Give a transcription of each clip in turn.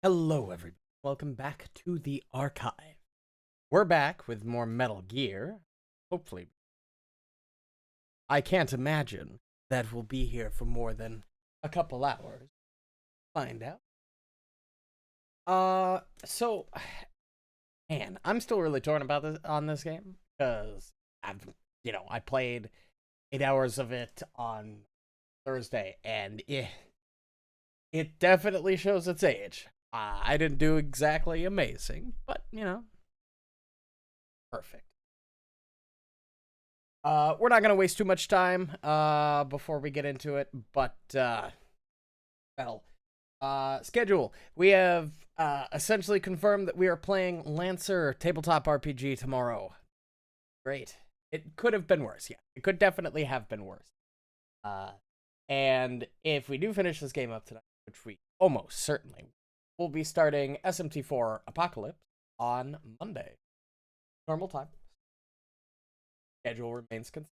Hello, everybody. Welcome back to the archive. We're back with more Metal Gear. Hopefully. I can't imagine that we'll be here for more than a couple hours. Find out. So, man, I'm still really torn about this game because I played 8 hours of it on Thursday, and it definitely shows its age. I didn't do exactly amazing, but perfect. We're not gonna waste too much time before we get into it, but schedule. We have essentially confirmed that we are playing Lancer tabletop RPG tomorrow. Great. It could have been worse. Yeah, it could definitely have been worse. And if we do finish this game up tonight, which we almost certainly will, be starting SMT4 Apocalypse on Monday. Normal time. Schedule remains consistent.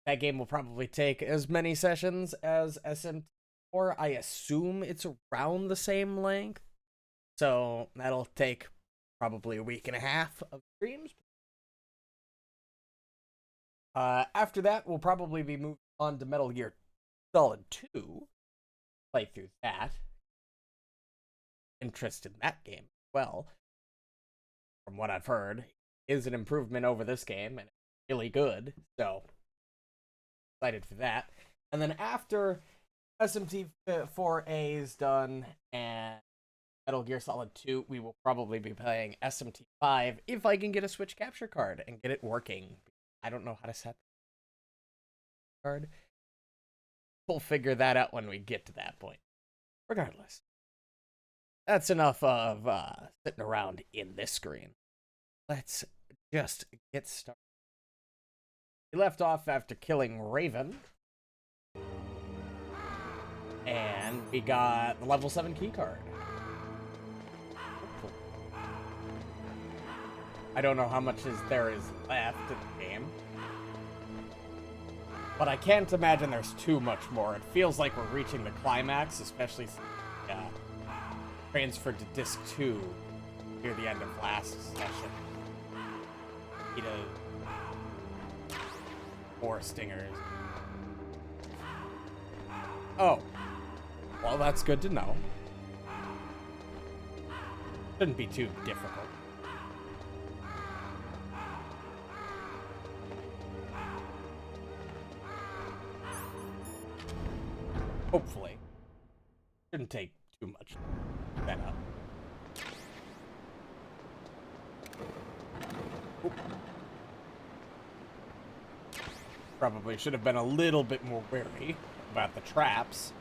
That game will probably take as many sessions as SMT4. I assume it's around the same length. So that'll take probably a week and a half of streams. After that, we'll probably be moving on to Metal Gear Solid 2. Play through that. Interest in that game as well. From what I've heard, is an improvement over this game, and it's really good. So, excited for that. And then after SMT4A is done and Metal Gear Solid 2, we will probably be playing SMT5 if I can get a Switch capture card and get it working. I don't know how to set the card. We'll figure that out when we get to that point. Regardless, that's enough of sitting around in this screen. Let's just get started. We left off after killing Raven. And we got the level 7 keycard. I don't know how much there is left in the game. But I can't imagine there's too much more. It feels like we're reaching the climax, especially since transferred to Disc 2 near the end of last session. More stingers. Oh. Well, that's good to know. Shouldn't be too difficult. Hopefully. Shouldn't take too much to set up. Oop. Probably should have been a little bit more wary about the traps.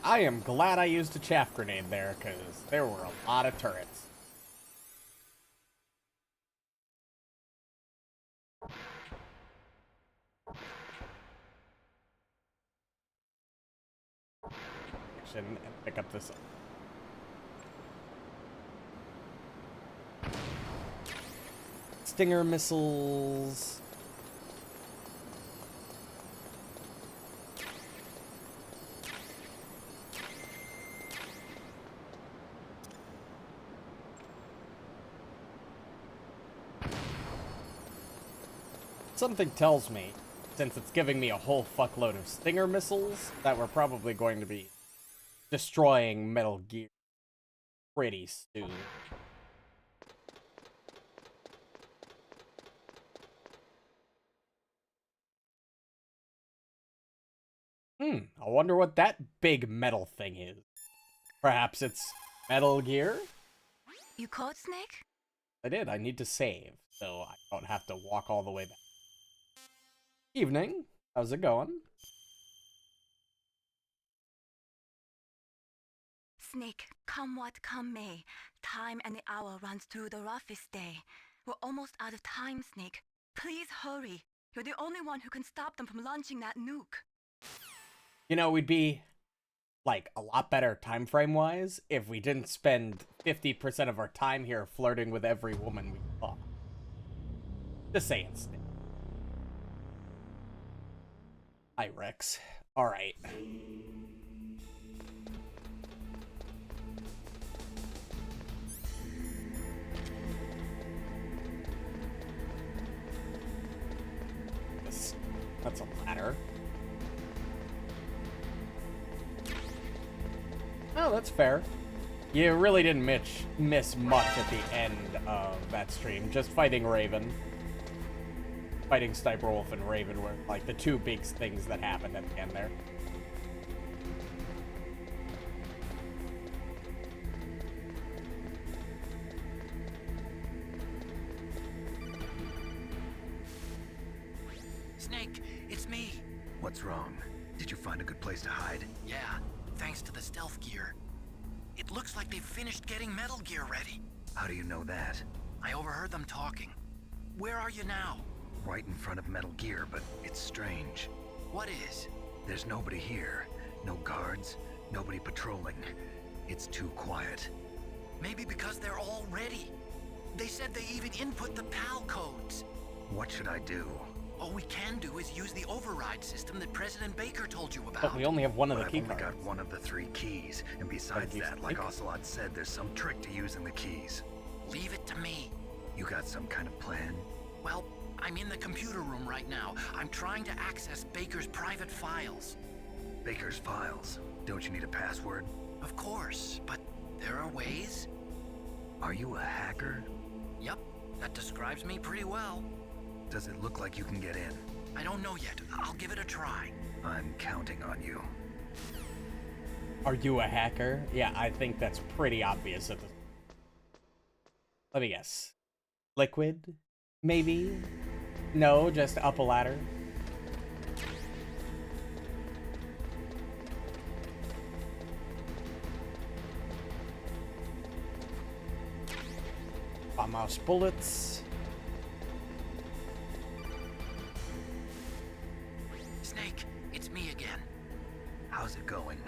I am glad I used a chaff grenade there, because there were a lot of turrets. And pick up this. Stinger missiles. Something tells me, since it's giving me a whole fuckload of Stinger missiles, that we're probably going to be destroying Metal Gear pretty soon. I wonder what that big metal thing is. Perhaps it's Metal Gear? You caught Snake? I did. I need to save, so I don't have to walk all the way back. Evening. How's it going? Snake, come what come may, time and the hour runs through the roughest day. We're almost out of time, Snake. Please hurry. You're the only one who can stop them from launching that nuke. You know, we'd be like a lot better time frame wise if we didn't spend 50% of our time here flirting with every woman we saw. Just saying. Hi, Rex. All right. That's a ladder. Oh, that's fair. You really didn't miss much at the end of that stream. Just fighting Raven. Fighting Sniper Wolf and Raven were like the two big things that happened at the end there. Snake, it's me. What's wrong? Did you find a good place to hide? Yeah, thanks to the stealth gear. It looks like they've finished getting Metal Gear ready. How do you know that? I overheard them talking. Where are you now? Right in front of Metal Gear, but it's strange. What is? There's nobody here. No guards, nobody patrolling. It's too quiet. Maybe because they're all ready. They said they even input the PAL codes. What should I do? All we can do is use the override system that President Baker told you about. But we only have one of the But key I've only cards. got one of the 3 keys, and besides Like, that, like Ocelot said, there's some trick to using the keys. Leave it to me. You got some kind of plan? Well, I'm in the computer room right now. I'm trying to access Baker's private files. Baker's files. Don't you need a password? Of course, but there are ways. Are you a hacker? Yep, that describes me pretty well. Does it look like you can get in? I don't know yet. I'll give it a try. I'm counting on you. Are you a hacker? Yeah, I think that's pretty obvious at the... Let me guess. Liquid? Maybe? No, just up a ladder? Mouse bullets. Snake, it's me again. How's it going?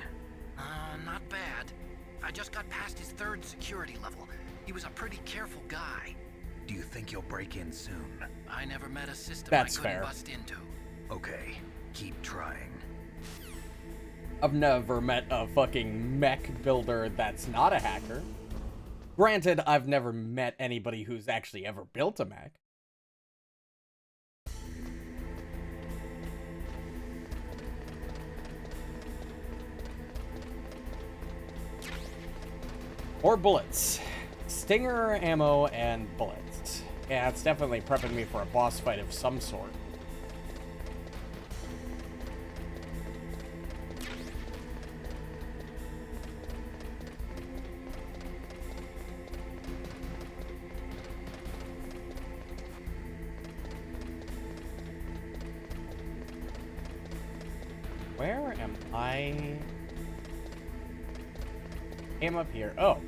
Not bad. I just got past his 3rd security level. He was a pretty careful guy. Do you think you'll break in soon? I never met a system That's I couldn't fair. bust into. Okay, keep trying. I've never met a fucking mech builder that's not a hacker. Granted, I've never met anybody who's actually ever built a mech. Or bullets. Stinger, ammo, and bullets. Yeah, it's definitely prepping me for a boss fight of some sort. Where am I? Came up here. Oh.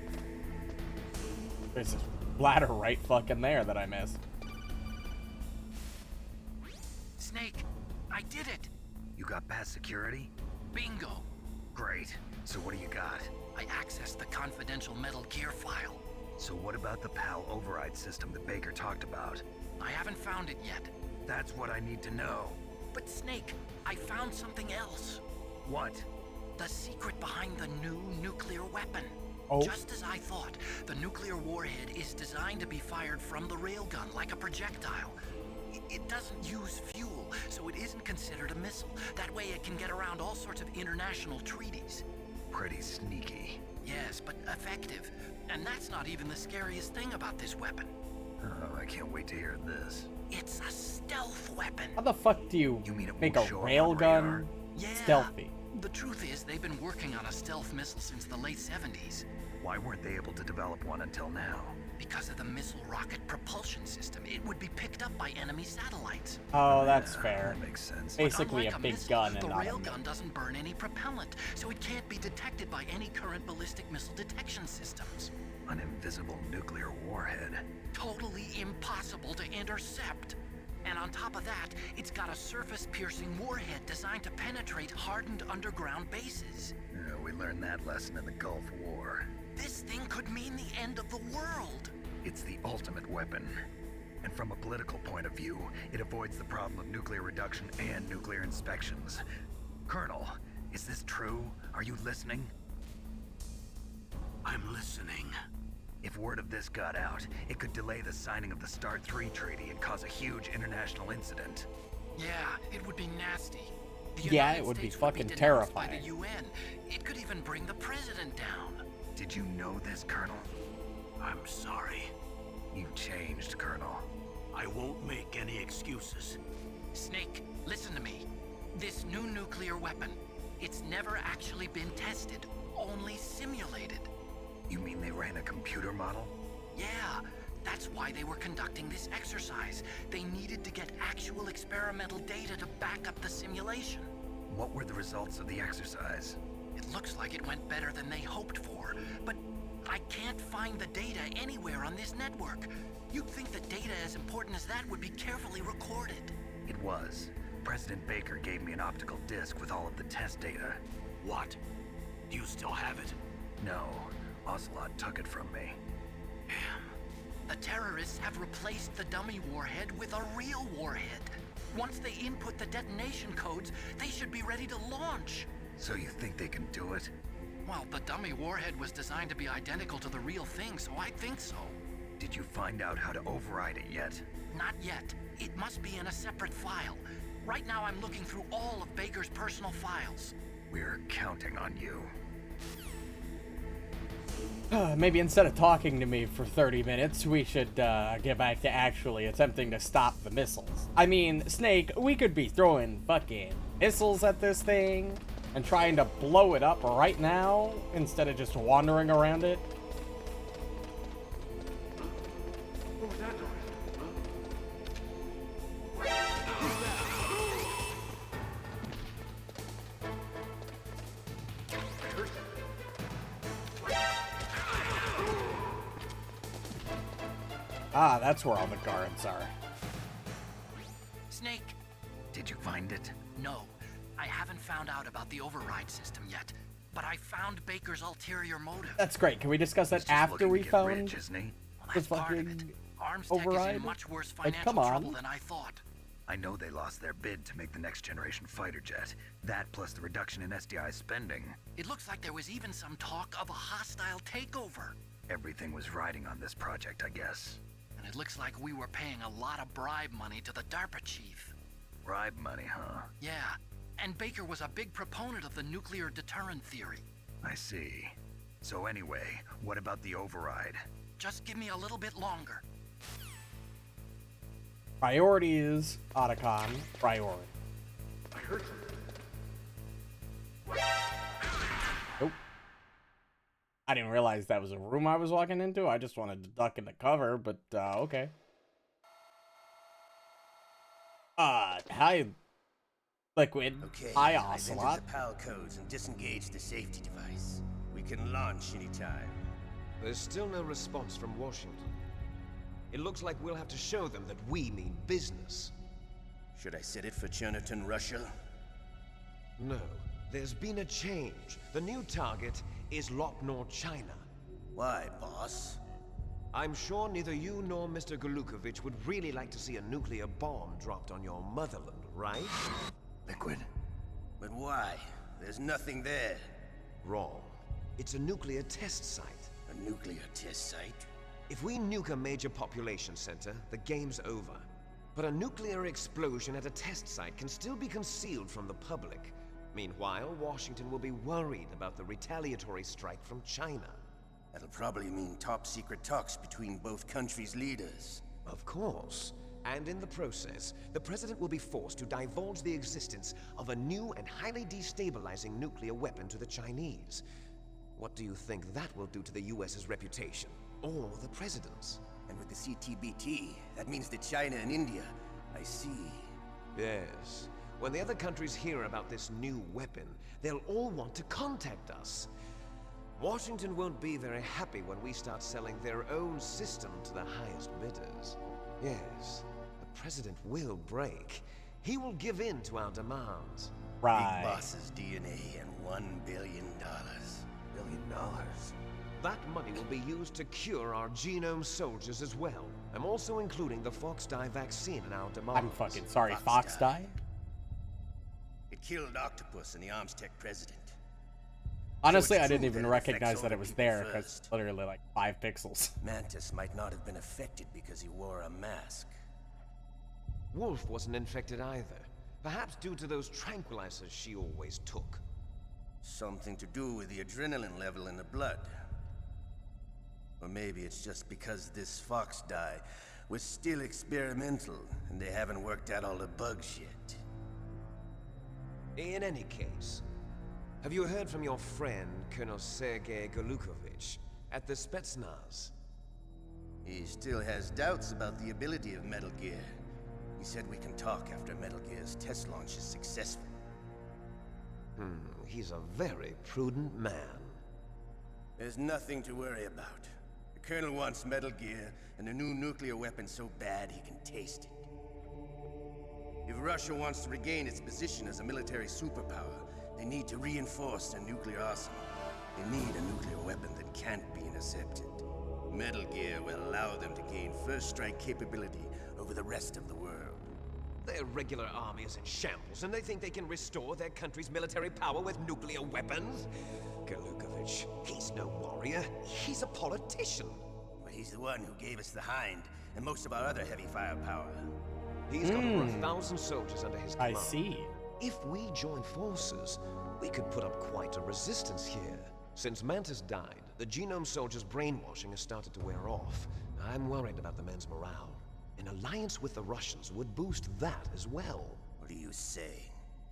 There's this ladder right fucking there that I missed. Snake, I did it! You got past security? Bingo! Great. So what do you got? I accessed the confidential Metal Gear file. So what about the PAL override system that Baker talked about? I haven't found it yet. That's what I need to know. But Snake, I found something else. What? The secret behind the new nuclear weapon. Oh. Just as I thought, the nuclear warhead is designed to be fired from the railgun like a projectile. It doesn't use fuel, so it isn't considered a missile. That way it can get around all sorts of international treaties. Pretty sneaky. Yes, but effective. And that's not even the scariest thing about this weapon. Oh, I can't wait to hear this. It's a stealth weapon. How the fuck do you You mean it make a won't show up on radar? railgun Yeah. stealthy? The truth is, they've been working on a stealth missile since the late 70s. Why weren't they able to develop one until now? Because of the missile rocket propulsion system, it would be picked up by enemy satellites. Oh, that's Yeah, fair. That makes sense. But Basically unlike a big missile, gun and the not a railgun doesn't burn any propellant, so it can't be detected by any current ballistic missile detection systems. An invisible nuclear warhead. Totally impossible to intercept. And on top of that, it's got a surface-piercing warhead designed to penetrate hardened underground bases. We learned that lesson in the Gulf War. This thing could mean the end of the world. It's the ultimate weapon. And from a political point of view, it avoids the problem of nuclear reduction and nuclear inspections. Colonel, is this true? Are you listening? I'm listening. If word of this got out, it could delay the signing of the START 3 treaty and cause a huge international incident. Yeah, it would be nasty. The Yeah, United it would be States fucking denounced terrifying. by the UN. It could even bring the president down. Did you know this, Colonel? I'm sorry. You changed, Colonel. I won't make any excuses. Snake, listen to me. This new nuclear weapon, it's never actually been tested, only simulated. You mean they ran a computer model? Yeah, that's why they were conducting this exercise. They needed to get actual experimental data to back up the simulation. What were the results of the exercise? It looks like it went better than they hoped for, but I can't find the data anywhere on this network. You'd think that data as important as that would be carefully recorded. It was. President Baker gave me an optical disc with all of the test data. What? Do you still have it? No, Ocelot took it from me. Damn. The terrorists have replaced the dummy warhead with a real warhead. Once they input the detonation codes, they should be ready to launch. So you think they can do it? Well, the dummy warhead was designed to be identical to the real thing, so I think so. Did you find out how to override it yet? Not yet. It must be in a separate file. Right now I'm looking through all of Baker's personal files. We're counting on you. Maybe instead of talking to me for 30 minutes, we should get back to actually attempting to stop the missiles. I mean, Snake, we could be throwing fucking missiles at this thing and trying to blow it up right now instead of just wandering around it. Ah, that's where all the guards are. Snake, Did you find it? no. I haven't found out about the override system yet, but I found Baker's ulterior motive. That's great. Can we discuss that He's just after looking we to get found? rich, isn't he? Well, the that's part of it. fucking Armstech is override? in much worse Like, financial come on. trouble than I thought. I know they lost their bid to make the next generation fighter jet. That plus the reduction in SDI spending. It looks like there was even some talk of a hostile takeover. Everything was riding on this project, I guess. And it looks like we were paying a lot of bribe money to the DARPA chief. Bribe money, huh? Yeah, and Baker was a big proponent of the nuclear deterrent theory. I see. So anyway, what about the override? Just give me a little bit longer. Priorities, Otacon. Priority. Nope. I didn't realize that was a room I was walking into. I just wanted to duck into cover, but okay. Hi, Liquid. Okay, Hi, I've entered Ocelot. the PAL codes and disengaged the safety device. We can launch anytime. There's still no response from Washington. It looks like we'll have to show them that we mean business. Should I set it for Cherniton, Russia? No, there's been a change. The new target is Lopnor, China. Why, boss? I'm sure neither you nor Mr. Golukovich would really like to see a nuclear bomb dropped on your motherland, right? Liquid. But why? There's nothing there. Wrong. It's a nuclear test site. A nuclear test site? If we nuke a major population center, the game's over. But a nuclear explosion at a test site can still be concealed from the public. Meanwhile, Washington will be worried about the retaliatory strike from China. That'll probably mean top-secret talks between both countries' leaders. Of course. And in the process, the President will be forced to divulge the existence of a new and highly destabilizing nuclear weapon to the Chinese. What do you think that will do to the US's reputation? Or the President's? And with the CTBT, that means that China and India. I see. Yes. When the other countries hear about this new weapon, they'll all want to contact us. Washington won't be very happy when we start selling their own system to the highest bidders. Yes, the President will break. He will give in to our demands. Right. Big Boss's DNA and $1 billion. $1 billion? That money will be used to cure our genome soldiers as well. I'm also including the Fox Die vaccine in our demands. I'm fucking sorry. Fox Fox die. die? It killed Octopus and the Armstech president. Honestly, it's I didn't true even that it affects recognize that older it was people there because first. it's literally like 5 pixels. Mantis might not have been affected because he wore a mask. Wolf wasn't infected either. Perhaps due to those tranquilizers she always took. Something to do with the adrenaline level in the blood. Or maybe it's just because this Fox die was still experimental and they haven't worked out all the bugs yet. In any case, have you heard from your friend, Colonel Sergei Golukovich, at the Spetsnaz? He still has doubts about the ability of Metal Gear. He said we can talk after Metal Gear's test launch is successful. He's a very prudent man. There's nothing to worry about. The Colonel wants Metal Gear and a new nuclear weapon so bad he can taste it. If Russia wants to regain its position as a military superpower, they need to reinforce their nuclear arsenal. They need a nuclear weapon that can't be intercepted. Metal Gear will allow them to gain first strike capability over the rest of the world. Their regular army is in shambles, and they think they can restore their country's military power with nuclear weapons? Golukovich, he's no warrior. He's a politician. But he's the one who gave us the Hind and most of our other heavy firepower. He's got over 1,000 soldiers under his I command. see. If we join forces, we could put up quite a resistance here. Since Mantis died, the genome soldiers' brainwashing has started to wear off. I'm worried about the men's morale. An alliance with the Russians would boost that as well. What are you saying?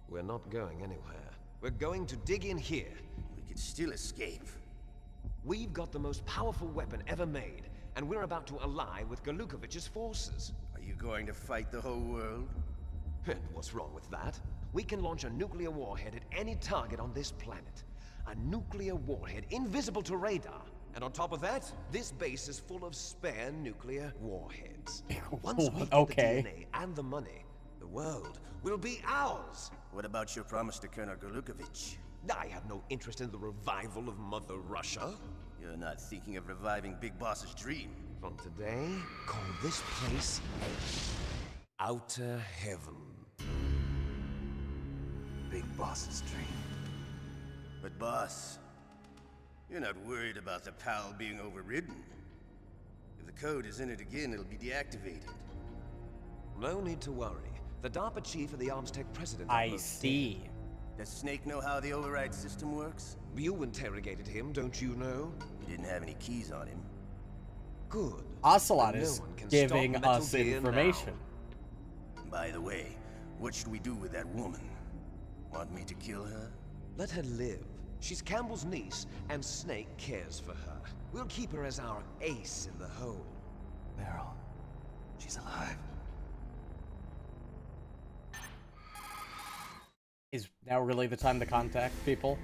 We're not going anywhere. We're going to dig in here. We could still escape. We've got the most powerful weapon ever made, and we're about to ally with Golukovich's forces. Are you going to fight the whole world? And what's wrong with that? We can launch a nuclear warhead at any target on this planet. A nuclear warhead invisible to radar. And on top of that, this base is full of spare nuclear warheads. Once we get Okay. the DNA and the money, the world will be ours. What about your promise to Colonel Golukovich? I have no interest in the revival of Mother Russia. You're not thinking of reviving Big Boss's dream. From today, call this place Outer Heaven. Big Boss's dream. But boss, you're not worried about the PAL being overridden. If the code is in it again, it'll be deactivated. No need to worry. The DARPA chief and the Armstech president are I both see. Does Snake know how the override system works? dead. You interrogated him, don't you know? He didn't have any keys on him. Good. Ocelot Then no is one can giving stop Metal us Gear information. now. By the way, what should we do with that woman? Want me to kill her? Let her live. She's Campbell's niece, and Snake cares for her. We'll keep her as our ace in the hole. Meryl. She's alive. Is now really the time to contact people?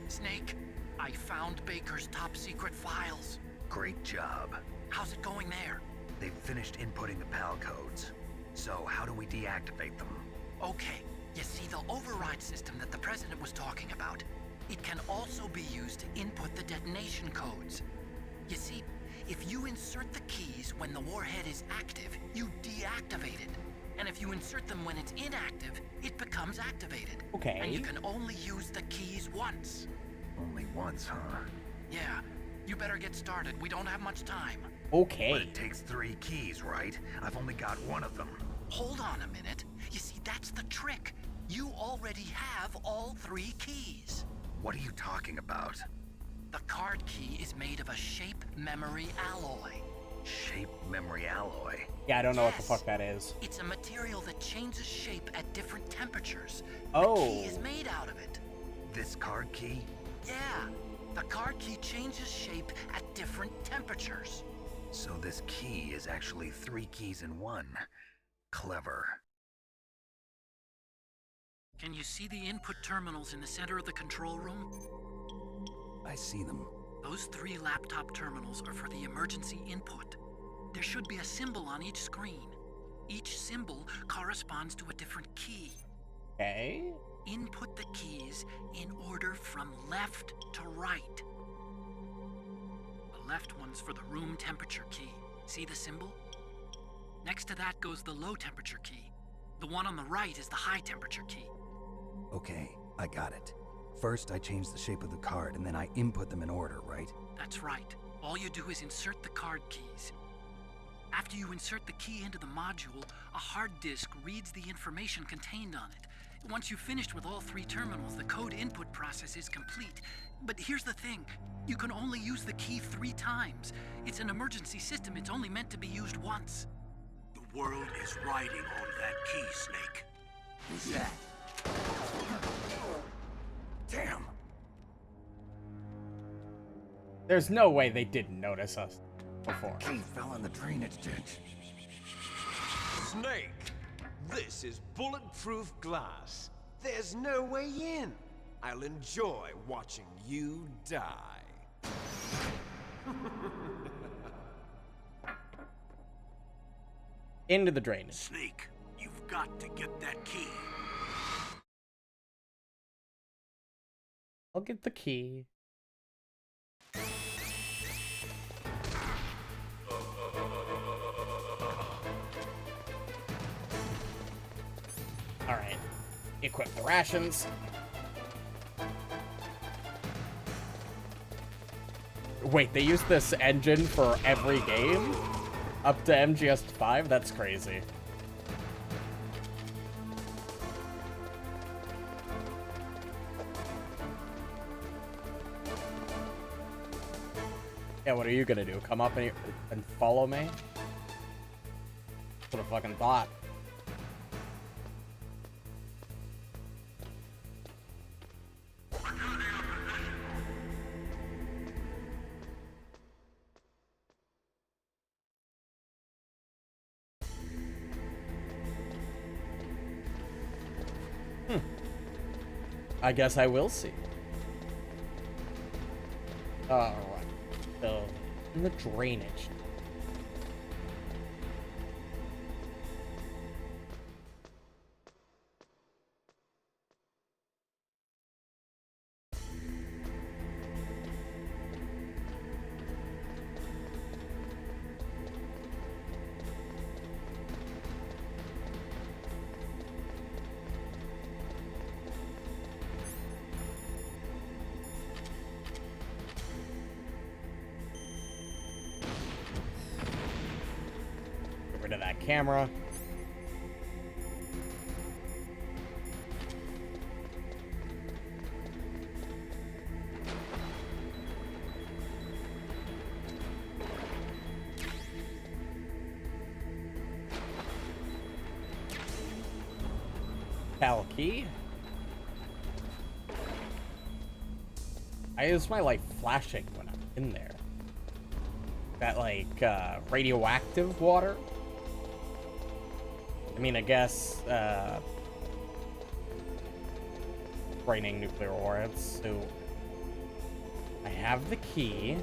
Snake, I found Baker's top secret files. Great job. How's it going there? They've finished inputting the PAL codes. So how do we deactivate them? Okay, you see the override system that the president was talking about? It can also be used to input the detonation codes. You see, if you insert the keys when the warhead is active, you deactivate it. And if you insert them when it's inactive, it becomes activated. Okay. And you can only use the keys once. Only once, huh? Yeah, you better get started. We don't have much time. But Okay. it takes 3 keys, right? I've only got 1 of them. Hold on a minute. You see, that's the trick. You already have all 3 keys. What are you talking about? The card key is made of a shape memory alloy. Shape memory alloy. Yeah, I don't know what the Yes. fuck that is. It's a material that changes shape at different temperatures. Oh. The key is made out of it. This card key? Yeah, the card key changes shape at different temperatures. So this key is actually 3 keys in 1. Clever. Can you see the input terminals in the center of the control room? I see them. Those 3 laptop terminals are for the emergency input. There should be a symbol on each screen. Each symbol corresponds to a different key. Okay. Input the keys in order from left to right. The left one's for the room temperature key. See the symbol? Next to that goes the low temperature key. The one on the right is the high temperature key. Okay, I got it. First, I change the shape of the card, and then I input them in order, right? That's right. All you do is insert the card keys. After you insert the key into the module, a hard disk reads the information contained on it. Once you've finished with all 3 terminals, the code input process is complete. But here's the thing. You can only use the key 3 times. It's an emergency system. It's only meant to be used once. The world is riding on that key, Snake. Who's that? Damn! There's no way they didn't notice us before. Key fell in the drainage ditch. Snake, this is bulletproof glass. There's no way in. I'll enjoy watching you die. Into the drainage. Snake, you've got to get that key. I'll get the key. Alright. Equip the rations. Wait, they use this engine for every game? Up to MGS5? That's crazy. Yeah, what are you gonna do? Come up and follow me? What a fucking thought. I guess I will see. Alright. So, in the drainage. To that camera. Pal key. I use my light flashing when I'm in there. That like radioactive water. I mean, I guess, raining nuclear warheads, so I have the key.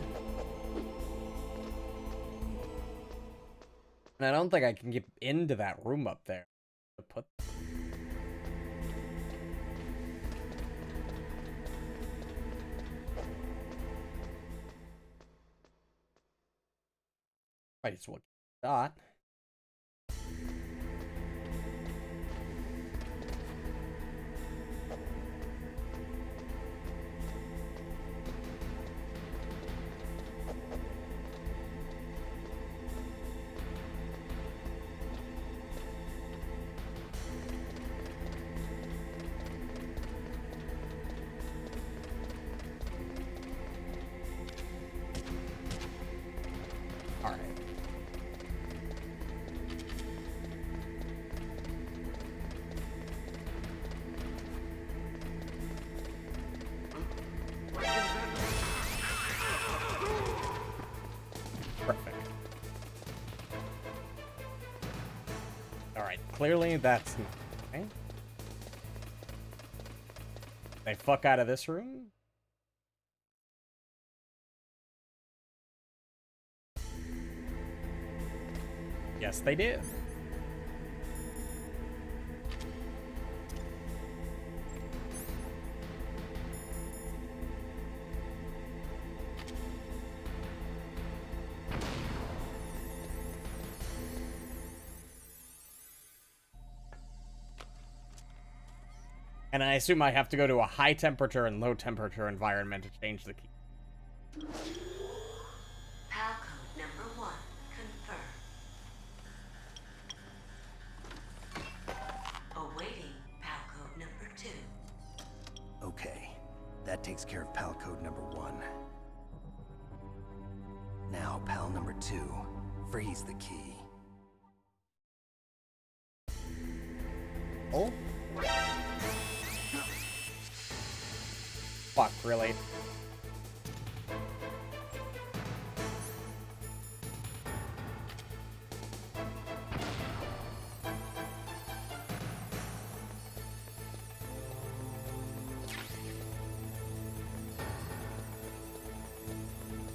And I don't think I can get into that room up there to put. Might as well get that. Alright. Perfect. Alright, clearly that's not okay. They fuck out of this room? Yes, they did. And I assume I have to go to a high temperature and low temperature environment to change the key. PAL code number 1 confirmed. Awaiting PAL code number 2. Okay, that takes care of PAL code number 1. Now, PAL number 2, freeze the key. Oh? Fuck, really?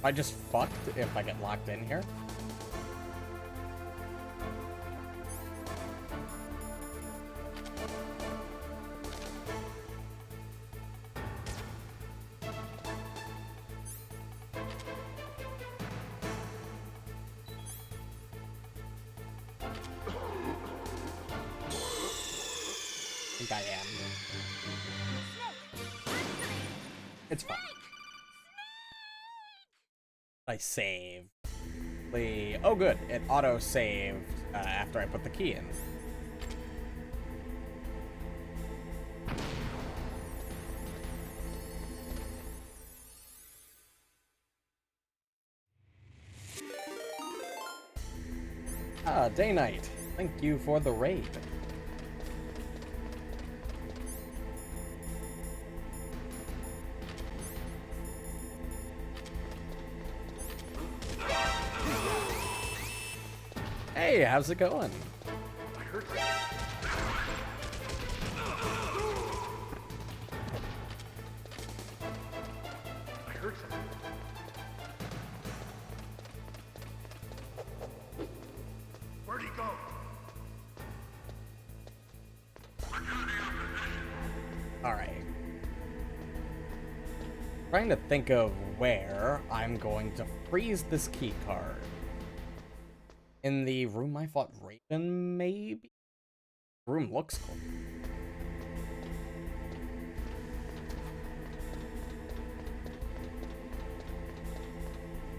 I just fucked if I get locked in here. I think I am. It's fine. I saved. Oh, good. It auto-saved after I put the key in. Ah, Day-Night. Thank you for the raid. Hey, how's it going? I heard something. Where'd he go? Alright. Trying to think of where I'm going to freeze this key card. In the room I fought Raven, maybe? The room looks cool.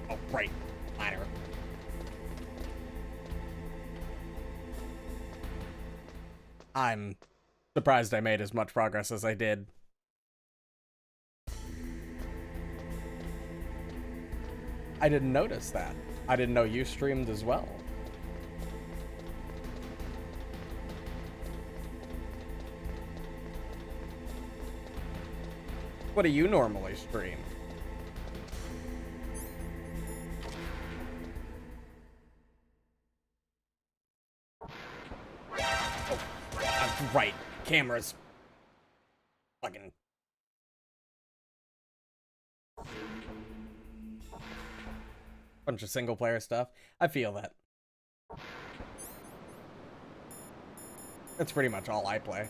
Oh, right. Ladder. I'm surprised I made as much progress as I did. I didn't notice that. I didn't know you streamed as well. What do you normally stream? Oh, right. Cameras. Fucking. Bunch of single player stuff. I feel that. That's pretty much all I play.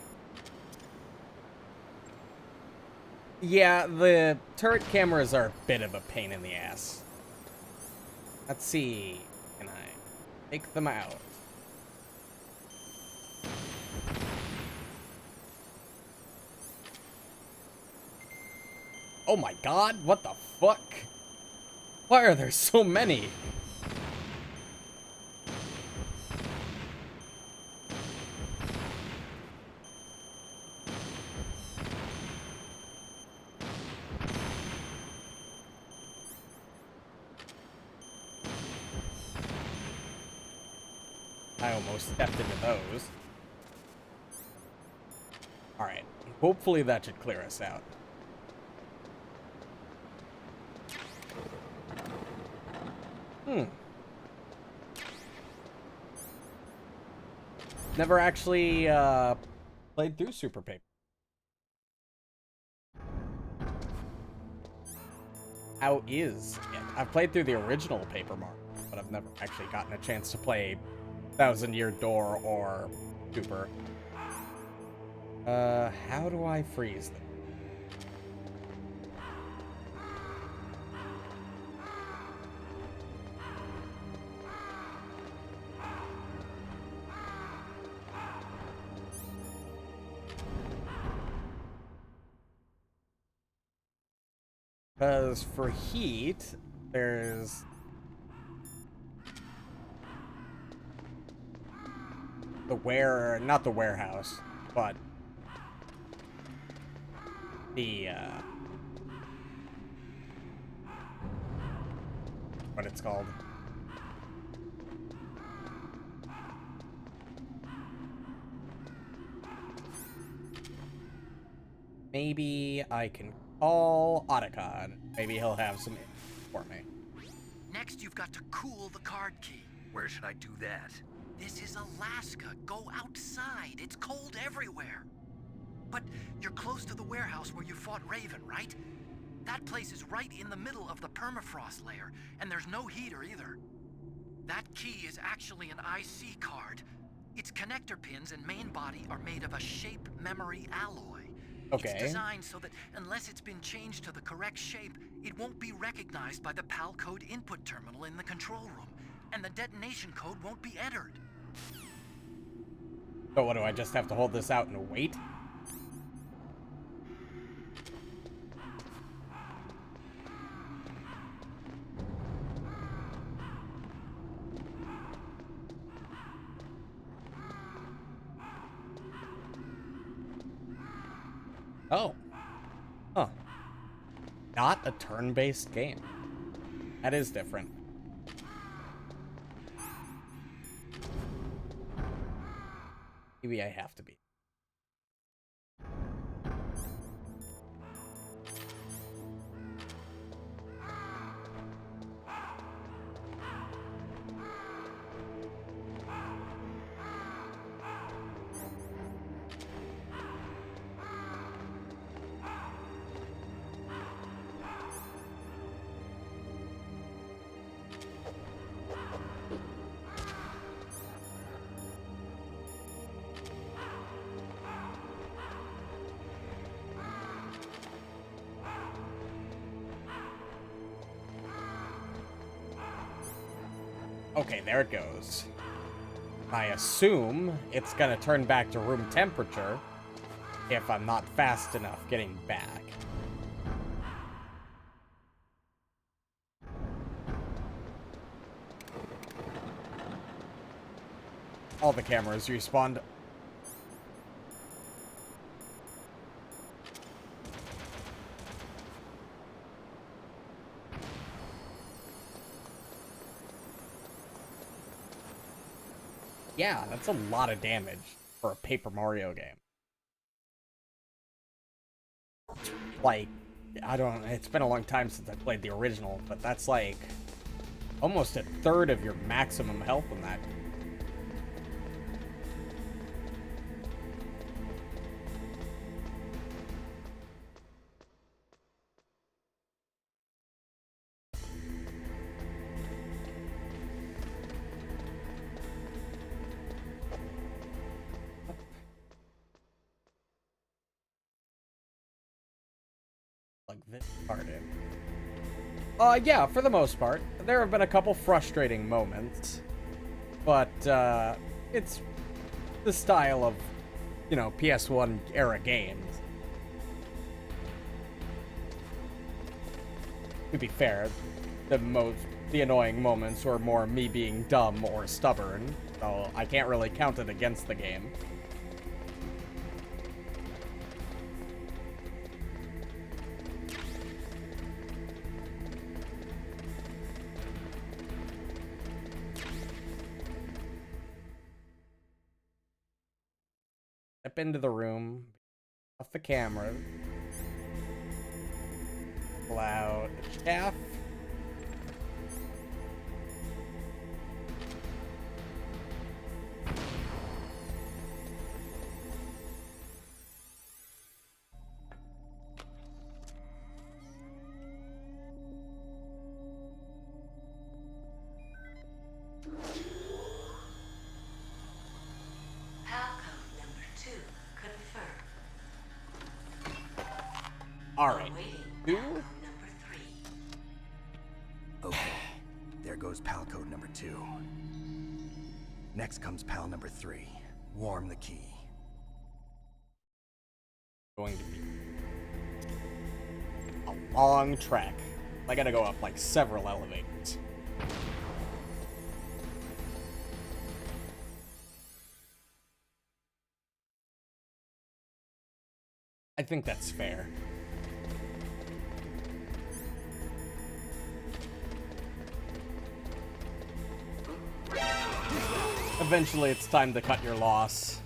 Yeah, the turret cameras are a bit of a pain in the ass. Let's see. Can I take them out? Oh my god, what the fuck? Why are there so many? I almost stepped into those. Alright, hopefully that should clear us out. Never actually played through Super Paper. How is it? I've played through the original Paper Mario, but I've never actually gotten a chance to play Thousand Year Door or Super. How do I freeze them? Because for heat, there's not the warehouse, but the what it's called. Maybe I can call Otacon. Maybe he'll have some info for me. Next, you've got to cool the card key. Where should I do that? This is Alaska. Go outside. It's cold everywhere. But you're close to the warehouse where you fought Raven, right? That place is right in the middle of the permafrost layer, and there's no heater either. That key is actually an IC card. Its connector pins and main body are made of a shape memory alloy. Okay. It's designed so that unless it's been changed to the correct shape, it won't be recognized by the PAL code input terminal in the control room, and the detonation code won't be entered. So what, do I just have to hold this out and wait? Oh. Huh. Not a turn-based game. That is different. Maybe I have to be. Okay, there it goes. I assume it's gonna turn back to room temperature if I'm not fast enough getting back. All the cameras respawned. Yeah, that's a lot of damage for a Paper Mario game. Like, I don't know, it's been a long time since I played the original, but that's like almost a third of your maximum health in that. Like this part in. Yeah, for the most part. There have been a couple frustrating moments, but it's the style of, you know, PS1 era games. To be fair, the annoying moments were more me being dumb or stubborn, so I can't really count it against the game. Step into the room, off the camera, pull out the chaff. Alright. Two? Okay, there goes PAL code number 2. Next comes PAL number 3. Warm the key. Going to be a long trek. I gotta go up, like, several elevators. I think that's fair. Eventually, it's time to cut your loss.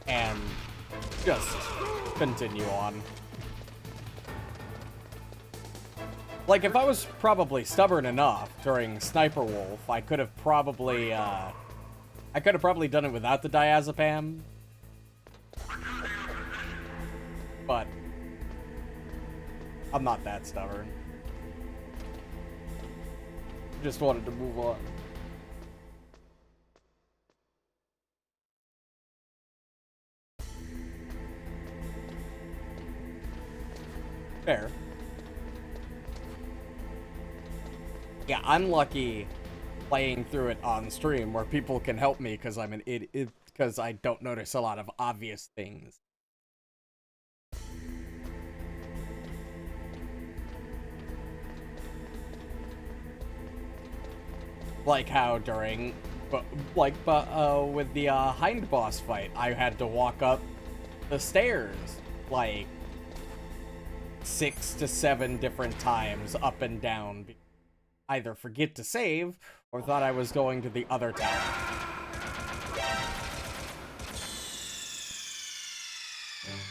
And just continue on. Like, if I was probably stubborn enough during Sniper Wolf, I could have probably done it without the diazepam. But I'm not that stubborn. Just wanted to move on. Fair. Yeah, I'm lucky playing through it on stream where people can help me because I'm an idiot, because I don't notice a lot of obvious things. Like how during, with the Hind boss fight, I had to walk up the stairs like 6 to 7 different times up and down. Either forget to save or thought I was going to the other tower.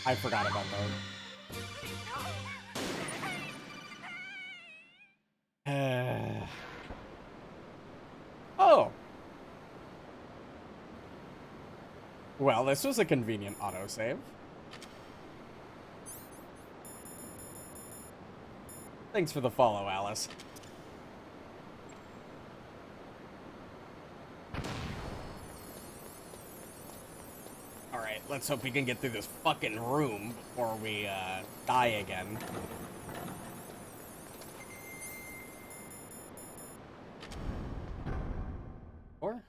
I forgot about those. Oh. Well, this was a convenient autosave. Thanks for the follow, Alice. Alright, let's hope we can get through this fucking room before we, die again. Or?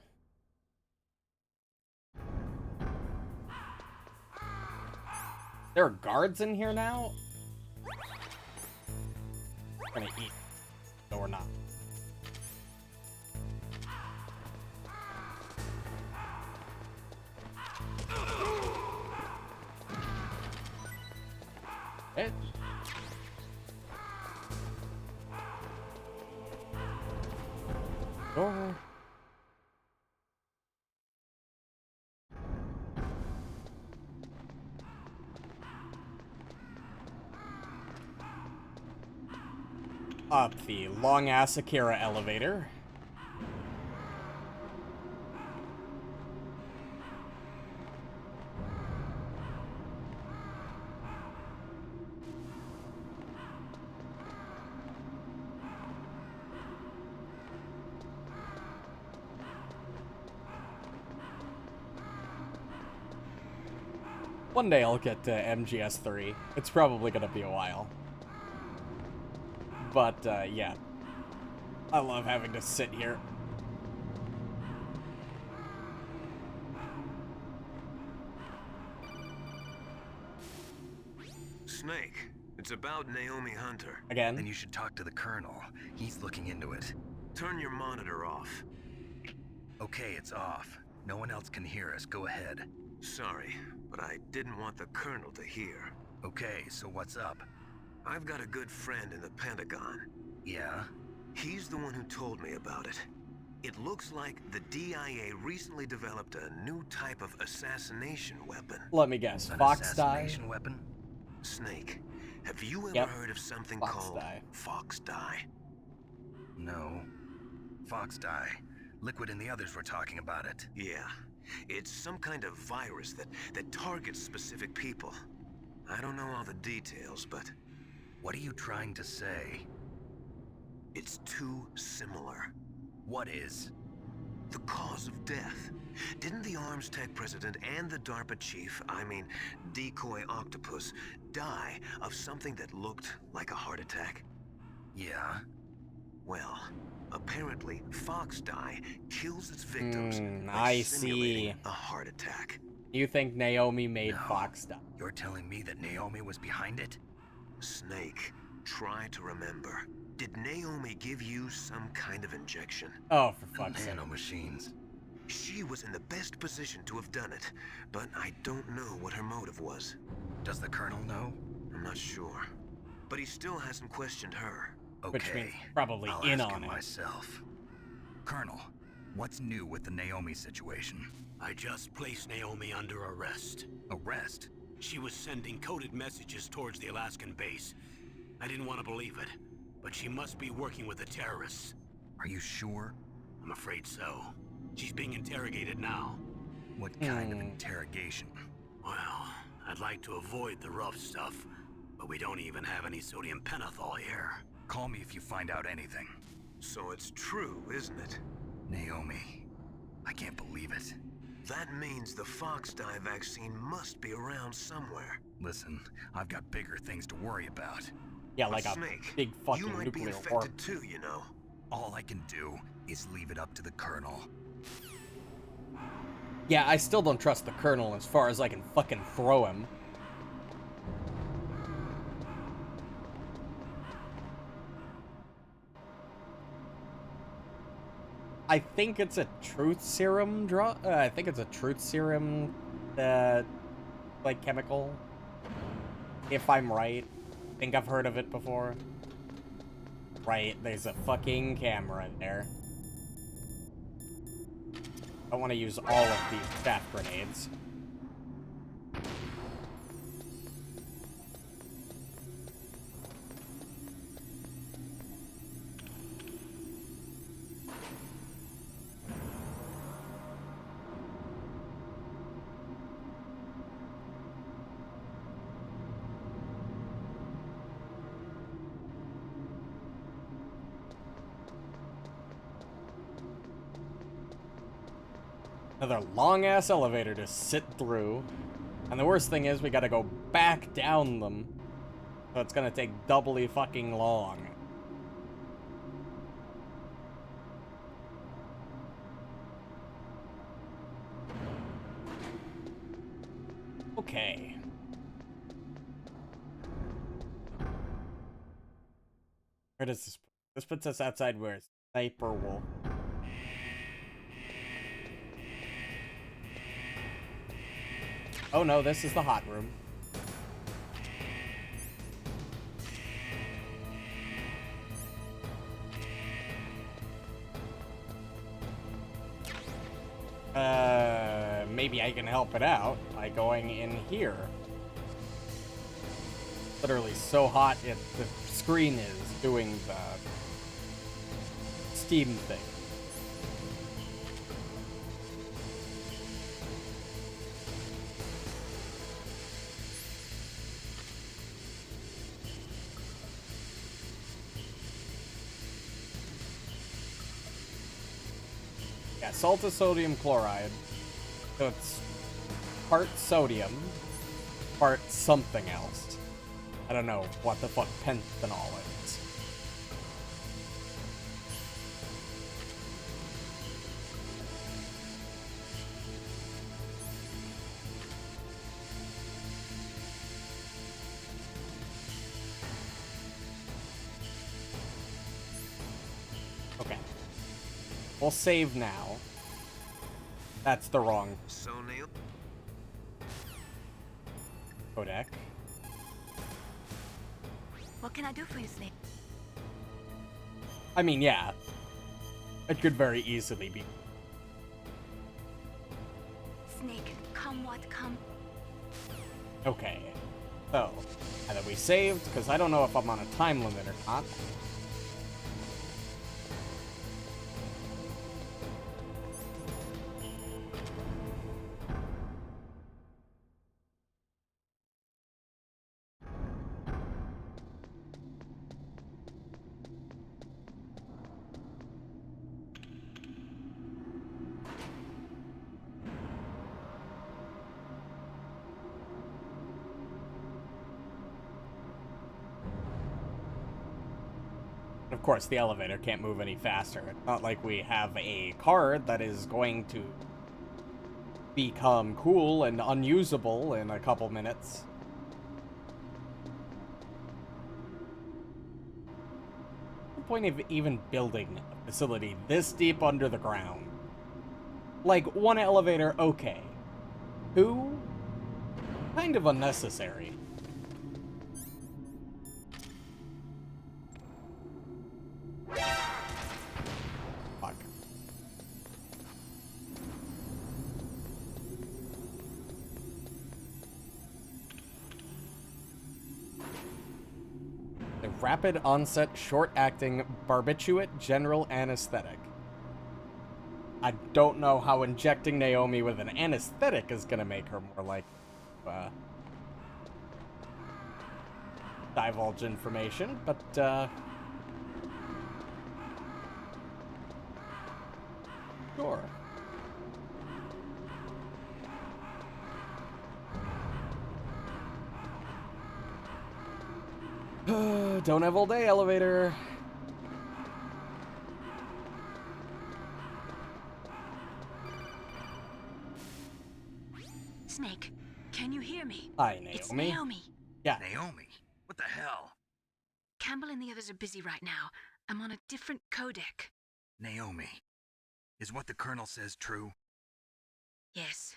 There are guards in here now? We're gonna eat. No, we're not. It. Door. Up the long-ass Akira elevator. One day I'll get to MGS3. It's probably gonna be a while. But, yeah. I love having to sit here. Snake, it's about Naomi Hunter. Again? Then you should talk to the Colonel. He's looking into it. Turn your monitor off. Okay, it's off. No one else can hear us. Go ahead. Sorry, but I didn't want the Colonel to hear. Okay, so what's up? I've got a good friend in the Pentagon. Yeah? He's the one who told me about it. It looks like the DIA recently developed a new type of assassination weapon. Let me guess. An Fox assassination die? weapon? Snake, have you ever Yep. heard of something Fox called die. Fox Die? No. Fox die. Liquid and the others were talking about it. Yeah. It's some kind of virus that targets specific people. I don't know all the details, but What are you trying to say? it's too similar. What is? The cause of death. Didn't the Arms Tech president and the DARPA chief, I mean, Decoy Octopus, die of something that looked like a heart attack? Yeah? Well, apparently Fox Die kills its victims by I simulating see. a heart attack. You think Naomi made No. Fox die? You're telling me that Naomi was behind it? Snake, try to remember. Did Naomi give you some kind of injection? Oh, for fuck's sake. Nanomachines. She was in the best position to have done it, but I don't know what her motive was. Does the Colonel know? I'm not sure. But he still hasn't questioned her. Which means Okay, probably I'll in ask on him it. myself. Colonel, what's new with the Naomi situation? I just placed Naomi under arrest. Arrest? She was sending coded messages towards the Alaskan base. I didn't want to believe it, but she must be working with the terrorists. Are you sure? I'm afraid so. She's being interrogated now. What kind of interrogation? Well, I'd like to avoid the rough stuff, but we don't even have any sodium pentothal here. Call me if you find out anything. So it's true, isn't it? Naomi, I can't believe it. That means the Fox dye vaccine must be around somewhere. Listen, I've got bigger things to worry about. Yeah, like But a Snake, big fucking you might be nuclear infected war. too, you know. All I can do is leave it up to the Colonel. Yeah, I still don't trust the Colonel as far as I can fucking throw him. I think it's a truth serum I think it's a truth serum, like chemical. If I'm right. I think I've heard of it before. Right, there's a fucking camera there. I want to use all of these chaff grenades. Another long-ass elevator to sit through. And the worst thing is we gotta go back down them. So it's gonna take doubly fucking long. Okay. Where does this put? This puts us outside where Sniper Wolf. Oh no, this is the hot room. Maybe I can help it out by going in here. Literally so hot the screen is doing the steam thing. Yeah, salt of sodium chloride. So it's part sodium, part something else. I don't know what the fuck pentanol is. Okay. We'll save now. That's the wrong So, Neil? codec. What can I do for you, Snake? I mean, yeah. It could very easily be. Snake, come what come. Okay. So, either we saved, because I don't know if I'm on a time limit or not. Of course, the elevator can't move any faster. It's not like we have a card that is going to become cool and unusable in a couple minutes. point of even building a facility this deep under the ground? Like, one elevator, okay. Two? Kind of unnecessary. Fuck. A rapid onset, short-acting barbiturate general anesthetic. I don't know how injecting Naomi with an anesthetic is gonna make her more like divulge information, but sure. Don't have all day, elevator. Snake, can you hear me? Hi, Naomi. It's Naomi. Yeah. Naomi, what the hell? Campbell and the others are busy right now. I'm on a different codec. Naomi, is what the Colonel says true? Yes.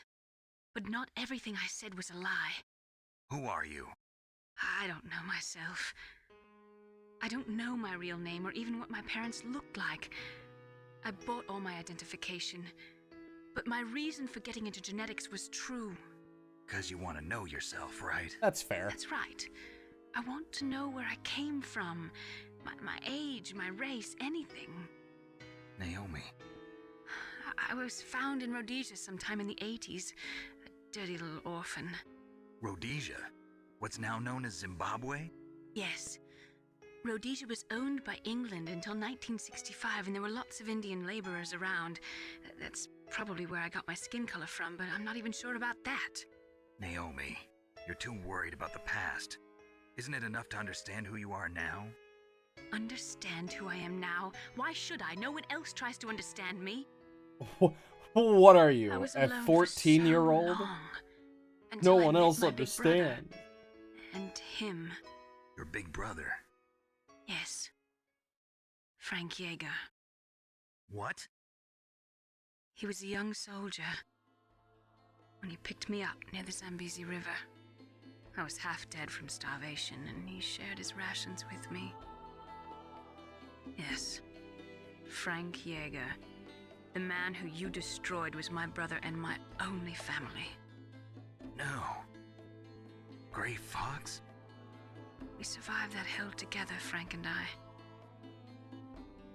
But not everything I said was a lie. Who are you? I don't know myself. I don't know my real name or even what my parents looked like. I bought all my identification. But my reason for getting into genetics was true. 'Cause you want to know yourself, right? That's fair. That's right. I want to know where I came from. My age, my race, anything. Naomi, I was found in Rhodesia sometime in the 80s. A dirty little orphan. Rhodesia? What's now known as Zimbabwe? Yes. Rhodesia was owned by England until 1965, and there were lots of Indian laborers around. That's probably where I got my skin color from, but I'm not even sure about that. Naomi, you're too worried about the past. Isn't it enough to understand who you are now? Understand who I am now? Why should I? No one else tries to understand me. What are you, I was a alone 14-year-old? for so long, No until I one met else my big brother. understands. And him. Your big brother. Yes. Frank Yeager. What? He was a young soldier when he picked me up near the Zambezi River. I was half dead from starvation, and he shared his rations with me. Yes, Frank Yeager. The man who you destroyed was my brother and my only family. No. Gray Fox? We survived that hell together, Frank and I.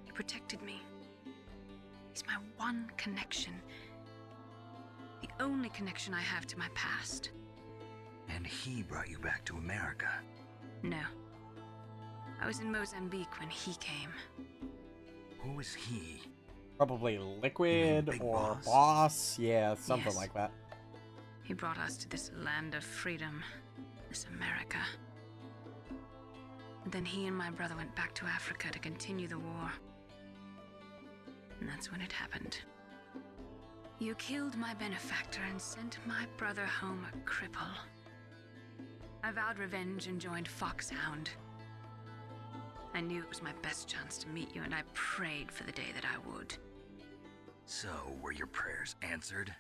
He protected me. He's my one connection. The only connection I have to my past. And he brought you back to America. No. I was in Mozambique when he came. Who is he? Probably Liquid Big or Boss? Boss. Yeah, something Yes. like that. He brought us to this land of freedom, this America. And then he and my brother went back to Africa to continue the war. And that's when it happened. You killed my benefactor and sent my brother home a cripple. I vowed revenge and joined Foxhound. I knew it was my best chance to meet you, and I prayed for the day that I would. So, were your prayers answered?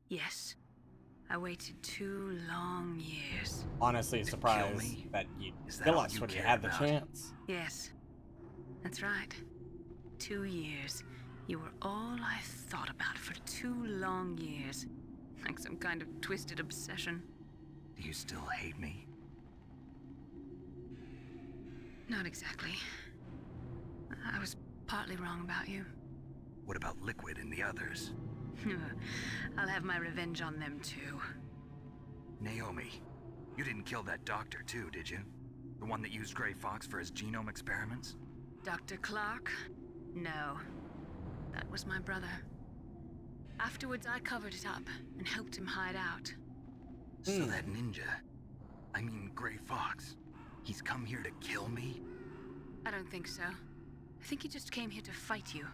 Yes. I waited 2 long years. Honestly, To surprised kill me? that you'd Is that kill all us you when you care had the about? chance. Yes. That's right. 2 years. You were all I thought about for 2 long years. Like some kind of twisted obsession. Do you still hate me? Not exactly. I was partly wrong about you. What about Liquid and the others? I'll have my revenge on them too. Naomi, you didn't kill that doctor too, did you? The one that used Gray Fox for his genome experiments? Dr. Clark? No. That was my brother. Afterwards, I covered it up and helped him hide out. So that ninja, I mean Gray Fox, he's come here to kill me? I don't think so. I think he just came here to fight you.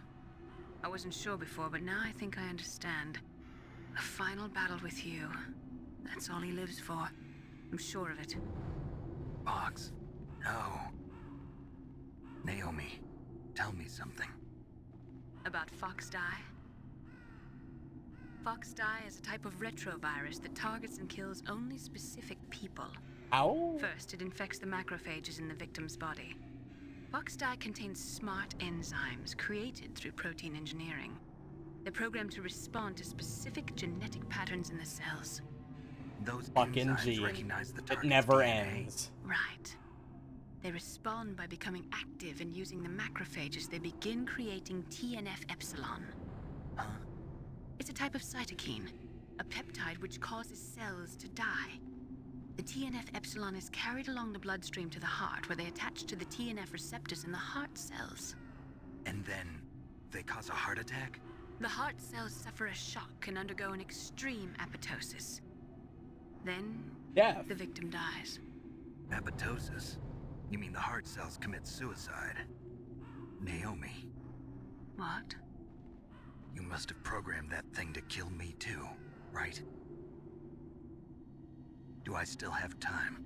I wasn't sure before, but now I think I understand. A final battle with you. That's all he lives for. I'm sure of it. Fox, no. Naomi, tell me something. About Foxdie? Foxdie is a type of retrovirus that targets and kills only specific people. Ow. First, it infects the macrophages in the victim's body. Foxdie contains smart enzymes created through protein engineering. They're programmed to respond to specific genetic patterns in the cells. Those Fucking enzymes G. recognize the It target's never DNA. ends. Right. They respond by becoming active and using the macrophages. They begin creating TNF-epsilon. Huh? It's a type of cytokine, a peptide which causes cells to die. The TNF-epsilon is carried along the bloodstream to the heart, where they attach to the TNF receptors in the heart cells. And then they cause a heart attack? The heart cells suffer a shock and undergo an extreme apoptosis. Then, Yeah. the victim dies. Apoptosis? You mean the heart cells commit suicide? Naomi, What? you must have programmed that thing to kill me too, right? Do I still have time?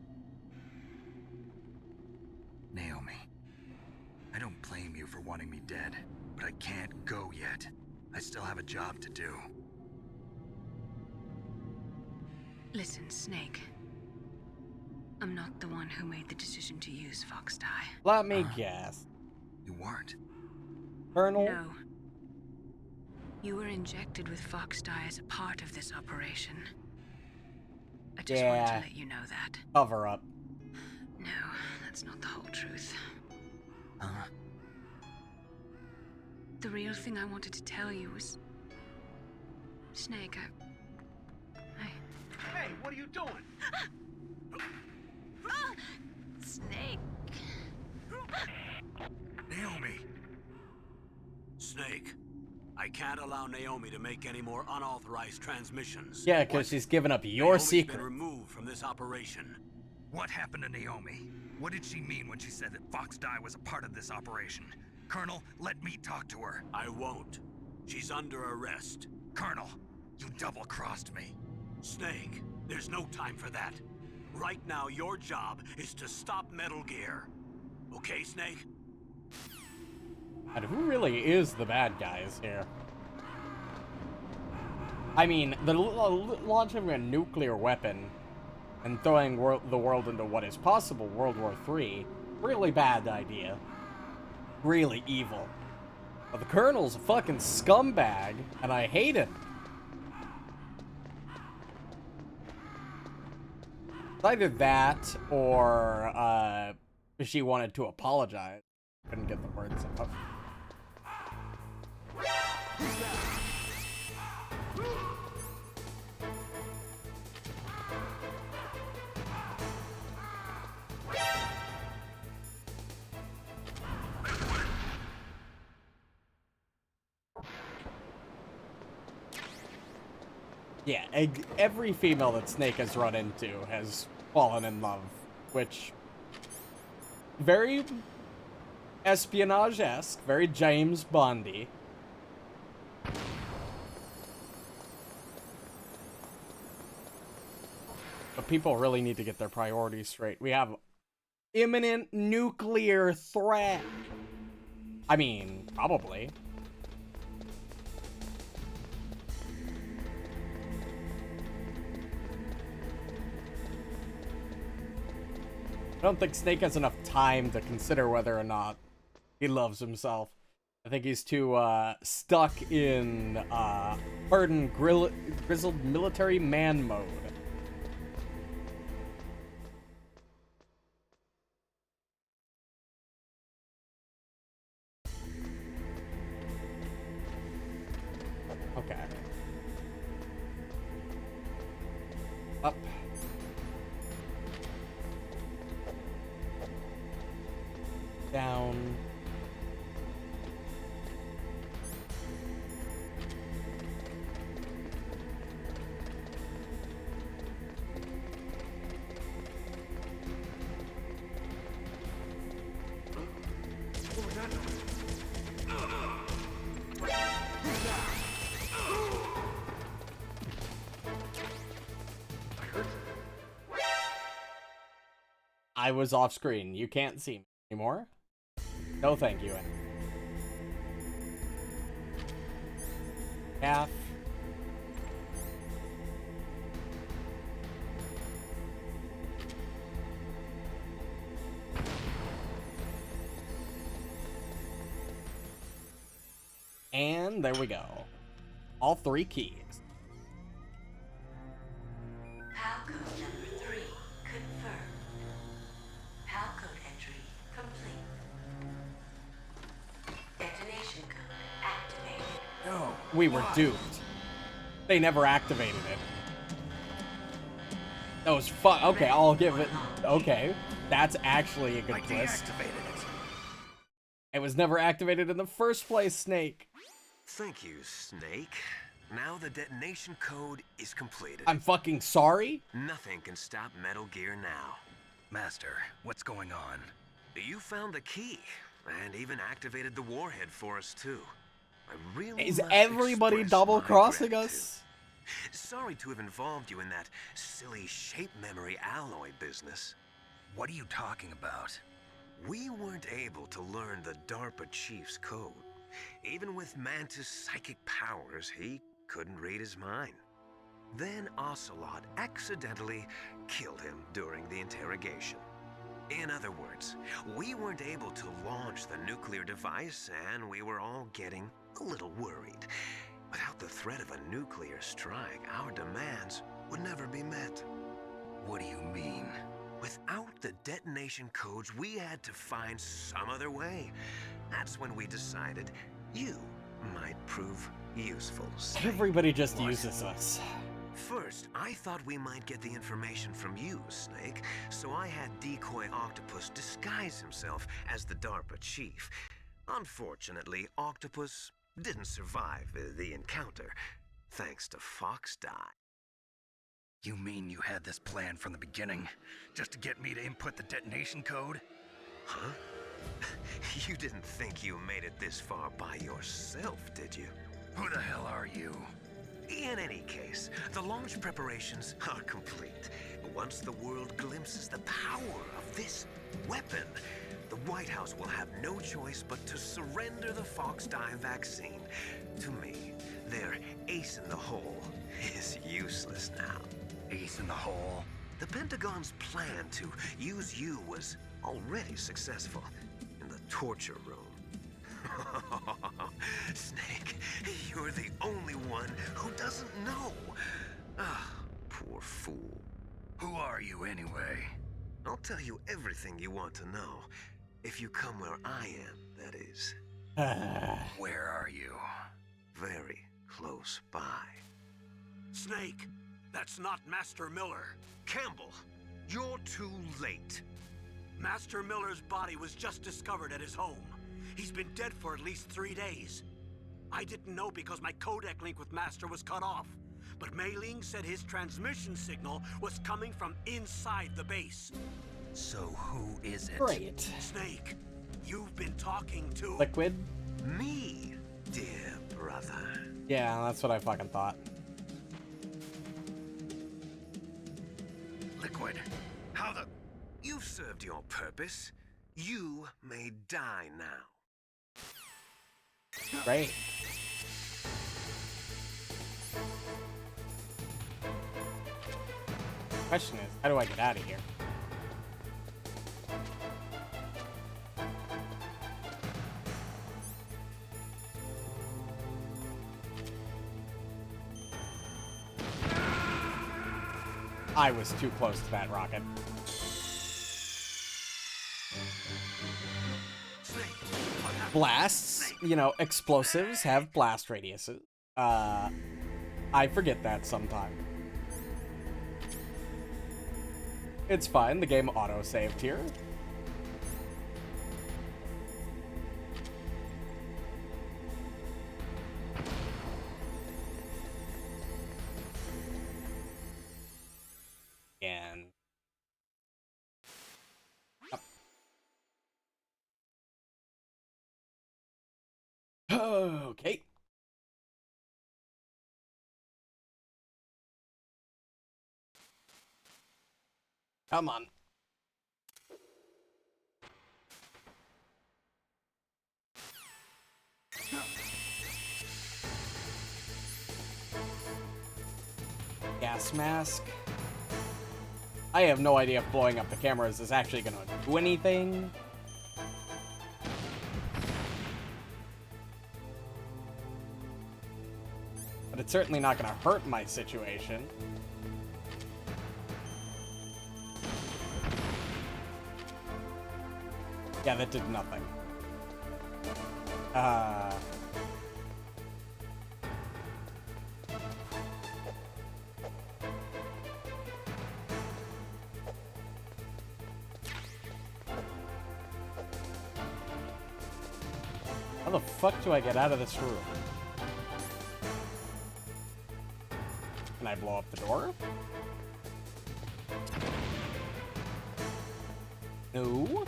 Naomi, I don't blame you for wanting me dead, but I can't go yet. I still have a job to do. Listen, Snake. I'm not the one who made the decision to use Foxdie. Let me guess. You weren't. Colonel? No. You were injected with Foxdie as a part of this operation. I just wanted Yeah. to let you know that. Cover up. No, that's not the whole truth. Huh? The real thing I wanted to tell you was... Snake, Hey, what are you doing? Snake! Naomi! Snake, I can't allow Naomi to make any more unauthorized transmissions. Yeah, because What? she's giving up your Naomi's secret. been removed from this operation. What happened to Naomi? What did she mean when she said that Foxdie was a part of this operation? Colonel, let me talk to her. I won't. She's under arrest. Colonel, you double-crossed me. Snake, there's no time for that. Right now, your job is to stop Metal Gear. Okay, Snake? And who really is the bad guys here? I mean, the launch of a nuclear weapon and throwing the world into what is possible World War III, really bad idea. Really evil. But the Colonel's a fucking scumbag, and I hate him. It's either that, or, she wanted to apologize. Couldn't get the words out. Yeah, every female that Snake has run into has fallen in love, which very espionage-esque, very James Bondy. But people really need to get their priorities straight. We have imminent nuclear threat. I mean, probably. I don't think Snake has enough time to consider whether or not he loves himself. I think he's too stuck in hardened, grizzled military man mode. Okay. Up. Down. I was off screen. You can't see me anymore. No, thank you. Half. And there we go. All 3 keys. PAL code number 3 confirmed. PAL code entry complete. Detonation code activated. No. We were duped. They never activated it. That was fun. Okay, I'll give it. Okay, that's actually a good I twist. deactivated it. It was never activated in the first place, Snake. Thank you, Snake. Now the detonation code is completed. I'm fucking sorry. Nothing can stop Metal Gear now. Master, what's going on? You found the key, and even activated the warhead for us, too. I really Is must everybody express double my crossing gratitude. us? Sorry to have involved you in that silly shape memory alloy business. What are you talking about? We weren't able to learn the DARPA chief's code. Even with Mantis' psychic powers, he couldn't read his mind. Then Ocelot accidentally killed him during the interrogation. In other words, we weren't able to launch the nuclear device, and we were all getting a little worried. Without the threat of a nuclear strike, our demands would never be met. What do you mean? Without the detonation codes, we had to find some other way. That's when we decided you might prove useful, Snake. Everybody just uses us. First, I thought we might get the information from you, Snake, so I had Decoy Octopus disguise himself as the DARPA chief. Unfortunately, Octopus didn't survive the encounter, thanks to Fox Die. You mean you had this plan from the beginning? Just to get me to input the detonation code? Huh? You didn't think you made it this far by yourself, did you? Who the hell are you? In any case, the launch preparations are complete. Once the world glimpses the power of this weapon, the White House will have no choice but to surrender the Fox Die vaccine to me. Their ace in the hole is useless now. Ace in the hole? The Pentagon's plan to use you was already successful in the torture room. Snake, you're the only one who doesn't know. Ah, poor fool. Who are you anyway? I'll tell you everything you want to know. If you come where I am, that is. Where are you? Very close by. Snake, that's not Master Miller. Campbell, you're too late. Master Miller's body was just discovered at his home. He's been dead for at least 3 days. I didn't know because my codec link with Master was cut off. But Mei Ling said his transmission signal was coming from inside the base. So who is it? Great. Snake, you've been talking to... Liquid? Me, dear brother. Yeah, that's what I fucking thought. Liquid. How the... You've served your purpose. You may die now. Great. Question is, how do I get out of here? I was too close to that rocket. Blasts, you know, explosives have blast radiuses. I forget that sometimes. It's fine, the game auto-saved here. And... Okay. Come on. gas mask. I have no idea if blowing up the cameras is actually going to do anything. But it's certainly not going to hurt my situation. Yeah, that did nothing. How the fuck do I get out of this room? Can I blow up the door? No.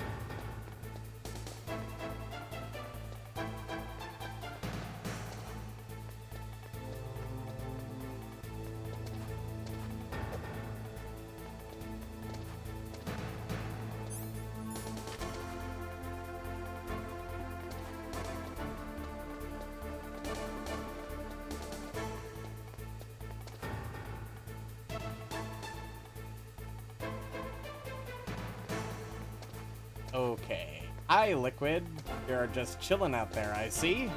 Okay. Hi, Liquid. You're just chilling out there, I see.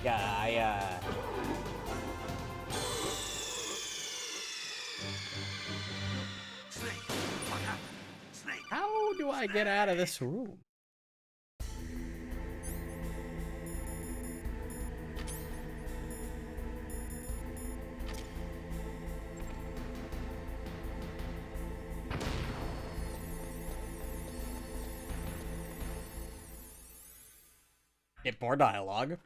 Yeah, Snake, what happened? Snake. How do I get out of this room? Get more dialogue.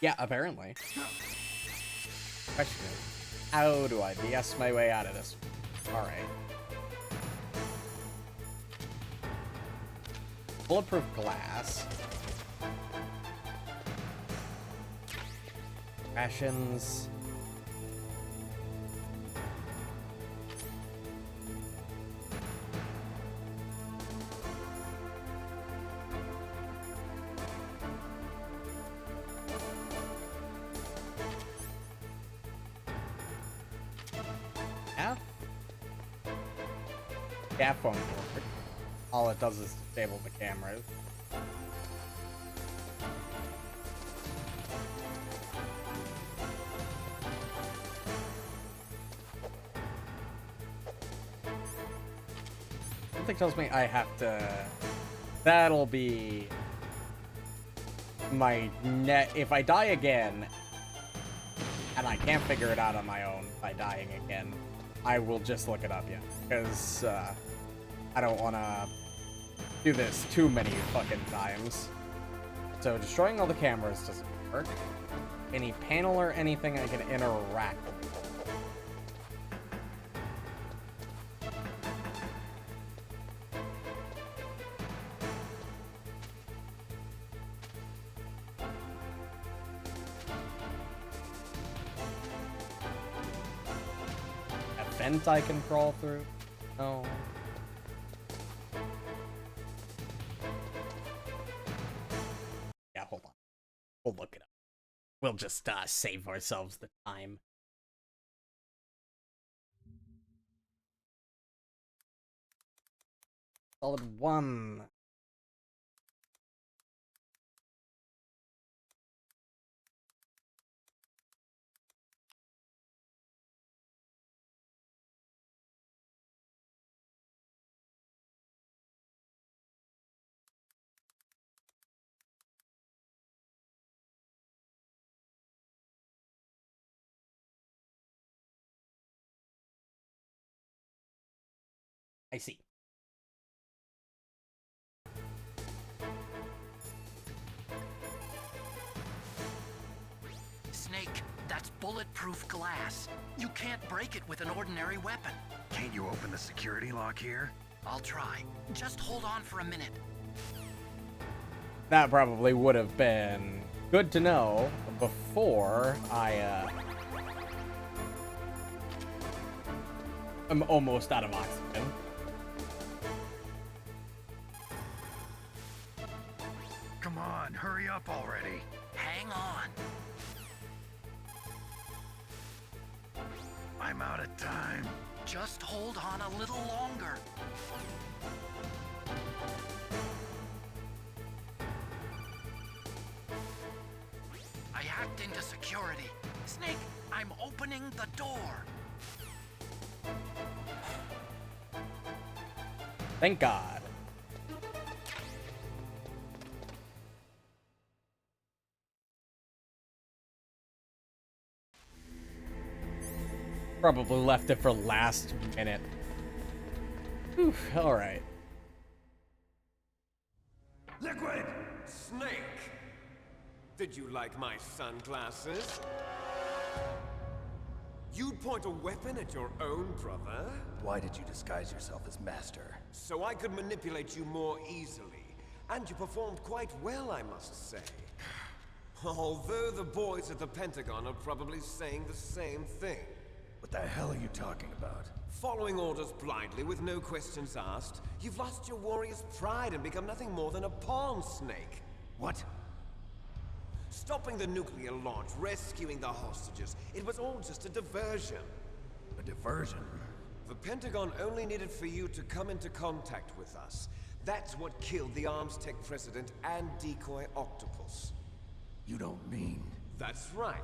Yeah, apparently. Question is, how do I BS my way out of this? Alright. Bulletproof glass. Rations. F? F won't work. All it does is disable the cameras. Something tells me I have to... That'll be... my net... If I die again, and I can't figure it out on my own by dying again, I will just look it up, yeah. Because, I don't want to do this too many fucking times. So destroying all the cameras doesn't work. Any panel or anything I can interact with. A vent I can crawl through? No. Hold on. We'll look it up. We'll just save ourselves the time. Solid 1. I see. Snake, that's bulletproof glass. You can't break it with an ordinary weapon. Can't you open the security lock here? I'll try. Just hold on for a minute. That probably would have been Good to know before I'm almost out of oxygen. Come on, hurry up already. Hang on. I'm out of time. Just hold on a little longer. I hacked into security. Snake, I'm opening the door. Thank God. Probably left it for last minute. Whew, all right. Liquid! Snake! Did you like my sunglasses? You'd point a weapon at your own brother? Why did you disguise yourself as Master? So I could manipulate you more easily. And you performed quite well, I must say. Although the boys at the Pentagon are probably saying the same thing. What the hell are you talking about? Following orders blindly with no questions asked, you've lost your warrior's pride and become nothing more than a pawn, Snake. What? Stopping the nuclear launch, rescuing the hostages, it was all just a diversion. A diversion? The Pentagon only needed for you to come into contact with us. That's what killed the Armstech president and Decoy Octopus. You don't mean... That's right.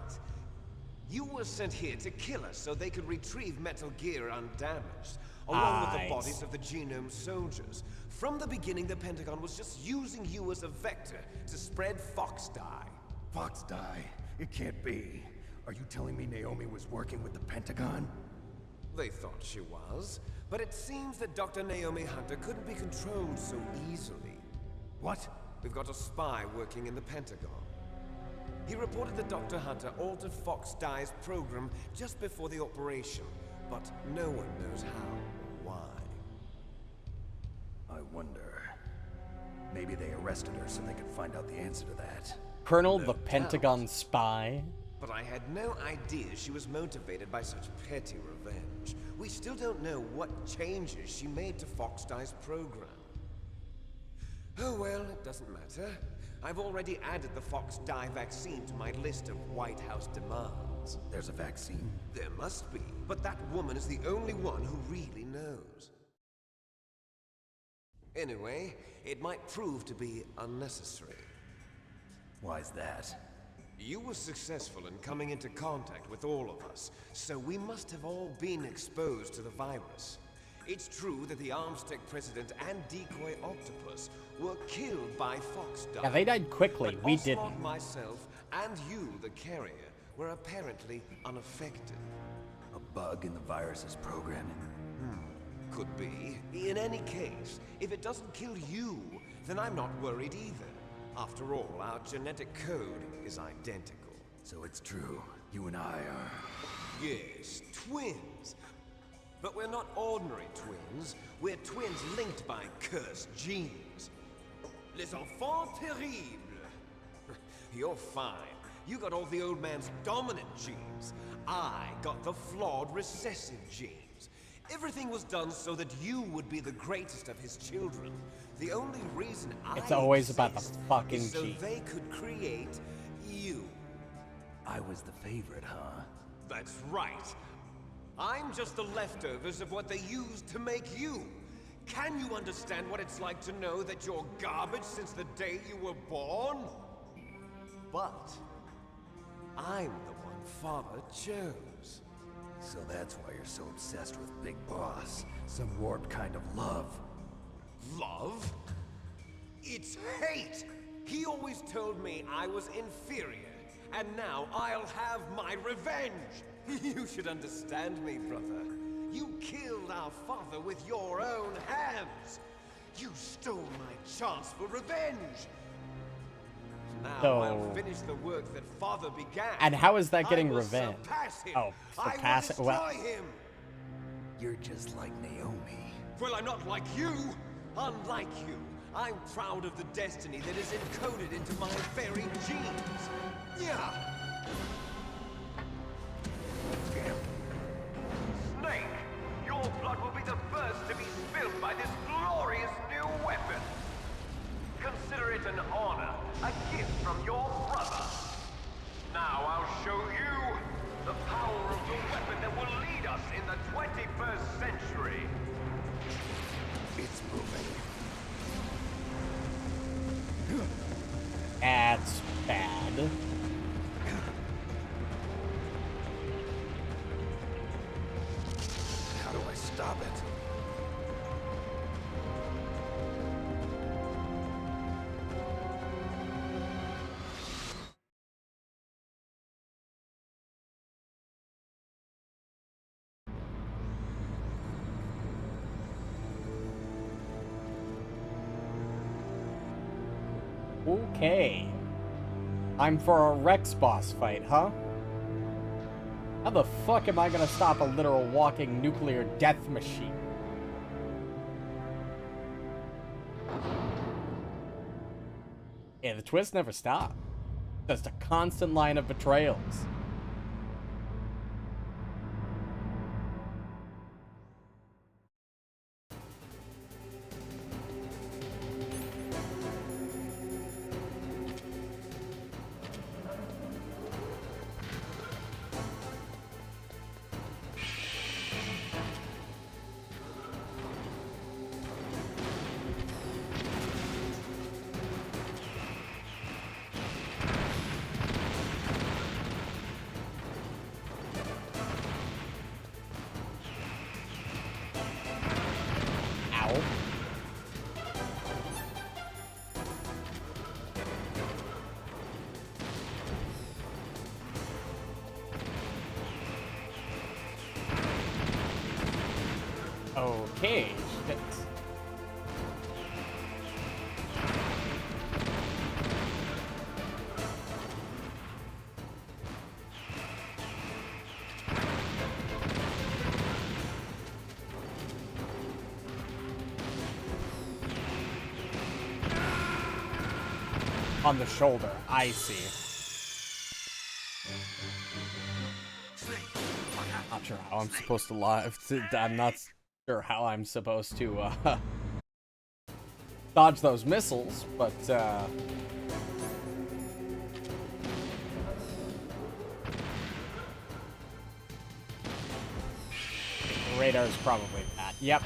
You were sent here to kill us so they could retrieve Metal Gear undamaged, along with the bodies of the Genome soldiers. From the beginning, the Pentagon was just using you as a vector to spread Fox Die. Fox Die? It can't be. Are you telling me Naomi was working with the Pentagon? They thought she was, but it seems that Dr. Naomi Hunter couldn't be controlled so easily. What? We've got a spy working in the Pentagon. He reported that Dr. Hunter altered Fox Die's program just before the operation, but no one knows how or why. I wonder... Maybe they arrested her so they could find out the answer to that. Colonel No the doubt. Pentagon spy? But I had no idea she was motivated by such petty revenge. We still don't know what changes she made to Fox Die's program. Oh well, it doesn't matter. I've already added the Fox Die vaccine to my list of White House demands. There's a vaccine? There must be, but that woman is the only one who really knows. Anyway, it might prove to be unnecessary. Why's that? You were successful in coming into contact with all of us, so we must have all been exposed to the virus. It's true that the Armstech president and Decoy Octopus were killed by Fox Die. Yeah, they died quickly. But We Ocelot, didn't. myself, and you, the carrier, were apparently unaffected. A bug in the virus's programming? Could be. In any case, if it doesn't kill you, then I'm not worried either. After all, our genetic code is identical. So it's true. You and I are... Yes, twins. But we're not ordinary twins. We're twins linked by cursed genes. Les enfants terribles. You're fine. You got all the old man's dominant genes. I got the flawed recessive genes. Everything was done so that you would be the greatest of his children. The only reason It's always exist about the fucking is so genes. they could create you. I was the favorite, huh? That's right. I'm just the leftovers of what they used to make you. Can you understand what it's like to know that you're garbage since the day you were born? But I'm the one Father chose. So that's why you're so obsessed with Big Boss. Some warped kind of love. Love? It's hate! He always told me I was inferior, and now I'll have my revenge! You should understand me, brother. You killed our father with your own hands! You stole my chance for revenge! Now So- I'll finish the work that father began. And how is that I getting will revenge? surpass him. Oh, surpass it. I will Well- destroy him! You're just like Naomi. Well, I'm not like you. Unlike you, I'm proud of the destiny that is encoded into my very genes. Yeah. Snake, your blood will be the first to be spilled by this glorious new weapon. Consider it an honor, a gift from your brother. Now I'll show you the power of the weapon that will lead us in the 21st century. It's moving. That's bad. How do I stop it? Okay. Time for a Rex boss fight, huh? How the fuck am I gonna stop a literal walking nuclear death machine? Yeah, the twist never stops. Just a constant line of betrayals. Ow. Okay, shit. On the shoulder, I see. Not sure how I'm supposed to live. I'm not sure how I'm supposed to dodge those missiles, but the radar is probably bad. Yep.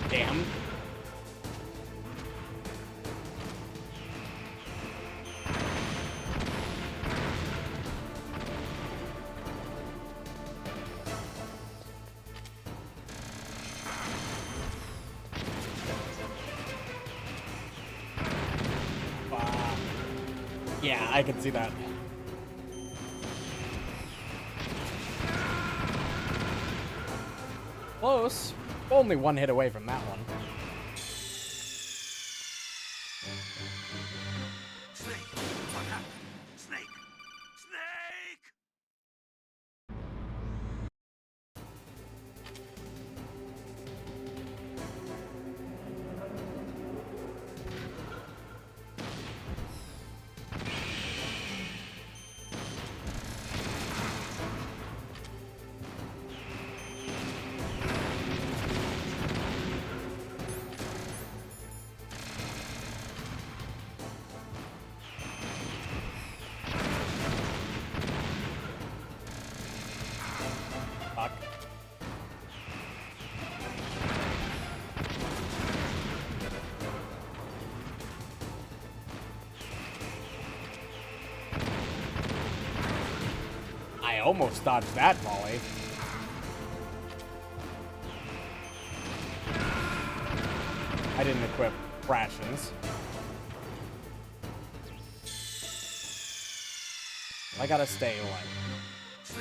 Damn. Yeah, I can see that. Close. Only one hit away from that one. Snake, what happened? Snake! Snake! Fuck. I almost dodged that volley. I didn't equip rations. I gotta stay, like,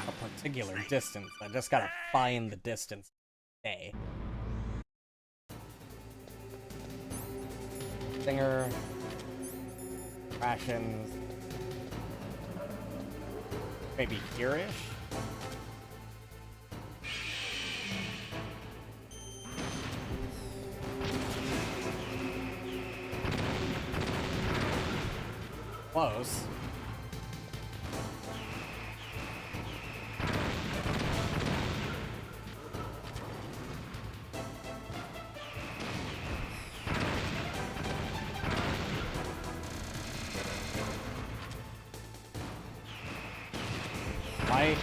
a particular distance. I just gotta find the distance to stay. Singer. Rations. Maybe here-ish? Close. Why?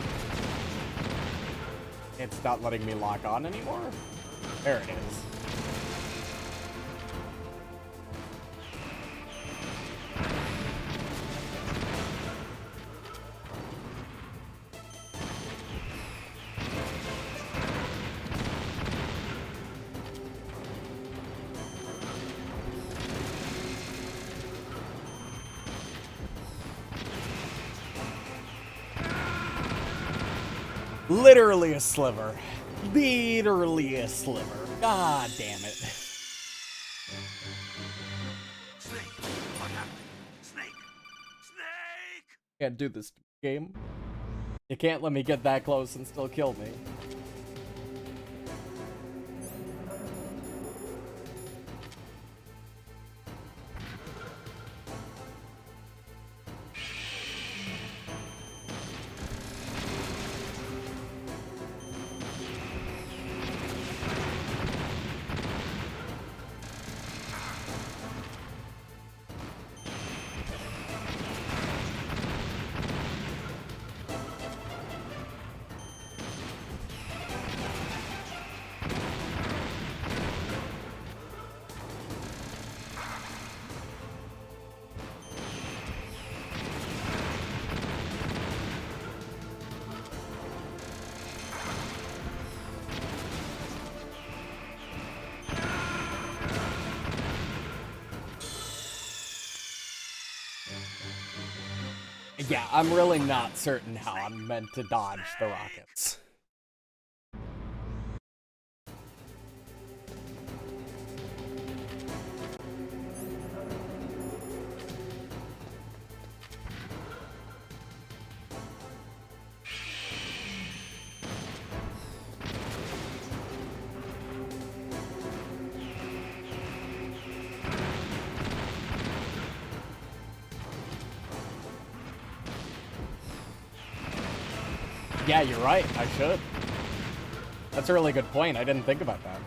It's not letting me lock on anymore? There it is. Literally a sliver. Literally a sliver. God damn it. Snake! What happened? Snake! Snake! Can't do this game. You can't let me get that close and still kill me. Yeah, I'm really not certain how I'm meant to dodge the rockets. Yeah, you're right. I should. That's a really good point. I didn't think about that.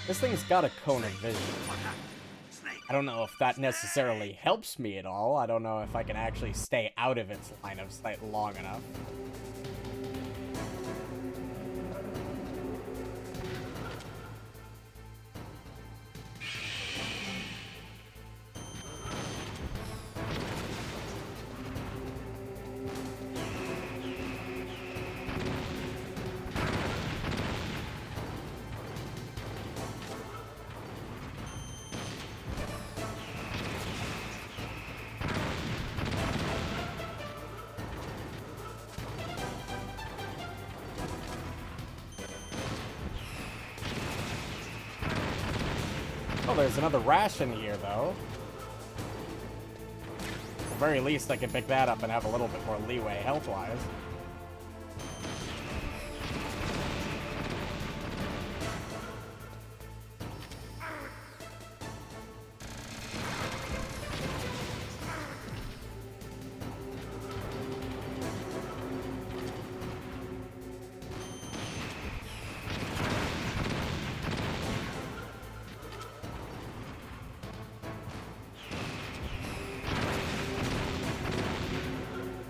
This thing's got a cone of vision. I don't know if that necessarily helps me at all. I don't know if I can actually stay out of its line of sight long enough. Oh, there's another ration here, though. At the very least, I can pick that up and have a little bit more leeway health-wise.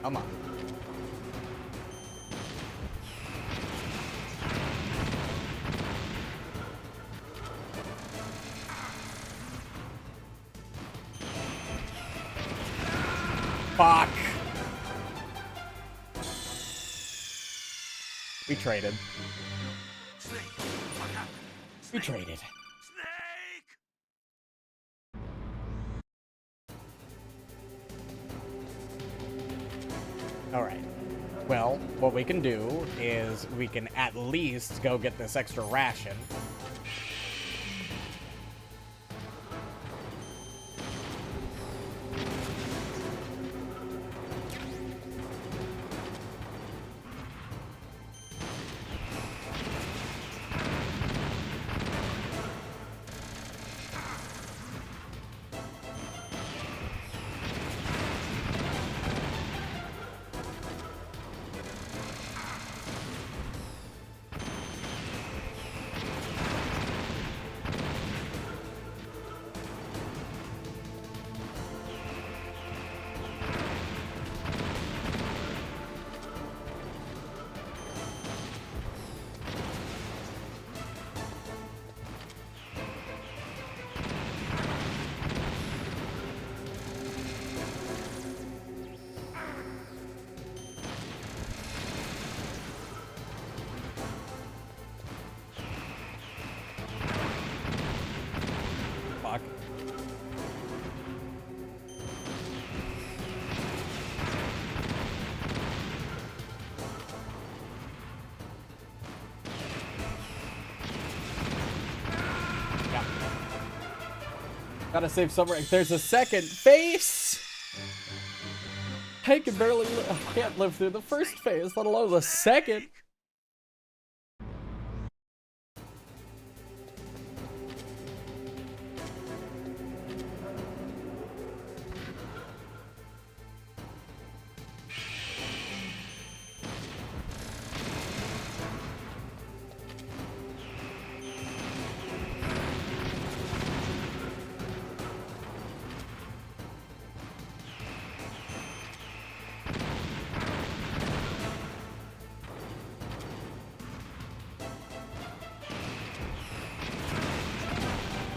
Come on. Fuck. We traded. Snake, what happened? We traded. Snake! Alright. Well, what we can do is we can at least go get this extra ration. Fuck. Yeah. Gotta save some rank. There's a second phase! I can barely I can't live through the first phase, let alone the second.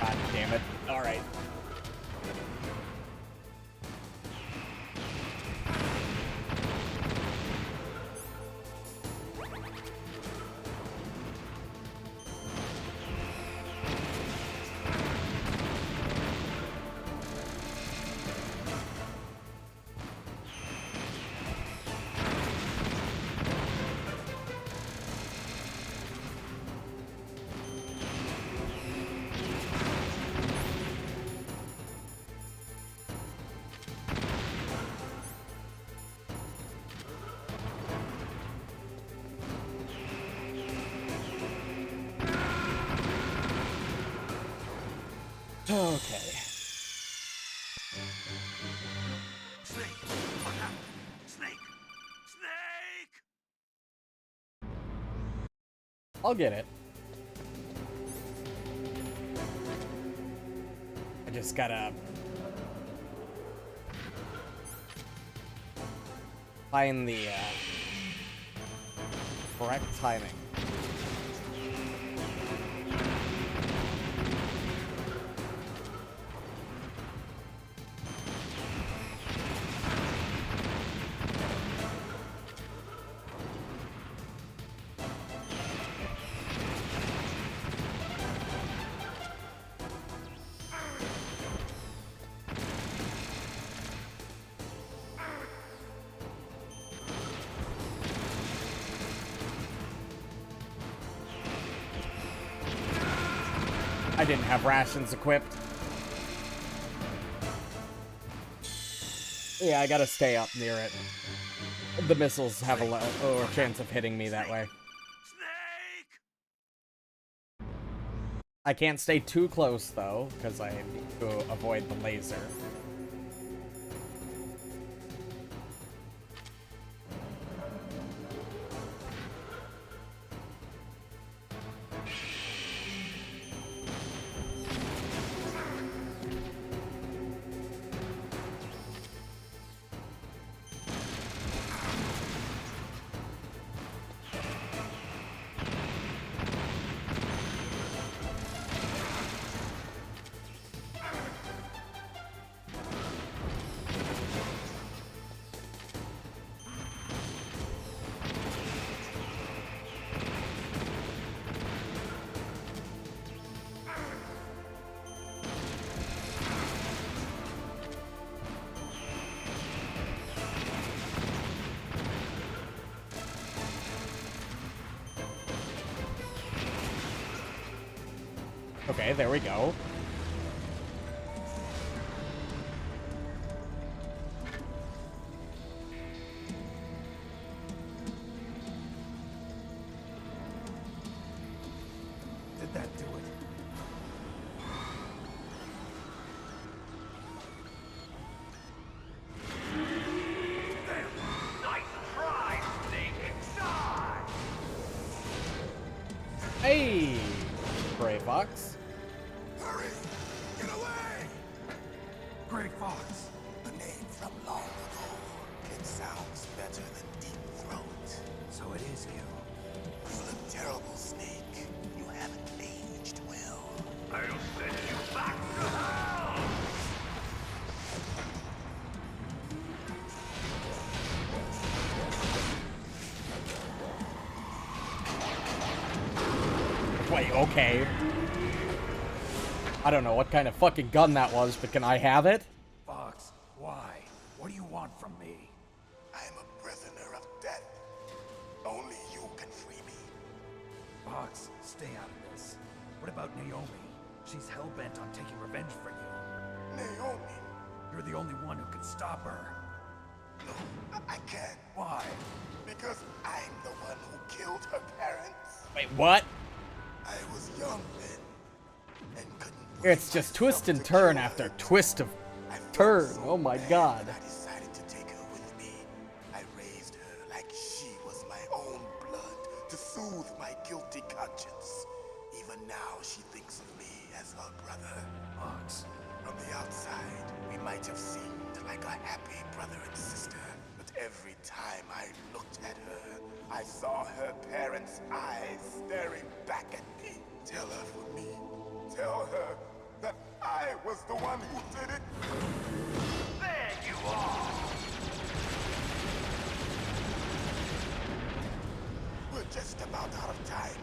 God damn it. Alright. Okay. Snake, what happened? Snake! Snake! I'll get it. I just gotta find the correct timing. I didn't have rations equipped. Yeah, I gotta stay up near it. The missiles have a lower chance of hitting me that way. Snake! I can't stay too close, though, because I need to avoid the laser. Okay, there we go. Did that do it? Nice try, Snake! Die! Hey, Gray Fox. Hurry! Get away! Gray Fox. A name from long ago. It sounds better than Deep Throat. So it is you. You look terrible, Snake. You haven't aged well. I'll send you back to hell! Wait, okay. I don't know what kind of fucking gun that was, but can I have it? Fox, why? What do you want from me? I am a prisoner of death. Only you can free me. Fox, stay out of this. What about Naomi? She's hell-bent on taking revenge for you. Naomi. You're the only one who can stop her. No, I can't. Why? Because I'm the one who killed her parents. Wait, what? I was young then. And couldn't It's just twist and turn after twist of turn. Oh my god. I decided to take her with me. I raised her like she was my own blood to soothe my guilty conscience. Even now, she thinks of me as her brother. Fox. From the outside, we might have seemed like a happy brother and sister. But every time I looked at her, I saw her parents' eyes staring back at me. Tell her for me. Tell her that I was the one who did it. There you are! We're just about out of time.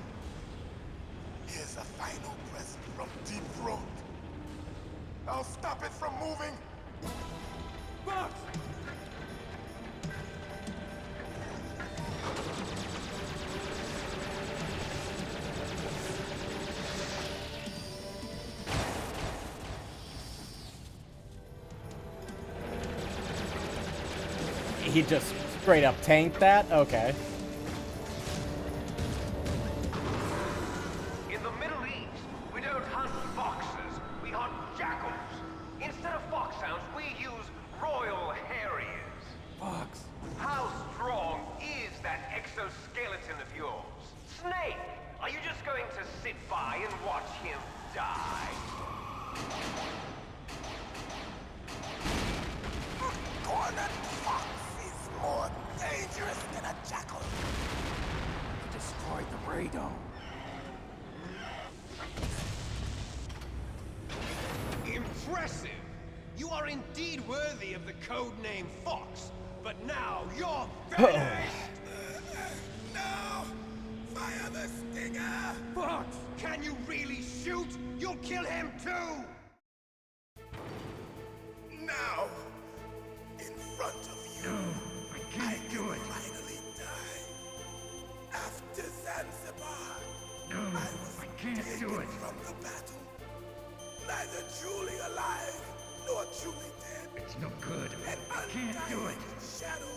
Here's a final present from Deep Throat. I'll stop it from moving. Fox! He just straight up tanked that? Okay. In the Middle East, we don't hunt foxes, we hunt jackals. Instead of foxhounds, we use royal harriers. Fox! How strong is that exoskeleton of yours? Snake, are you just going to sit by and watch him die? Cornered fox is more dangerous than a jackal. You destroyed the radome. Impressive! You are indeed worthy of the codename Fox, but now you're finished! No! Fire the stinger! Fox! Can you really shoot? You'll kill him too! Now! In front of you. No, I can't do it. Finally die. After Zanzibar. No, I can't do it. From the battle. Neither truly alive nor truly dead. It's no good. I can't do it. Shadow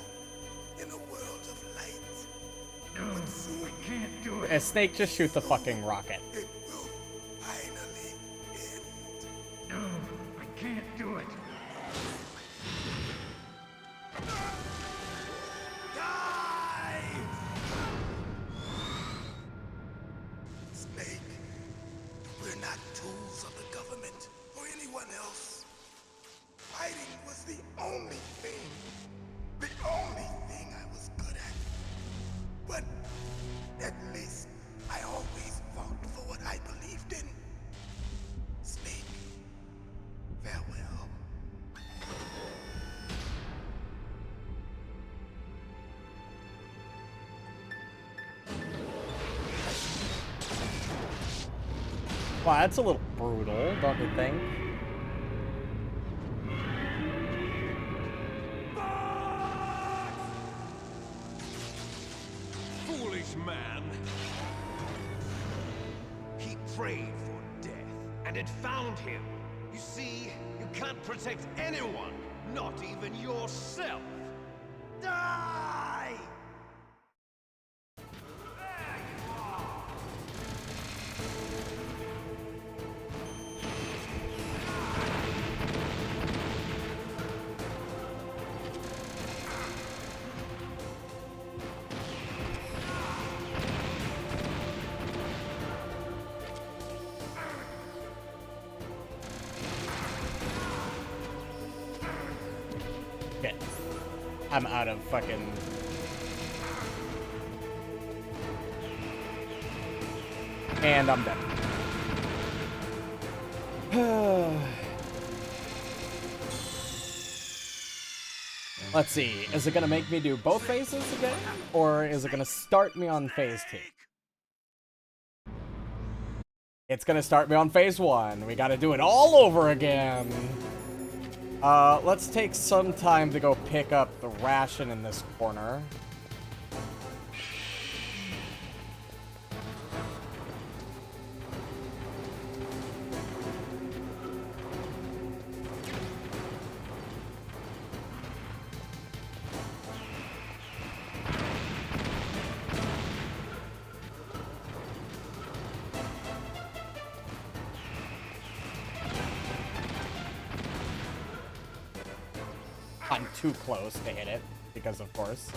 in a world of light. No, I can't do it. Snake, just shoot the fucking rocket. It will finally end. No, I can't do it. Die! Snake, we're not tools of the government or anyone else. Fighting was the only thing I was good at. But at least I always fought for what I believed in. Snake, farewell. Wow, that's a little brutal, don't you think? Foolish man! He prayed for death. and it found him. You see, you can't protect anyone, not even yourself. Die! There you are! Okay. I'm out of fucking... And I'm dead. Let's see. Is it gonna make me do both phases again? Or is it gonna start me on phase 2? It's gonna start me on phase 1. We gotta do it all over again. Let's take some time to go pick up the ration in this corner. I'm too close to hit it, because of course.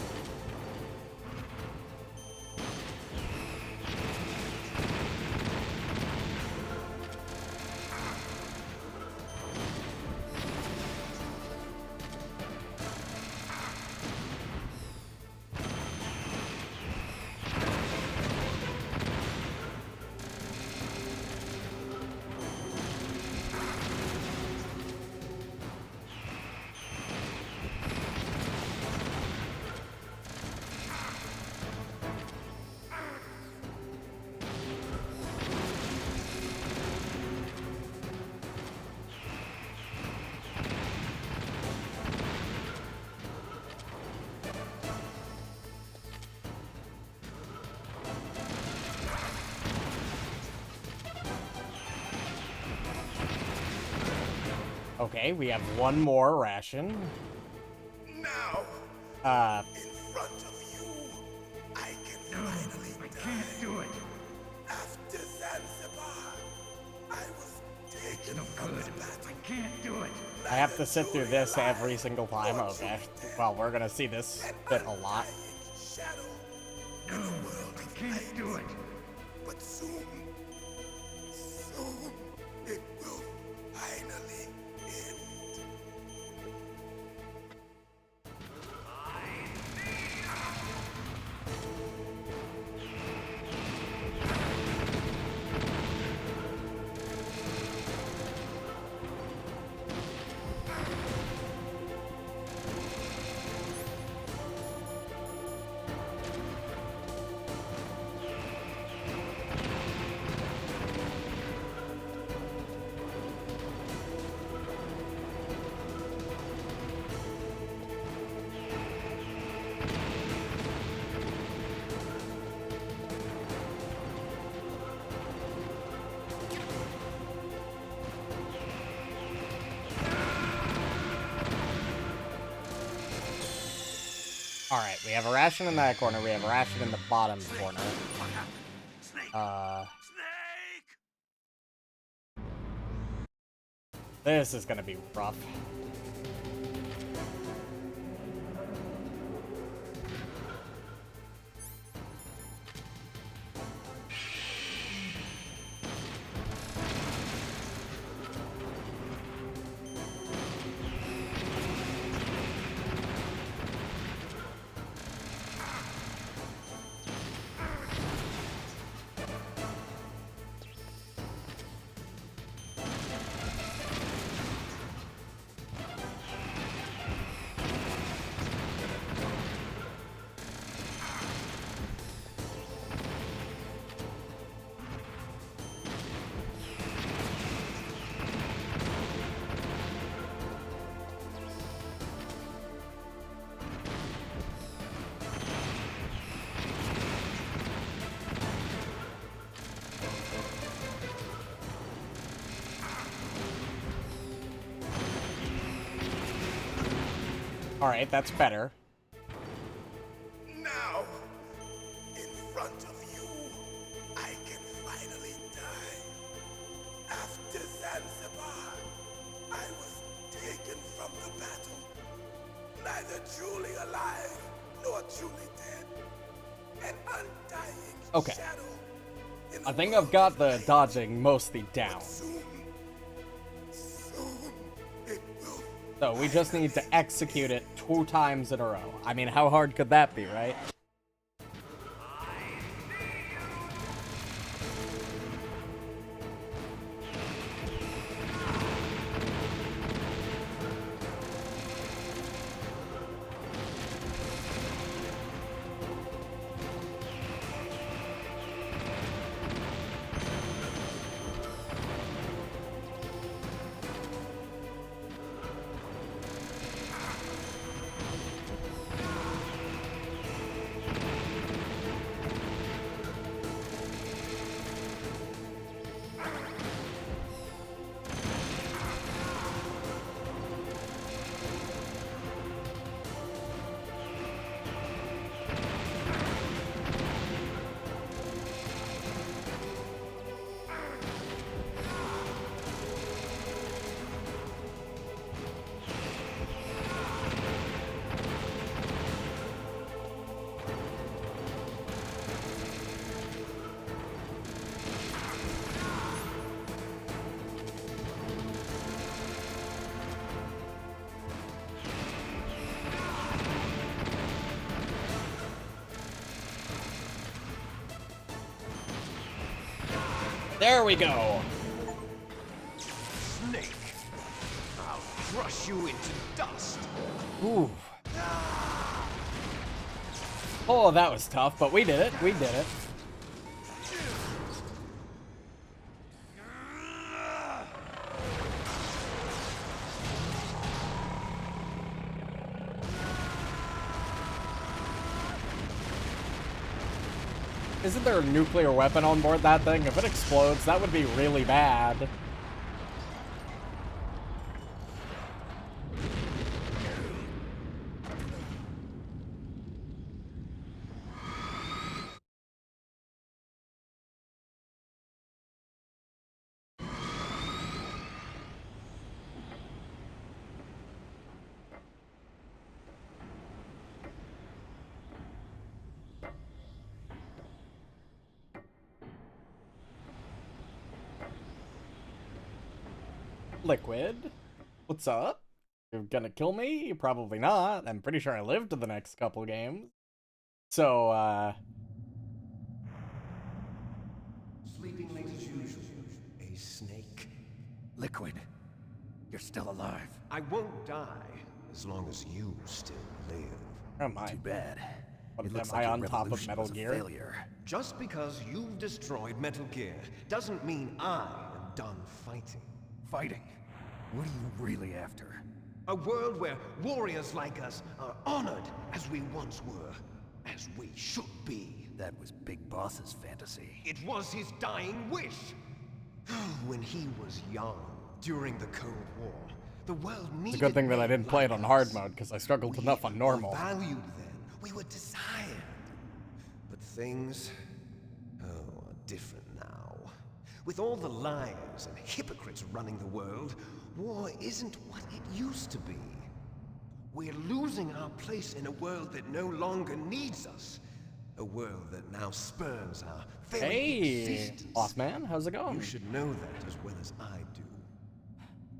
Okay, we have one more ration. Now, in front of you, I can finally die. I can't do it. After Zanzibar, I was taken from the battle. I can't do it. I have to sit through this every single time. Okay. Well, we're gonna see this bit a lot. No, I can't do it. But soon, it will finally end. Alright, we have a ration in that corner, we have a ration in the bottom corner. Snake! This is gonna be rough. Alright, that's better. Now, in front of you, I can finally die. After Zanzibar, I was taken from the battle, neither truly alive nor truly dead. An undying Okay. shadow. in I the think world I've got of the light. dodging mostly down. Soon it will. So we just need to execute it 2 times in a row. I mean, how hard could that be, right? There we go. Snake, I'll crush you into dust. Ooh. Oh, that was tough, but we did it. We did it. Isn't there a nuclear weapon on board that thing? If it explodes, that would be really bad. Liquid, what's up? You're gonna kill me? Probably not. I'm pretty sure I lived to the next couple games. So, Sleeping late as usual. A snake. Liquid, you're still alive. I won't die as long as you still live. am I? Too bad. What, It looks am like I your on top of revolution Metal was a Gear? failure. Just because you've destroyed Metal Gear doesn't mean I am done fighting. Fighting? What are you really after? A world where warriors like us are honored as we once were, as we should be. That was Big Boss's fantasy. It was his dying wish. When he was young, during the Cold War, the world needed It's a good thing that I men didn't play it like on hard us. mode, because I struggled We enough on normal. were valued then. We were desired. But things, are different now. With all the liars and hypocrites running the world, war isn't what it used to be. We're losing our place in a world that no longer needs us. A world that now spurns our very Hey, existence. boss man, how's it You going? should know that as well as I do.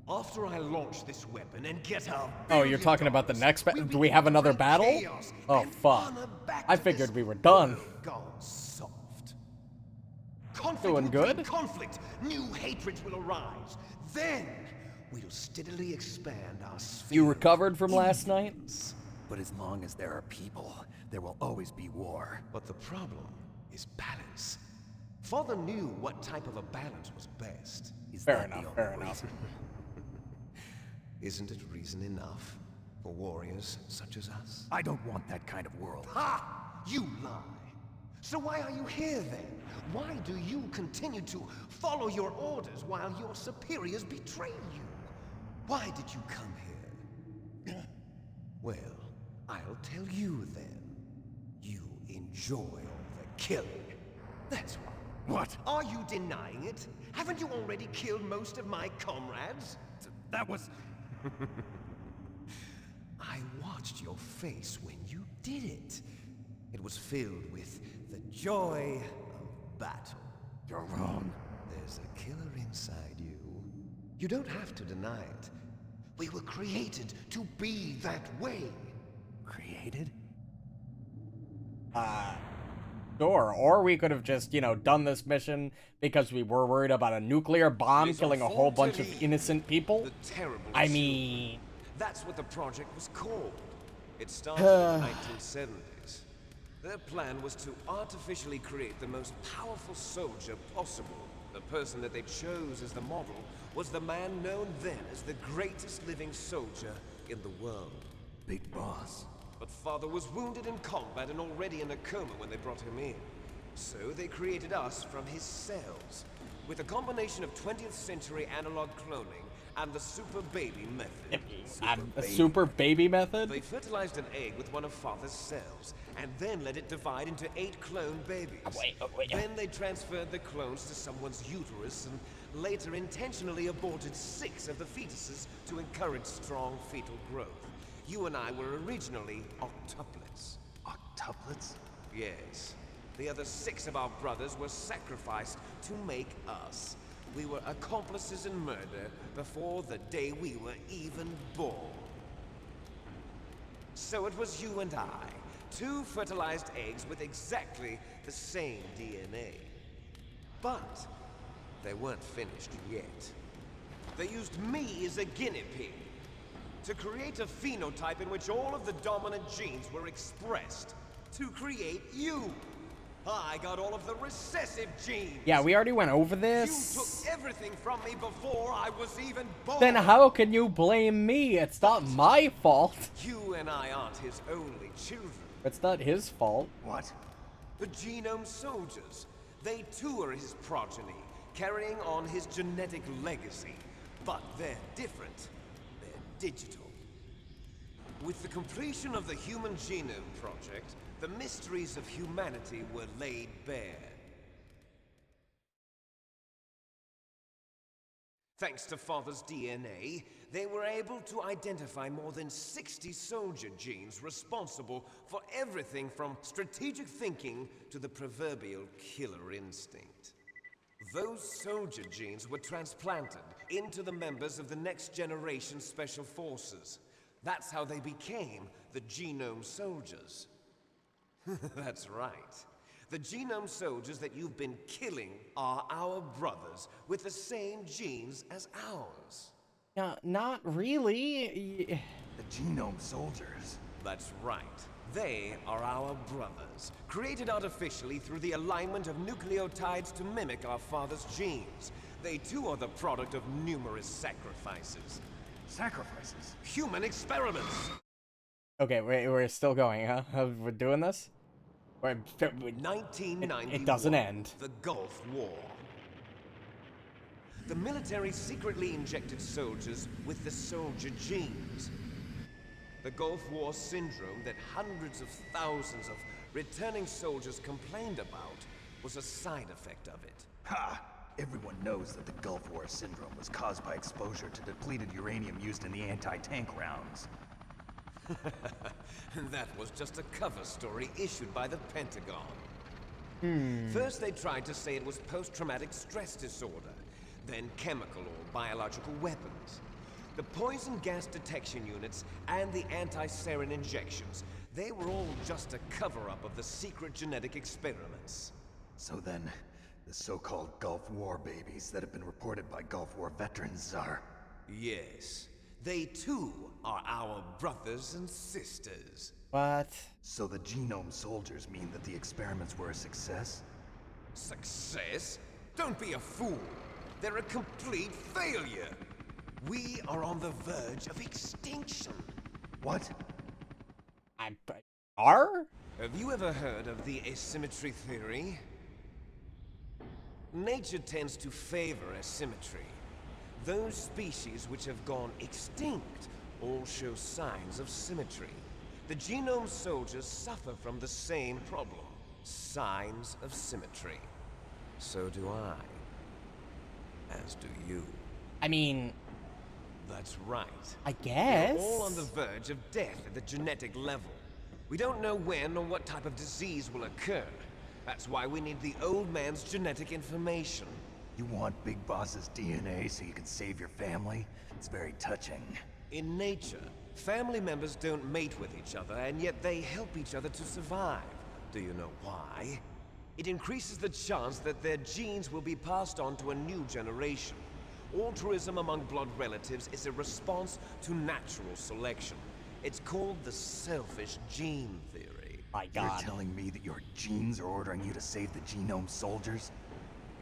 After I launch this weapon and get our Oh, you're talking about the next battle? Do we have another battle? Oh, fuck. I figured we were done. Gone soft. Conflict Doing will good? breed conflict. New hatreds will arise. Then we'll steadily expand our sphere. You recovered from last night? But as long as there are people, there will always be war. But the problem is balance. Father knew what type of a balance was best. Is Fair that the enough, only fair enough. reason? Isn't it reason enough for warriors such as us? I don't want that kind of world. Ha! You lie! So why are you here then? Why do you continue to follow your orders while your superiors betray you? Why did you come here? Well, I'll tell you then. You enjoy all the killing. That's right. What? Are you denying it? Haven't you already killed most of my comrades? That was... I watched your face when you did it. It was filled with the joy of battle. You're wrong. There's a killer inside you. You don't have to deny it. We were created to be that way. Created? Sure, or we could have just, you know, done this mission because we were worried about a nuclear bomb It's killing a whole bunch of unfortunately innocent people. The terrible I truth. mean, That's what the project was called. It started in the 1970s. Their plan was to artificially create the most powerful soldier possible. The person that they chose as the model was the man known then as the greatest living soldier in the world. Big boss. But Father was wounded in combat and already in a coma when they brought him in. So they created us from his cells, with a combination of 20th century analog cloning and the super baby method. a super baby method? They fertilized an egg with one of Father's cells, and then let it divide into 8 clone babies. Wait. Then they transferred the clones to someone's uterus, and later intentionally aborted 6 of the fetuses to encourage strong fetal growth. You and I were originally octuplets. Octuplets? Yes. The other 6 of our brothers were sacrificed to make us. We were accomplices in murder before the day we were even born. So it was you and I, 2 fertilized eggs with exactly the same DNA. But they weren't finished yet. They used me as a guinea pig to create a phenotype in which all of the dominant genes were expressed to create you. I got all of the recessive genes. Yeah, we already went over You this. took everything from me before I was even born. Then how can you blame me? It's not my fault. You and I aren't his only children. It's not his fault. What? The Genome Soldiers. They too are his progeny, carrying on his genetic legacy. But they're different. They're digital. With the completion of the Human Genome Project, the mysteries of humanity were laid bare. Thanks to Father's DNA, they were able to identify more than 60 soldier genes responsible for everything from strategic thinking to the proverbial killer instinct. Those soldier genes were transplanted into the members of the next generation Special Forces. That's how they became the Genome Soldiers. That's right. The Genome Soldiers that you've been killing are our brothers with the same genes as ours. Not really. The Genome Soldiers. That's right. They are our brothers, created artificially through the alignment of nucleotides to mimic our father's genes. They too are the product of numerous sacrifices. Sacrifices? Human experiments! Okay, we're still going, huh? We're doing this? 1991. It doesn't end. The Gulf War. The military secretly injected soldiers with the soldier genes. The Gulf War syndrome that hundreds of thousands of returning soldiers complained about was a side effect of it. Ha! Everyone knows that the Gulf War syndrome was caused by exposure to depleted uranium used in the anti-tank rounds. That was just a cover story issued by the Pentagon. First they tried to say it was post-traumatic stress disorder, then chemical or biological weapons. The poison gas detection units and the anti-sarin injections, they were all just a cover-up of the secret genetic experiments. So then, the so-called Gulf War babies that have been reported by Gulf War veterans are... Yes, they too are our brothers and sisters. What? So the Genome Soldiers mean that the experiments were a success? Success? Don't be a fool. They're a complete failure. We are on the verge of extinction. What? Are? Have you ever heard of the asymmetry theory? Nature tends to favor asymmetry. Those species which have gone extinct all show signs of symmetry. The genome soldiers suffer from the same problem. Signs of symmetry. So do I. As do you. I mean, That's right. I guess. We're all on the verge of death at the genetic level. We don't know when or what type of disease will occur. That's why we need the old man's genetic information. You want Big Boss's DNA so you can save your family? It's very touching. In nature, family members don't mate with each other, and yet they help each other to survive. Do you know why? It increases the chance that their genes will be passed on to a new generation. Altruism among blood relatives is a response to natural selection. It's called the selfish gene theory. My God. You're telling me that your genes are ordering you to save the genome soldiers?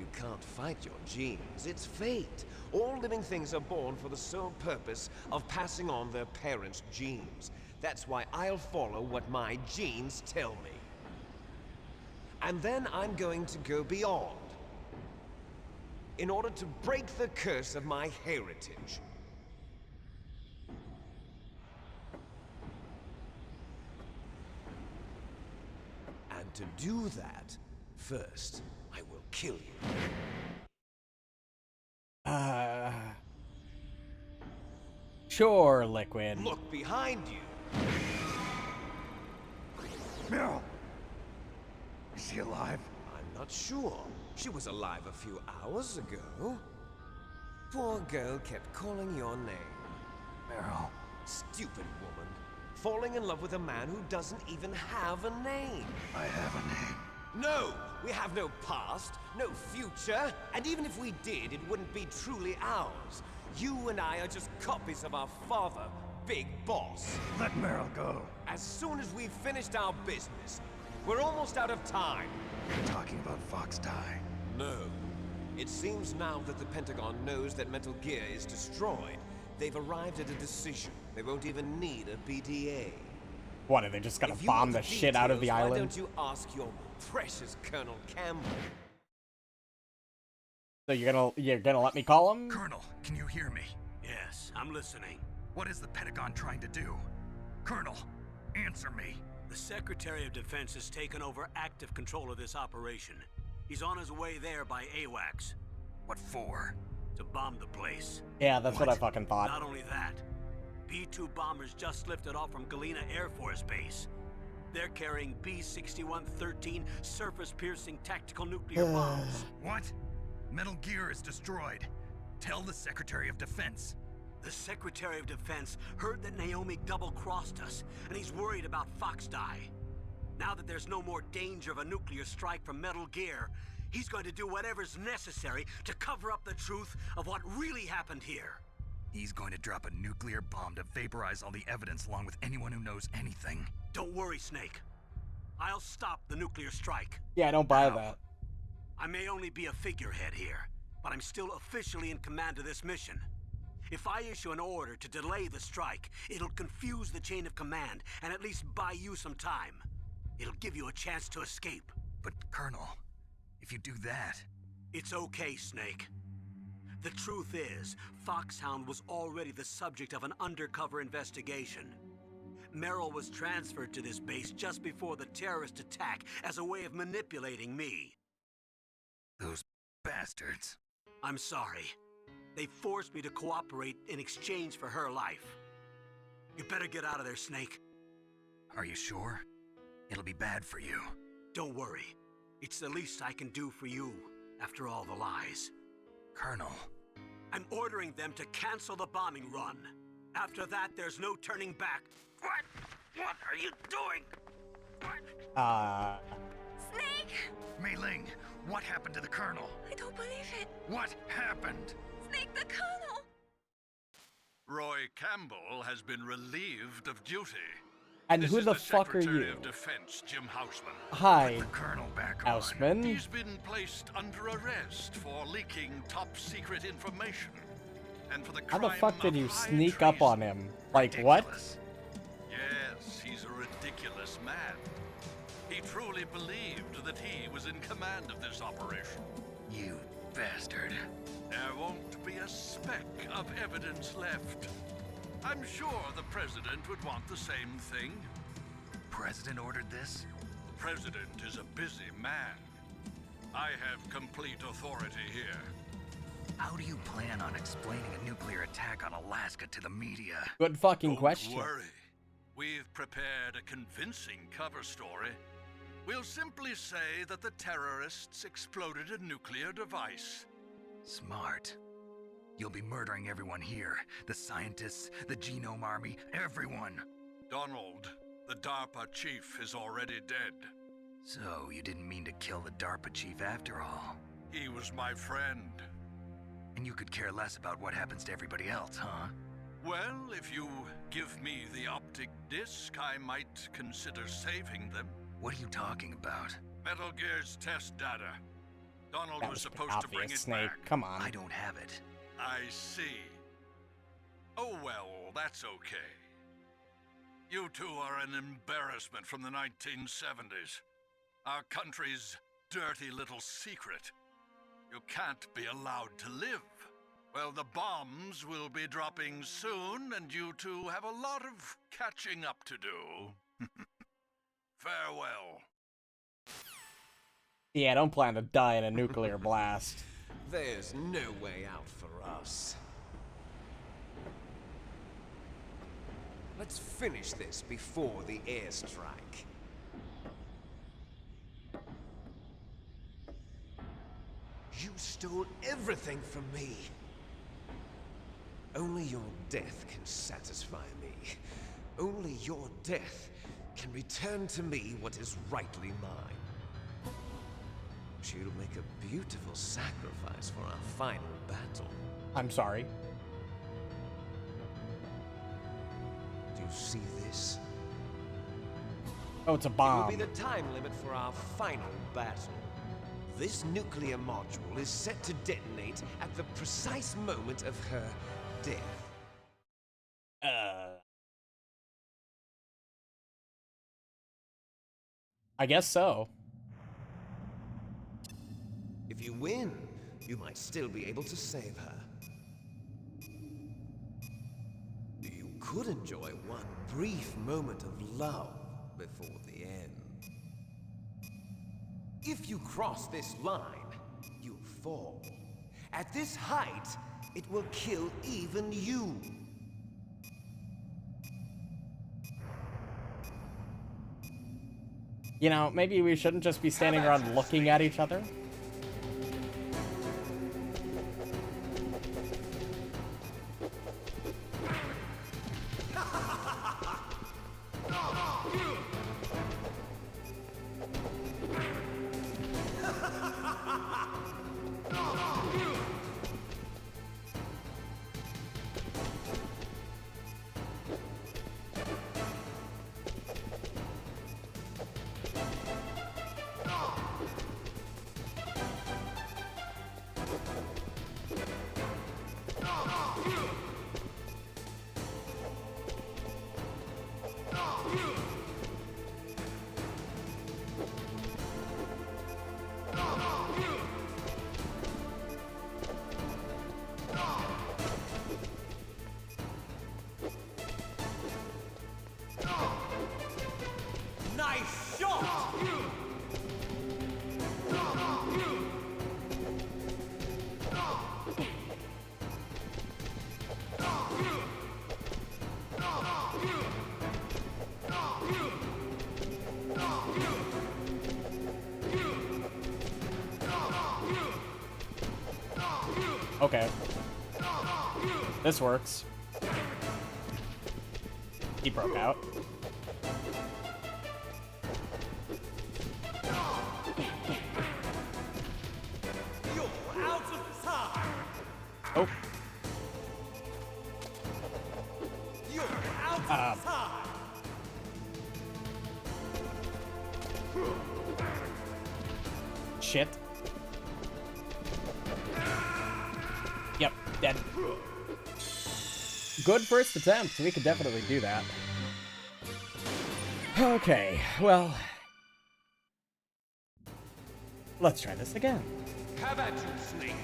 You can't fight your genes. It's fate. All living things are born for the sole purpose of passing on their parents' genes. That's why I'll follow what my genes tell me. And then I'm going to go beyond. In order to break the curse of my heritage. And to do that, first, I will kill you. Sure, Liquid. Look behind you. Meryl! Is she alive? I'm not sure. She was alive a few hours ago. Poor girl kept calling your name. Meryl. Stupid woman. Falling in love with a man who doesn't even have a name. I have a name. No! We have no past, no future, and even if we did, it wouldn't be truly ours. You and I are just copies of our father, Big Boss. Let Meryl go. As soon as we've finished our business, we're almost out of time. You're talking about Fox Die. No. It seems now that the Pentagon knows that Metal Gear is destroyed. They've arrived at a decision. They won't even need a BDA. What, are they just gonna If you bomb want the shit out of the details, island? Why don't you ask your precious Colonel Campbell? So you're gonna let me call him? Colonel, can you hear me? Yes, I'm listening. What is the Pentagon trying to do? Colonel, answer me. The Secretary of Defense has taken over active control of this operation. He's on his way there by AWACS. What for? To bomb the place. Yeah, that's what I fucking thought. Not only that, B-2 bombers just lifted off from Galena Air Force Base. They're carrying B-6113 surface-piercing tactical nuclear bombs. What? Metal Gear is destroyed. Tell the Secretary of Defense. The Secretary of Defense heard that Naomi double-crossed us, and he's worried about Fox Die. Now that there's no more danger of a nuclear strike from Metal Gear, he's going to do whatever's necessary to cover up the truth of what really happened here. He's going to drop a nuclear bomb to vaporize all the evidence along with anyone who knows anything. Don't worry, Snake. I'll stop the nuclear strike. Yeah, I don't buy Now, that. I may only be a figurehead here, but I'm still officially in command of this mission. If I issue an order to delay the strike, it'll confuse the chain of command and at least buy you some time. It'll give you a chance to escape. But, Colonel, if you do that... It's okay, Snake. The truth is, Foxhound was already the subject of an undercover investigation. Meryl was transferred to this base just before the terrorist attack as a way of manipulating me. Those bastards. I'm sorry. They forced me to cooperate in exchange for her life. You better get out of there, Snake. Are you sure? It'll be bad for you. Don't worry. It's the least I can do for you, after all the lies. Colonel. I'm ordering them to cancel the bombing run. After that, there's no turning back. What? What are you doing? What? Snake! Mei Ling, what happened to the Colonel? I don't believe it. What happened? Snake the Colonel! Roy Campbell has been relieved of duty. And This who is the fuck are Secretary you? of Defense, Jim Houseman. Hi, Put the Colonel back on. Houseman. He's been placed under arrest for leaking top-secret information. And for the How crime the fuck did of you high sneak up on treason. him? Like, what? Ridiculous. Yes, he's a ridiculous man. He truly believed that he was in command of this operation. You bastard. There won't be a speck of evidence left. I'm sure the President would want the same thing. President ordered this? The President is a busy man. I have complete authority here. How do you plan on explaining a nuclear attack on Alaska to the media? Good fucking question. Don't worry. We've prepared a convincing cover story. We'll simply say that the terrorists exploded a nuclear device. Smart. You'll be murdering everyone here. The scientists, the Genome Army, everyone. Donald, the DARPA chief, is already dead. So, you didn't mean to kill the DARPA chief after all? He was my friend. And you could care less about what happens to everybody else, huh? Well, if you give me the optic disc, I might consider saving them. What are you talking about? Metal Gear's test data. Donald That was was supposed to bring obvious, it Snake. back. Come on. I don't have it. I see. Oh well, that's okay. You two are an embarrassment from the 1970s. Our country's dirty little secret. You can't be allowed to live. Well, the bombs will be dropping soon, and you two have a lot of catching up to do. Farewell. Yeah, don't plan to die in a nuclear blast. There's no way out for us. Let's finish this before the airstrike. You stole everything from me. Only your death can satisfy me. Only your death can return to me what is rightly mine. She'll make a beautiful sacrifice for our final battle. I'm sorry. Do you see this? Oh, it's a It will bomb. be the time limit for our final battle. This nuclear module is set to detonate at the precise moment of her death. I guess so. If you win, you might still be able to save her. You could enjoy one brief moment of love before the end. If you cross this line, you'll fall. At this height, it will kill even you. You know, maybe we shouldn't just be standing around looking at each other. Nice shot! Okay. This works. He broke out. You're out of time! Oh. You're out of time! Shit. Yep, dead. Good first attempt. We could definitely do that. Okay, well... let's try this again. Have at you, Snake!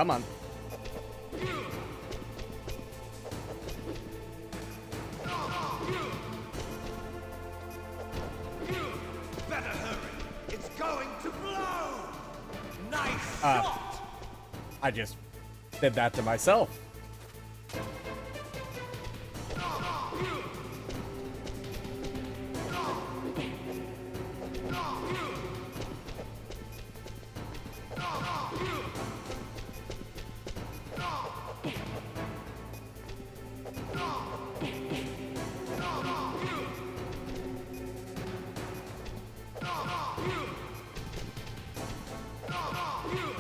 Come on. Better hurry. It's going to blow. Nice shot. I just did that to myself.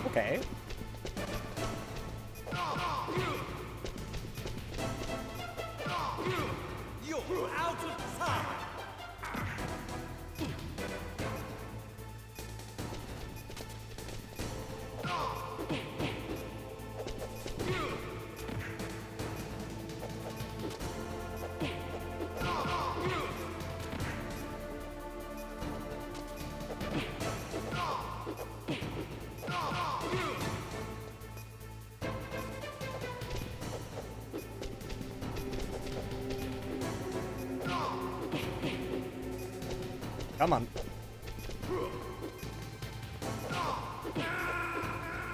Okay. You're out of time. Come on.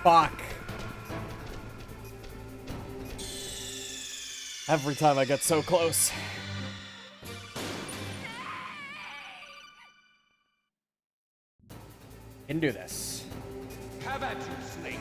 Fuck. Every time I get so close. Can do this. Have at you, Snake.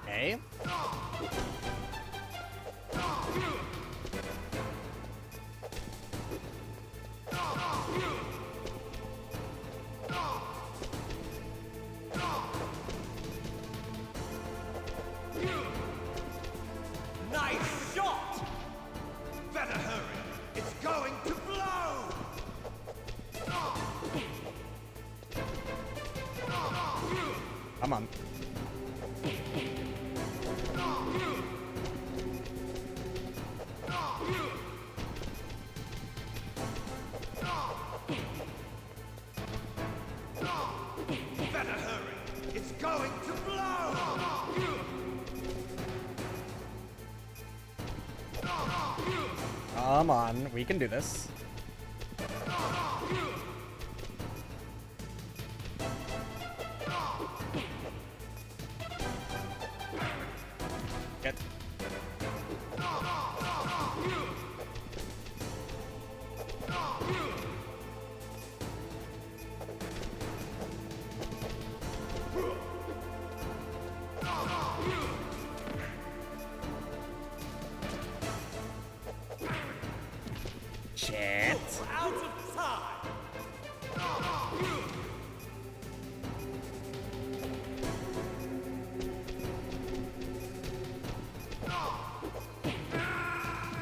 Okay. Nice shot. Better hurry. It's going to blow. Come on. Better hurry. It's going to blow. Come on. We can do this. Get. Shit. Out of time.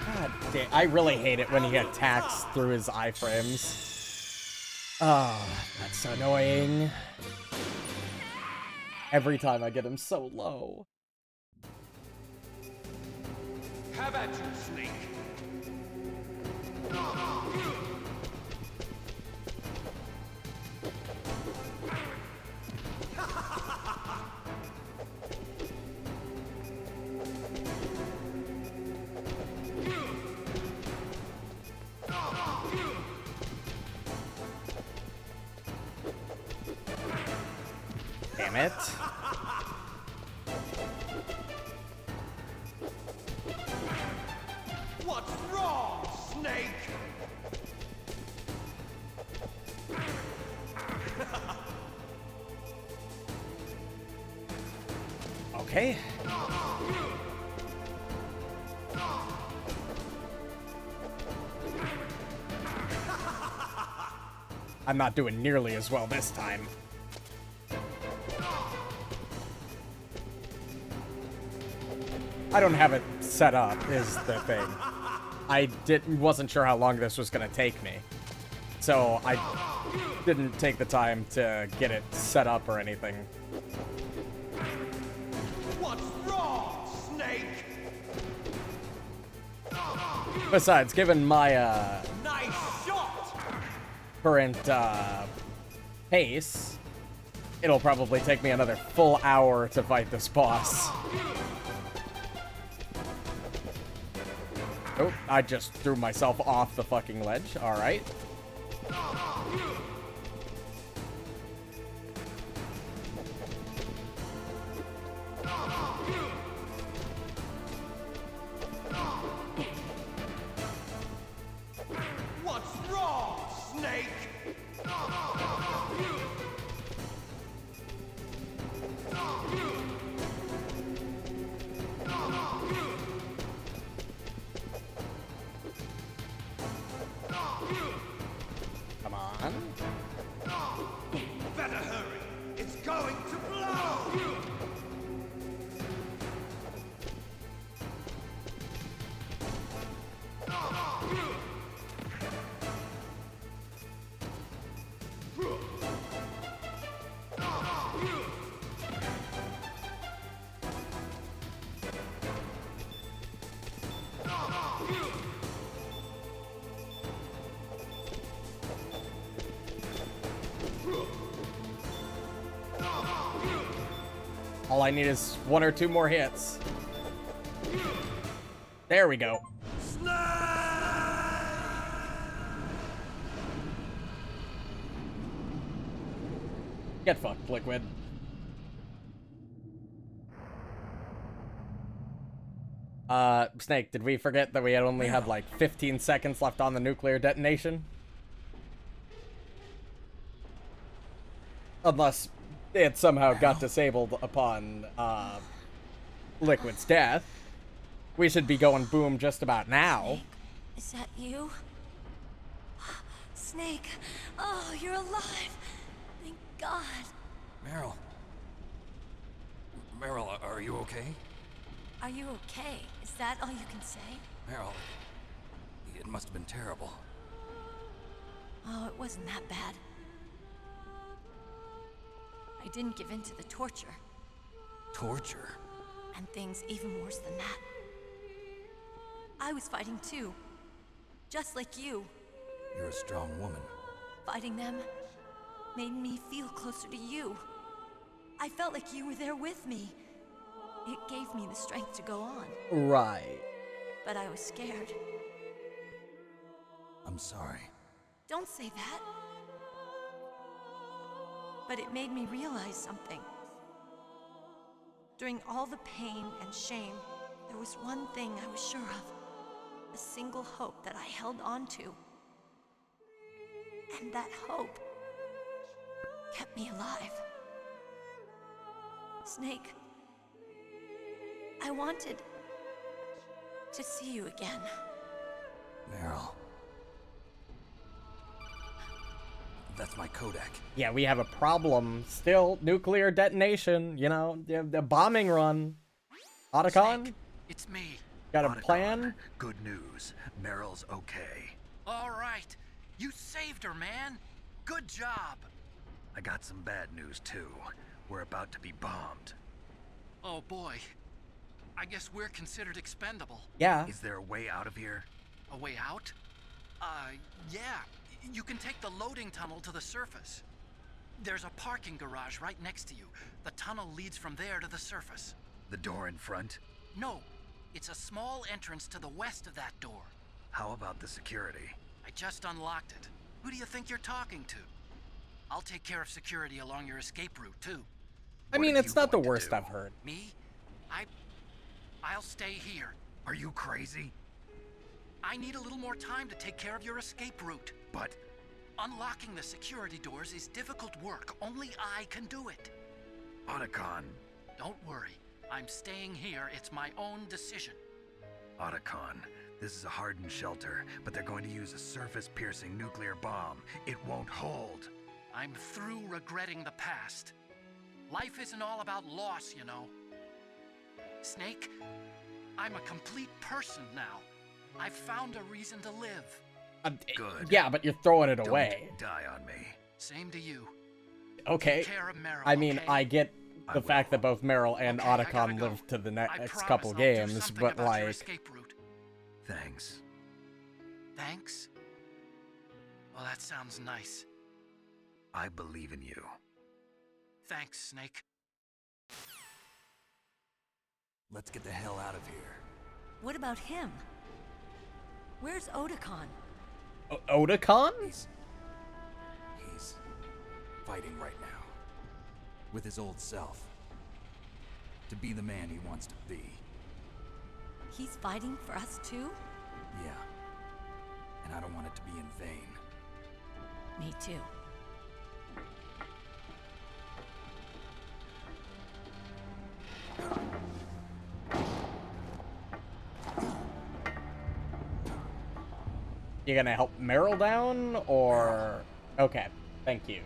God damn. I really hate it when he attacks through his iframes. Oh, that's annoying. Every time I get him so low. Have at you, Snake. Damn it. What's wrong, Snake? Okay. I'm not doing nearly as well this time. I don't have it set up, is the thing. I wasn't sure how long this was gonna take me. So I didn't take the time to get it set up or anything. What's wrong, Snake? Besides, given my Nice shot! current pace, it'll probably take me another full hour to fight this boss. Oh, I just threw myself off the fucking ledge. All right. What's wrong, Snake? Come on. Better hurry. It's going to blow. All I need is 1 or 2 more hits. There we go. Get fucked, Liquid. Snake, did we forget that we had only had like 15 seconds left on the nuclear detonation? Unless it somehow got disabled upon Liquid's death. We should be going boom just about now. Snake, is that you? Snake, oh, you're alive. Thank God. Meryl. Meryl, are you okay? Are you okay? Is that all you can say? Meryl, it must have been terrible. Oh, it wasn't that bad. I didn't give in to the torture. Torture? And things even worse than that. I was fighting too. Just like you. You're a strong woman. Fighting them made me feel closer to you. I felt like you were there with me. It gave me the strength to go on. Right. But I was scared. I'm sorry. Don't say that. But it made me realize something. During all the pain and shame, there was one thing I was sure of. A single hope that I held on to. And that hope kept me alive. Snake, I wanted to see you again. Meryl. That's my Kodak. Yeah, we have a problem still. Nuclear detonation, you know, the bombing run. Otacon? Snake, it's me. Got a Otacon, plan? Good news. Meryl's okay. All right. You saved her, man. Good job. I got some bad news, too. We're about to be bombed. Oh, boy. I guess we're considered expendable. Yeah. Is there a way out of here? A way out? Yeah. You can take the loading tunnel to the surface. There's a parking garage right next to you. The tunnel leads from there to the surface. The door in front? No, it's a small entrance to the west of that door. How about the security? I just unlocked it. Who do you think you're talking to? I'll take care of security along your escape route, too. I mean, it's not the worst I've heard. Me? I'll stay here. Are you crazy? I need a little more time to take care of your escape route. But unlocking the security doors is difficult work. Only I can do it. Otacon. Don't worry. I'm staying here. It's my own decision. Otacon, this is a hardened shelter, but they're going to use a surface-piercing nuclear bomb. It won't hold. I'm through regretting the past. Life isn't all about loss, you know. Snake, I'm a complete person now. I've found a reason to live. Good. Yeah, but you're throwing it away. Don't die on me. Same to you. Okay. Take care of Meryl, I mean, okay? I get I the will. fact that both Meryl and Okay, I gotta Otacon go. live to the I next promise couple I'll do games, something but about your like, escape route. Thanks. Thanks? Well, that sounds nice. I believe in you. Thanks, Snake. Let's get the hell out of here. What about him? Where's Otacon? Otacon? He's fighting right now. With his old self. To be the man he wants to be. He's fighting for us too? Yeah. And I don't want it to be in vain. Me too. You gonna help Meryl down, or... Okay, thank you.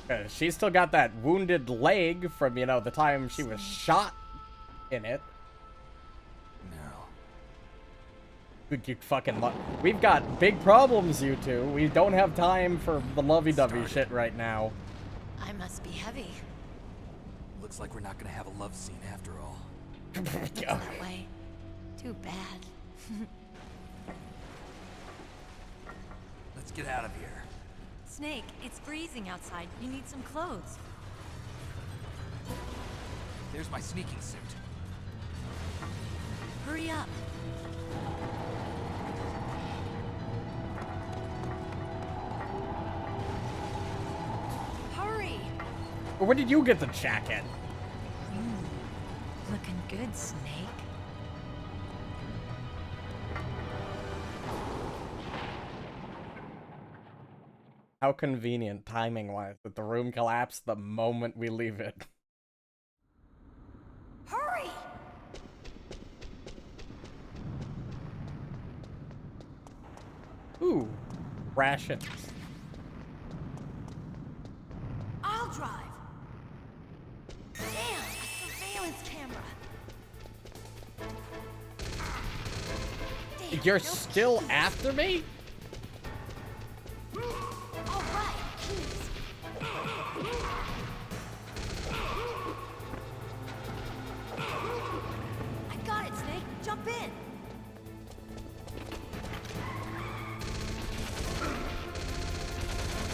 'Cause she's still got that wounded leg from, you know, the time she was shot in it. You fucking we've got big problems, you two. We don't have time for the lovey-dovey shit right now. I must be heavy. Looks like we're not gonna have a love scene after all. That way. Too bad. Let's get out of here. Snake, it's freezing outside. You need some clothes. There's my sneaking suit. Hurry up. Hurry! Where did you get the jacket? Looking good, Snake. How convenient, timing-wise, that the room collapsed the moment we leave it. Hurry! Ooh, rations. I'll drive. Damn, a surveillance camera. Damn, You're no still keys. after me? All right, keys. I got it, Snake. Jump in.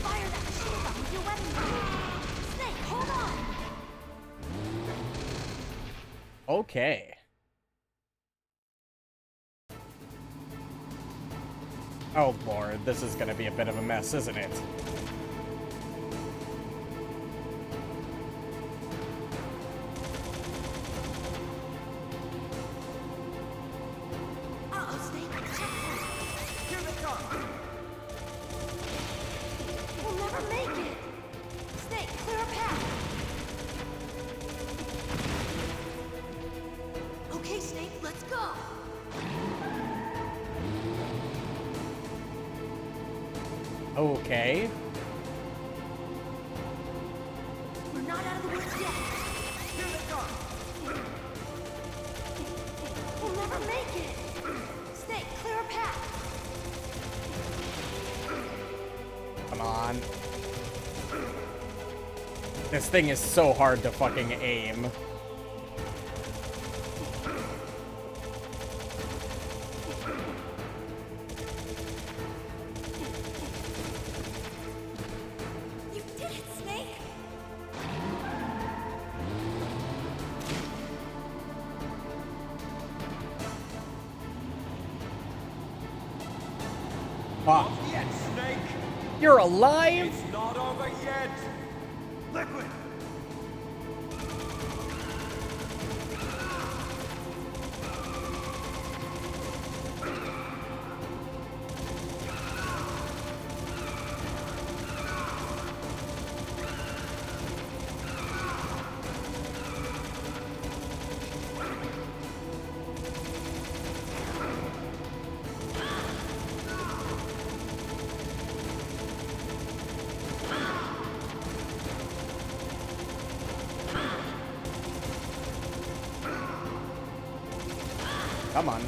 Fire that machine gun with your weapon. Snake, hold on. Okay. Oh lord, this is gonna be a bit of a mess, isn't it? Uh-oh, Snake. Checkpoint. Here they come! We'll never make it. Snake, clear a path. Okay, Snake, let's go. Okay. We're not out of the woods yet. Here they come! We'll never make it. Snake, clear a path. Come on. This thing is so hard to fucking aim. You did it, Snake. Fuck. Yet, Snake! You're alive? It's not over yet! Liquid! Come on.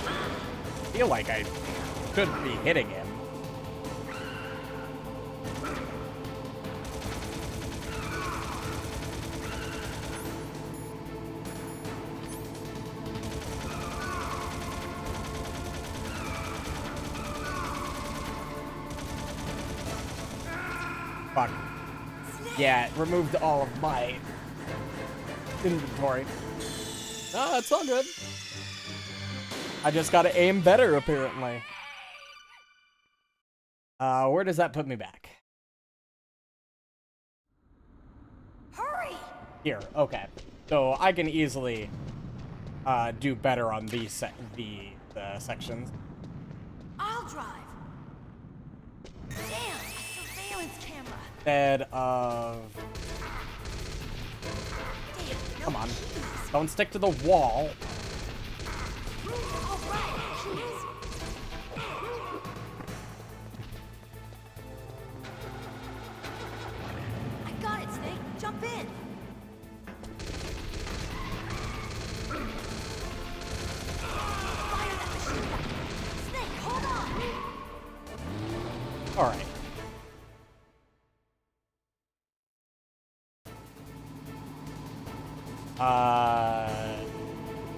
I feel like I should be hitting him. Fuck. Yeah, it removed all of my inventory. No, it's all good. I just gotta aim better, apparently. Where does that put me back? Hurry! Here, okay. So I can easily do better on these sections. I'll drive. Damn, a surveillance camera. Instead of... Damn, no Come on. keys. Don't stick to the wall. All right, keys. I got it, Snake. Jump in. Fire that machine gun. Snake, hold on. All right.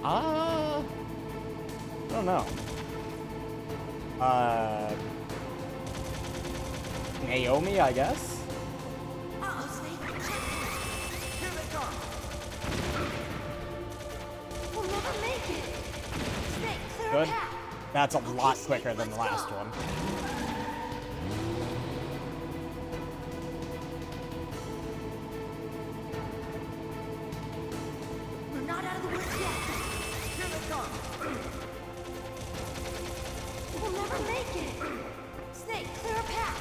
I don't know. Naomi, I guess? Uh-oh, Snake. Here they come. We'll never make it. Snake, clear Good. a path. That's a lot quicker than the last one. We're not out of the woods yet. Here they come. We'll never make it. Snake, clear a path.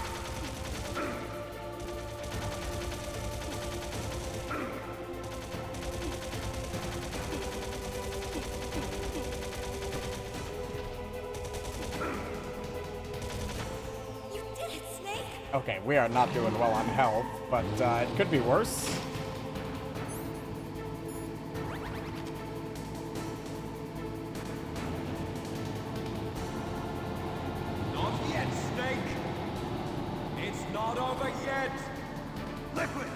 You did it, Snake. Okay, we are not doing well on health, but it could be worse. Not yet, Snake! It's not over yet! Liquid!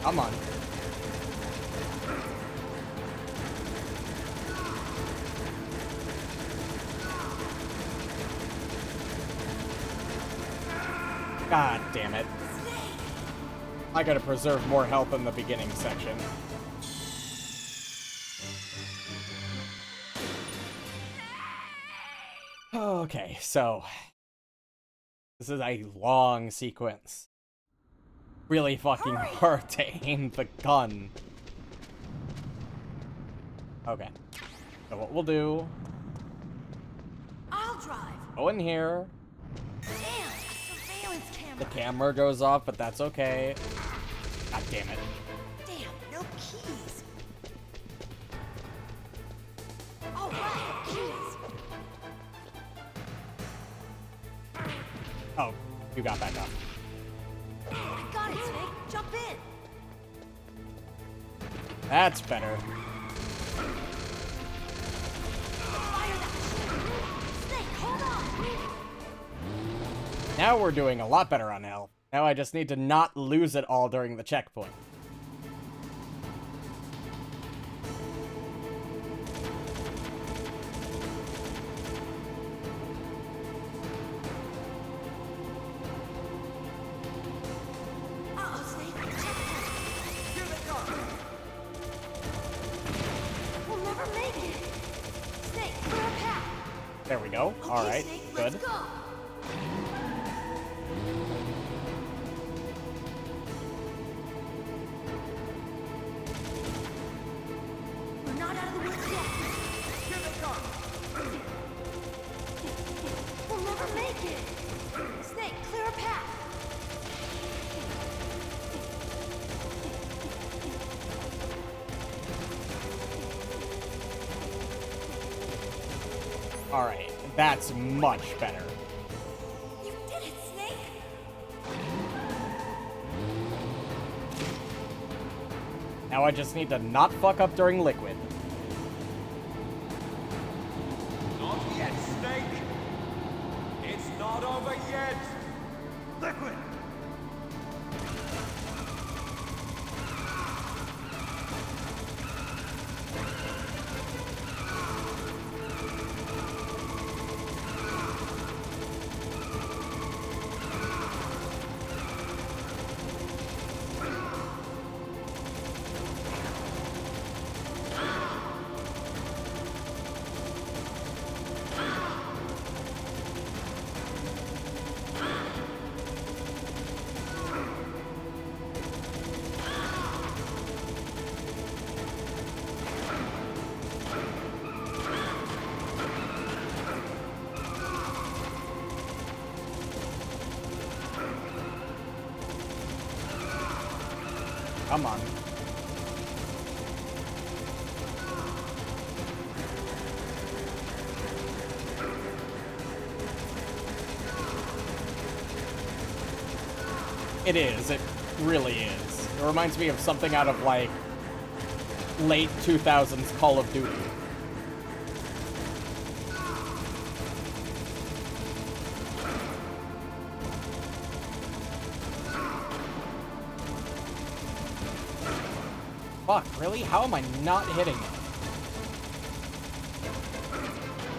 Come on. God damn it. I gotta preserve more health in the beginning section. Okay, so this is a long sequence. Really fucking hard to aim the gun. Okay. So what we'll do, I'll drive. go in here. Damn, a surveillance camera. The camera goes off, but that's okay. God damn it. Damn, no keys. All right, keys. Oh, you got back up. I got it, Snake. Jump in. That's better. Fire that machine. Snake, hold on. Now we're doing a lot better on health. Now I just need to not lose it all during the checkpoint. Uh-oh, Snake. Checkpoint. Here they come. We'll never make it. Snake, clear a path. There we go. Okay, All right, Snake, good. let's go. We're not out of the woods yet. Here they come. We'll never make it. Snake, clear a path. All right, that's much better. You did it, Snake. Now I just need to not fuck up during liquid. Not yet, Snake! It's not over yet! Liquid! Come on. It is. It really is. It reminds me of something out of, like, late 2000s Call of Duty. Fuck, really? How am I not hitting it?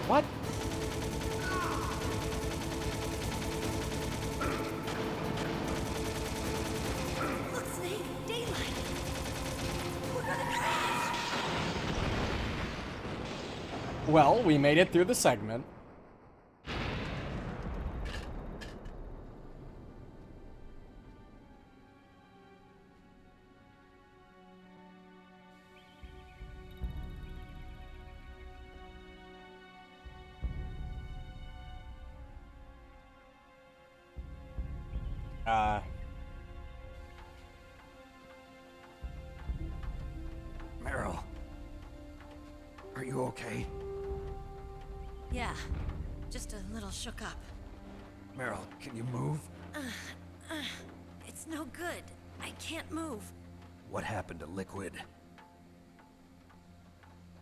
What? Look, Snake, daylight. We're gonna crash. Well, we made it through the segment. Meryl. Are you okay? Yeah, just a little shook up. Meryl, can you move? It's no good. I can't move. What happened to Liquid?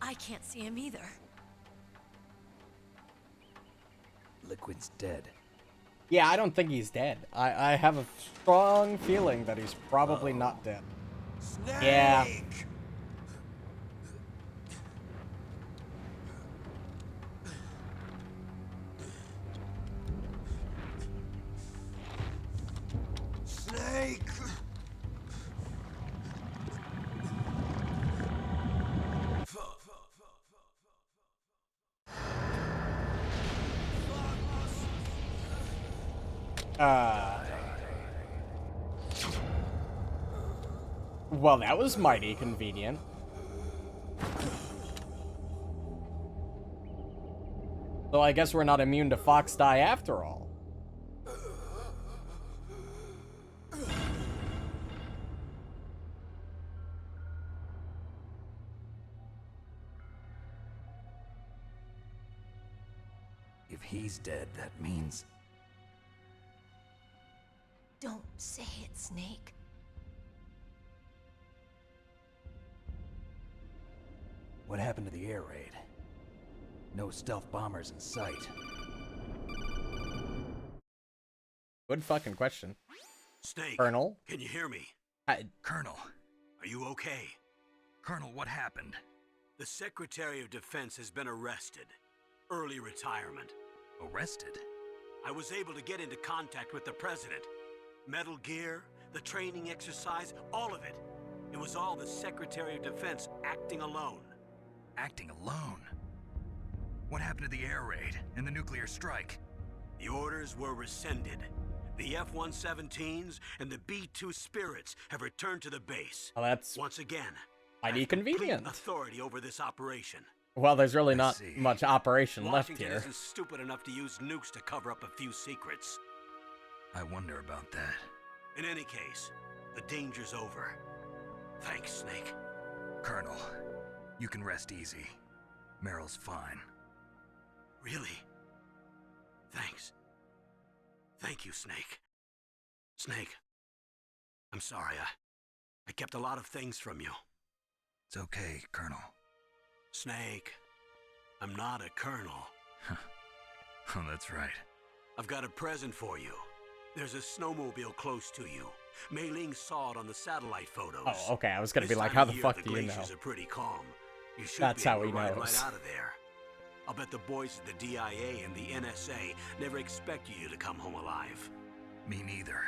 I can't see him either. Liquid's dead. Yeah, I don't think he's dead. I have a strong feeling that he's probably not dead. Snake! Yeah. Snake! Well, that was mighty convenient. So I guess we're not immune to Fox Die after all. If he's dead, that means... Don't say it, Snake. What happened to the air raid? No stealth bombers in sight. Good fucking question. Snake. Colonel? Can you hear me? Colonel. Are you okay? Colonel, what happened? The Secretary of Defense has been arrested. Early retirement. Arrested? I was able to get into contact with the President. Metal Gear, the training exercise, all of it. It was all the Secretary of Defense acting alone. Acting alone? What happened to the air raid and the nuclear strike? The orders were rescinded. The F-117s and the B-2 Spirits have returned to the base. Well, that's once again. mighty convenient. Authority over this operation. Well, there's really not much operation left Washington here. isn't stupid enough to use nukes to cover up a few secrets. I wonder about that. In any case, the danger's over. Thanks, Snake. Colonel, you can rest easy. Meryl's fine. Really? Thanks. Thank you, Snake. Snake, I'm sorry. I kept a lot of things from you. It's okay, Colonel. Snake, I'm not a colonel. Oh, that's right. I've got a present for you. There's a snowmobile close to you. Mei Ling saw it on the satellite photos. Oh, okay. I was gonna This be like, time how of the year, fuck the do you know? glaciers are pretty calm. You should That's be how able he to ride knows. right out of there. I'll bet the boys at the DIA and the NSA never expected you to come home alive. Me neither.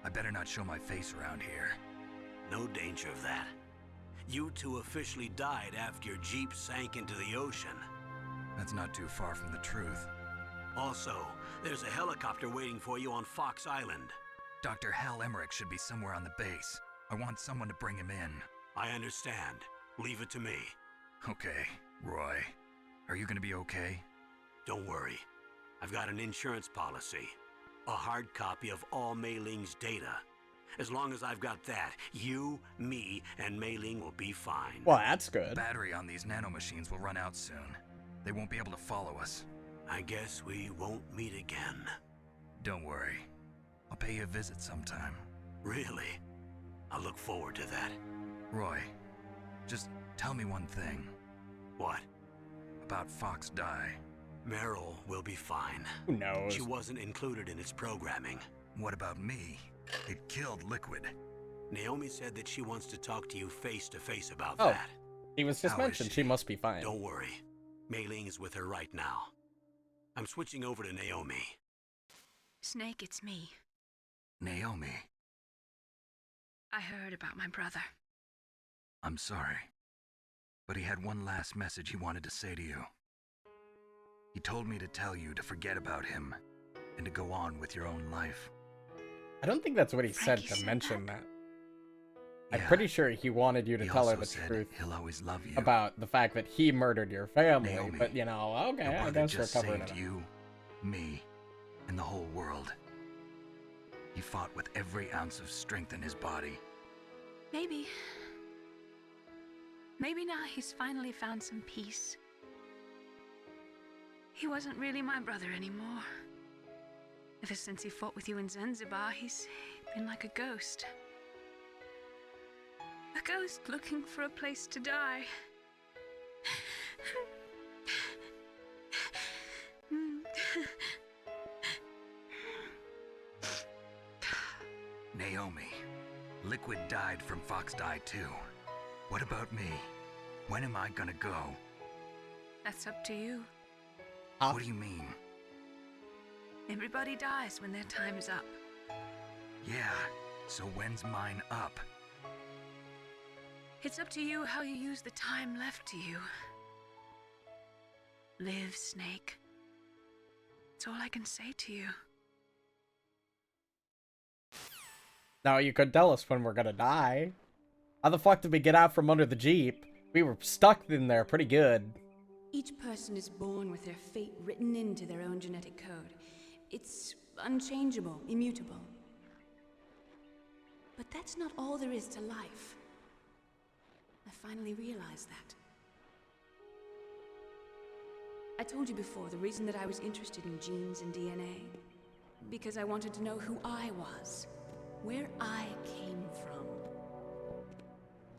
I better not show my face around here. No danger of that. You two officially died after your Jeep sank into the ocean. That's not too far from the truth. Also, there's a helicopter waiting for you on Fox Island. Dr. Hal Emmerich should be somewhere on the base. I want someone to bring him in. I understand. Leave it to me. Okay, Roy. Are you gonna be okay? Don't worry. I've got an insurance policy. A hard copy of all Mei Ling's data. As long as I've got that, you, me, and Mei Ling will be fine. Well, that's good. Battery on these nanomachines will run out soon. They won't be able to follow us. I guess we won't meet again. Don't worry. I'll pay you a visit sometime. Really? I look forward to that. Roy, just tell me one thing. What? About Fox Die. Meryl will be fine. Who knows? She wasn't included in its programming. What about me? It killed Liquid. Naomi said that she wants to talk to you face to face about Oh, that. he was just How is mentioned. She must be fine. Don't worry. Mei Ling is with her right now. I'm switching over to Naomi. Snake, it's me. Naomi, I heard about my brother. I'm sorry. But he had one last message he wanted to say to you. He told me to tell you to forget about him and to go on with your own life. I don't think that's what he said Frankie to said mention that. I'm Yeah. pretty sure he wanted you to He tell her also the said truth he'll always love you. about the fact that he murdered your family. Naomi, But, you know, okay, Your I brother guess we're just covering saved it up. you, me, and the whole world. He fought with every ounce of strength in his body. Maybe. Maybe now he's finally found some peace. He wasn't really my brother anymore. Ever since he fought with you in Zanzibar, he's been like a ghost. A ghost looking for a place to die. Naomi, Liquid died from Fox Die too. What about me? When am I gonna go? That's up to you. What do you mean? Everybody dies when their time's up. Yeah, so when's mine up? It's up to you how you use the time left to you. Live, Snake. That's all I can say to you. Now you could tell us when we're gonna die. How the fuck did we get out from under the Jeep? We were stuck in there pretty good. Each person is born with their fate written into their own genetic code. It's unchangeable, immutable. But that's not all there is to life. I finally realized that. I told you before the reason that I was interested in genes and DNA. Because I wanted to know who I was. Where I came from.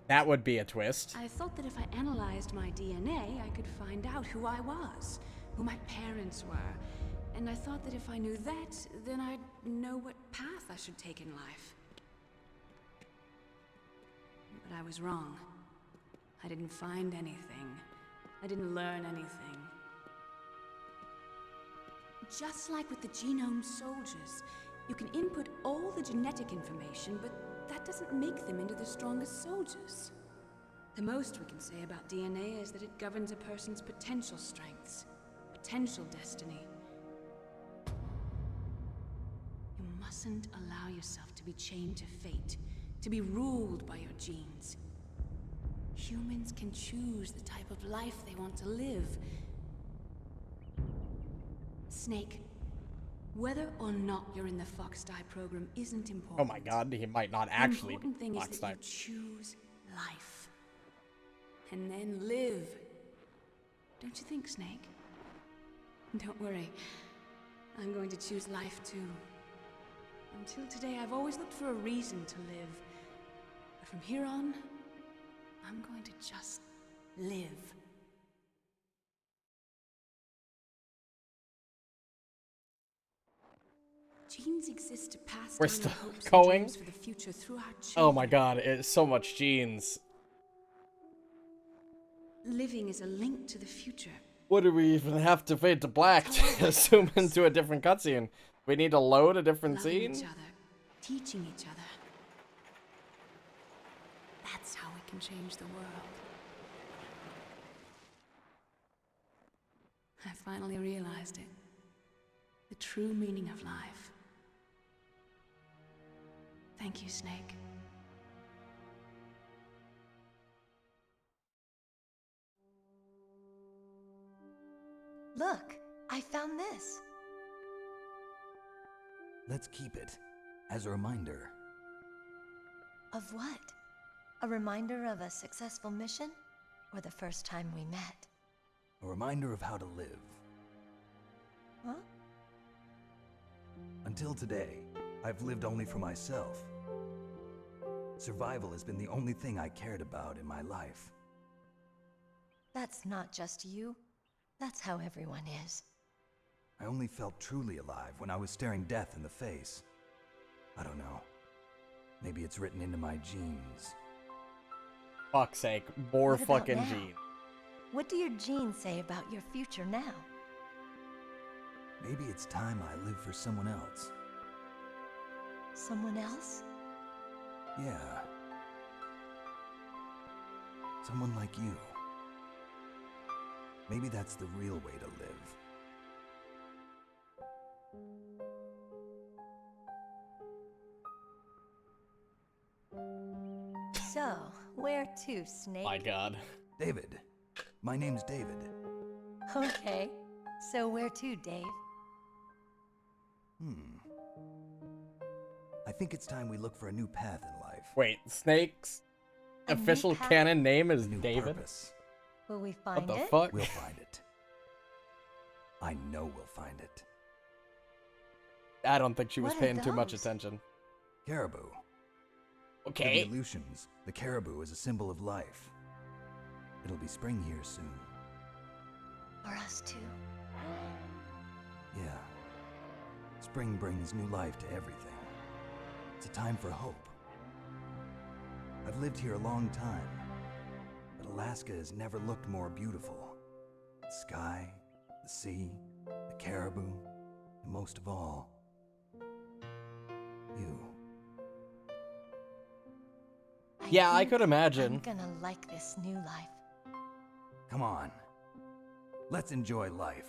That would be a twist. I thought that if I analyzed my DNA, I could find out who I was, who my parents were, And I thought that if I knew that, then I'd know what path I should take in life. But I was wrong. I didn't find anything. I didn't learn anything. Just like with the genome soldiers, you can input all the genetic information, but that doesn't make them into the strongest soldiers. The most we can say about DNA is that it governs a person's potential strengths, potential destiny. You mustn't allow yourself to be chained to fate, to be ruled by your genes. Humans can choose the type of life they want to live. Snake, whether or not you're in the Fox-Die program isn't important. Oh my god, he might not actually The important thing is that Fox-Die. you choose life. And then live. Don't you think, Snake? Don't worry. I'm going to choose life too. Until today, I've always looked for a reason to live. But from here on, I'm going to just live. Genes exist to pass We're down still our hopes and going? dreams for the future through our children. Oh my god, it's so much genes. Living is a link to the future. What do we even have to fade to black to zoom into a different cutscene? We need to load a different Loving scene? each other, teaching each other. That's how we can change the world. I finally realized it. The true meaning of life. Thank you, Snake. Look, I found this. Let's keep it as a reminder. Of what? A reminder of a successful mission? Or the first time we met? A reminder of how to live. Huh? Until today, I've lived only for myself. Survival has been the only thing I cared about in my life. That's not just you. That's how everyone is. I only felt truly alive when I was staring death in the face. I don't know. Maybe it's written into my genes. Fuck's sake, more What about fucking now? genes. What do your genes say about your future now? Maybe it's time I live for someone else. Someone else? Yeah. Someone like you. Maybe that's the real way to live. So, where to, Snake? My god. David. My name's David. Okay. So where to, Dave? I think it's time we look for a new path in life. Wait, Snake's A new official path? canon name is A new David? purpose. Will we find What the it? fuck? We'll find it. I know we'll find it. I don't think she was What are paying too much those? attention. Caribou. For Okay. the Aleutians, the caribou is a symbol of life. It'll be spring here soon. For us too. Yeah. Spring brings new life to everything. It's a time for hope. I've lived here a long time, but Alaska has never looked more beautiful. The sky, the sea, the caribou, and most of all, you. Yeah, I think could imagine. I'm gonna like this new life. Come on. Let's enjoy life.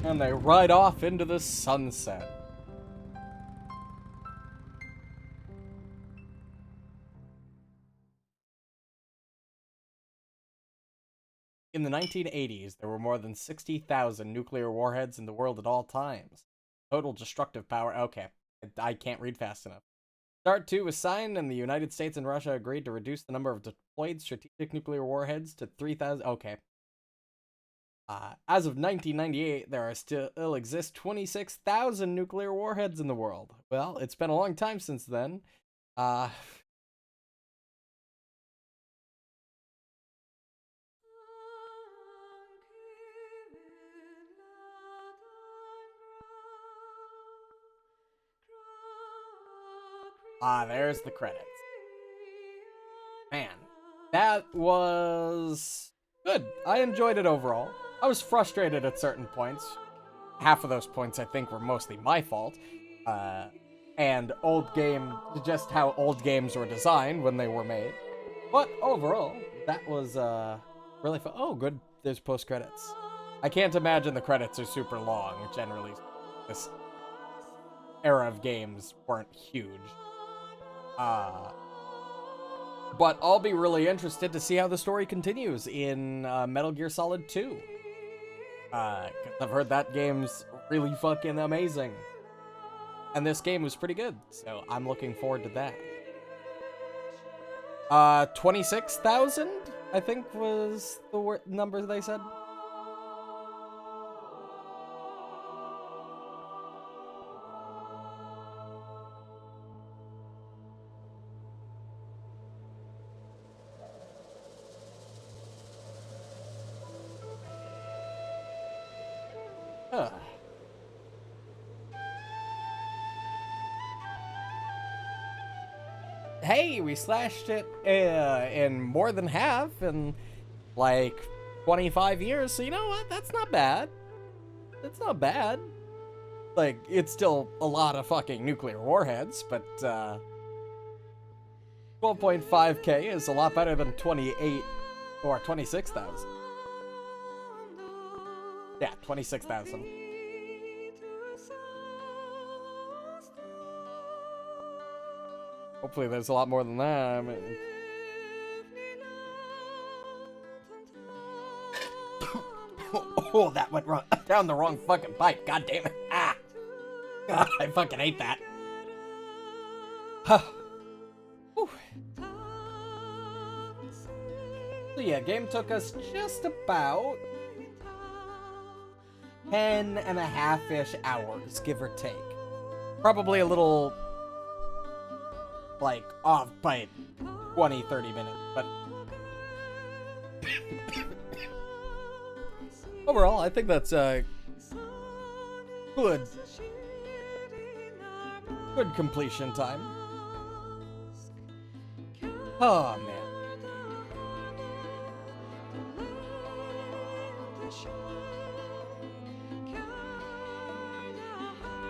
And they ride off into the sunset. In the 1980s, there were more than 60,000 nuclear warheads in the world at all times. Total destructive power. Okay, I can't read fast enough. START 2 was signed, and the United States and Russia agreed to reduce the number of deployed strategic nuclear warheads to 3,000. Okay. As of 1998, there are still exist 26,000 nuclear warheads in the world. Well, it's been a long time since then. Ah, there's the credits. Man, that was good. I enjoyed it overall. I was frustrated at certain points. Half of those points, I think, were mostly my fault. And just how old games were designed when they were made. But overall, that was really fun. Oh, good. There's post-credits. I can't imagine the credits are super long. Generally, this era of games weren't huge. But I'll be really interested to see how the story continues in Metal Gear Solid 2. 'Cause I've heard that game's really fucking amazing. And this game was pretty good, so I'm looking forward to that. 26,000, I think, was the number they said. Hey, we slashed it in more than half in like 25 years, so you know what? That's not bad. That's not bad. Like, it's still a lot of fucking nuclear warheads, but 12.5k is a lot better than 28 or 26,000. Yeah, 26,000. Hopefully there's a lot more than that. I mean... Oh, that went wrong. Down the wrong fucking pipe. God damn it. Ah! God, I fucking hate that. So yeah, game took us just about 10.5-ish hours, give or take. Probably a little... like, off by 20, 30 minutes, but... overall, I think that's a good completion time. Oh, man.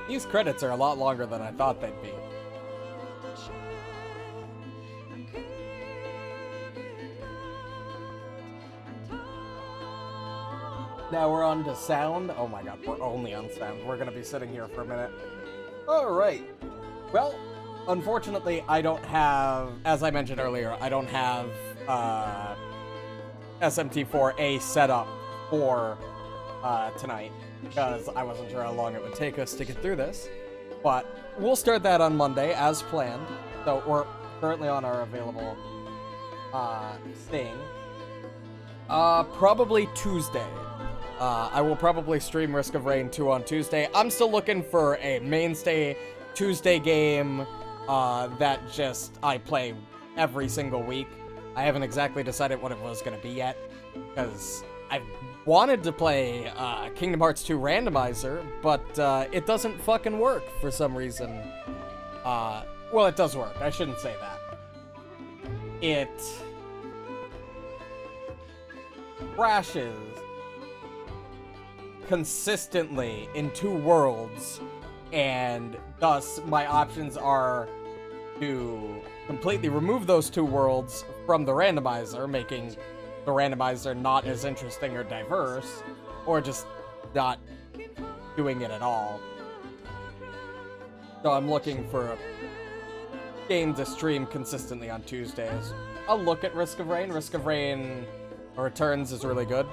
These credits are a lot longer than I thought they'd be. Now we're on to sound. Oh my god, we're only on sound. We're gonna be sitting here for a minute. Alright. Well, unfortunately, I don't have, as I mentioned earlier, I don't have SMT4A set up for tonight, because I wasn't sure how long it would take us to get through this. But we'll start that on Monday, as planned. So we're currently on our available thing. Probably Tuesday. I will probably stream Risk of Rain 2 on Tuesday. I'm still looking for a mainstay Tuesday game that just I play every single week. I haven't exactly decided what it was going to be yet, because I've wanted to play Kingdom Hearts 2 Randomizer, but it doesn't fucking work for some reason. Well, it does work. I shouldn't say that. It crashes consistently in 2 worlds, and thus my options are to completely remove those 2 worlds from the randomizer, making the randomizer not as interesting or diverse, or just not doing it at all. So I'm looking for a game to stream consistently on Tuesdays. I'll look at Risk of Rain. Risk of Rain Returns is really good.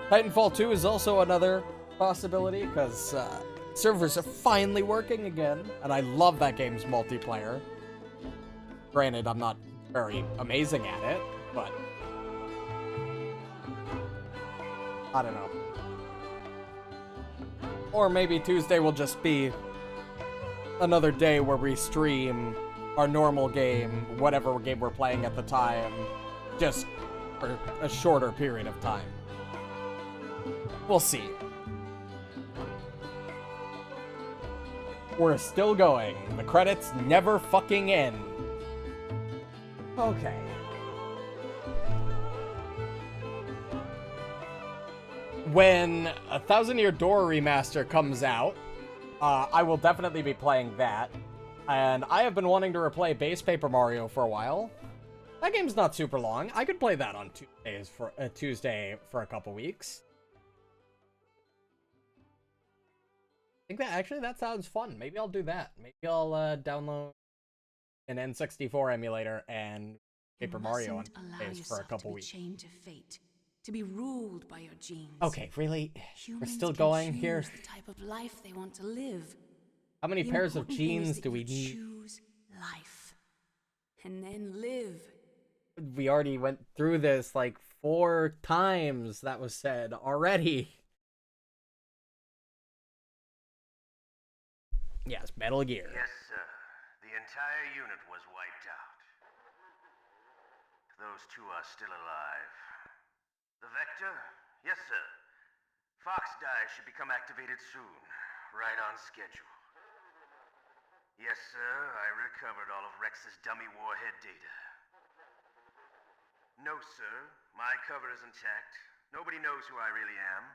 Titanfall 2 is also another possibility, because servers are finally working again, and I love that game's multiplayer. Granted, I'm not very amazing at it, but I don't know. Or maybe Tuesday will just be another day where we stream our normal game, whatever game we're playing at the time, just for a shorter period of time. We'll see. We're still going. The credits never fucking end. Okay. When A Thousand Year Door Remaster comes out, I will definitely be playing that. And I have been wanting to replay base Paper Mario for a while. That game's not super long. I could play that on Tuesday for a couple weeks. I think that sounds fun. Maybe I'll do that. Maybe I'll download an N64 emulator and Paper Mario on base for a couple weeks. Chained to fate, to be ruled by your genes. Okay, really? We're Humans still can going choose here? the type of life they want to live. How many The pairs of important thing is genes that do we you need? choose life, and then live. We already went through this like 4 times, that was said already. Yes, Metal Gear. Yes, sir. The entire unit was wiped out. Those 2 are still alive. The Vector? Yes, sir. Fox Die should become activated soon. Right on schedule. Yes, sir. I recovered all of Rex's dummy warhead data. No, sir. My cover is intact. Nobody knows who I really am.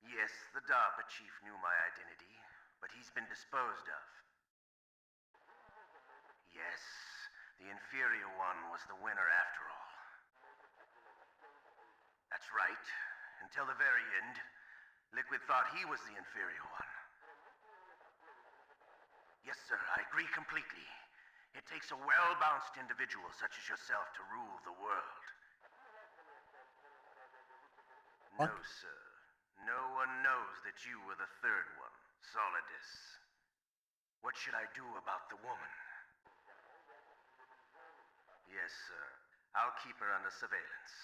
Yes, the DARPA chief knew my identity, but he's been disposed of. Yes, the inferior one was the winner after all. That's right. Until the very end, Liquid thought he was the inferior one. Yes, sir, I agree completely. It takes a well-balanced individual such as yourself to rule the world. No, sir. No one knows that you were the third one, Solidus. What should I do about the woman? Yes, sir. I'll keep her under surveillance.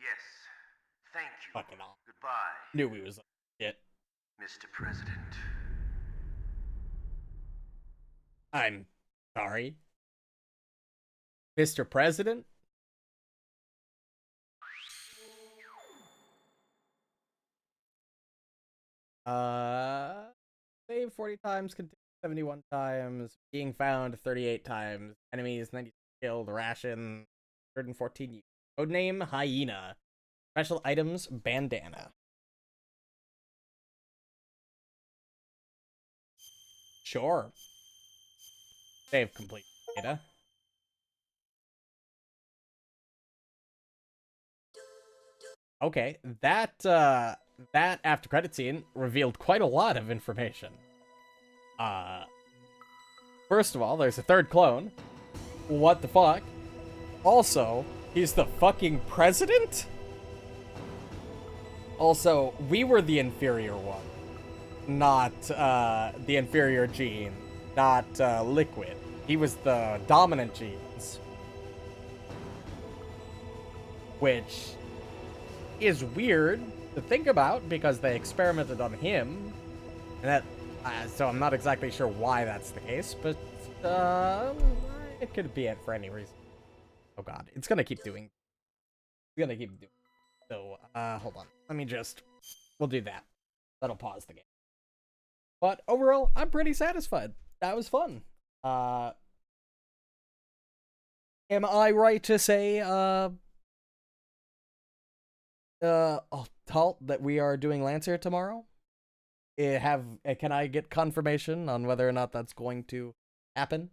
Yes. Thank you. Fucking hell. Goodbye, Knew he was shit. Mr. President. I'm sorry. Mr. President? Save 40 times, continue 71 times, being found 38 times, enemies 90 killed, ration 114 use. Codename Hyena. Special items bandana. Sure. Save complete data. Okay, that after credit scene revealed quite a lot of information. First of all, there's a third clone. What the fuck? Also, he's the fucking president? Also, we were the inferior one. Not, the inferior gene. Not, Liquid. He was the dominant genes. Which is weird to think about because they experimented on him. And that, so I'm not exactly sure why that's the case, but, it could be it for any reason. Oh god, it's gonna keep doing. It's gonna keep doing. So, hold on. Let me just. We'll do that. That'll pause the game. But overall, I'm pretty satisfied. That was fun. Am I right to say, Talt, that we are doing Lancer tomorrow? Can I get confirmation on whether or not that's going to happen?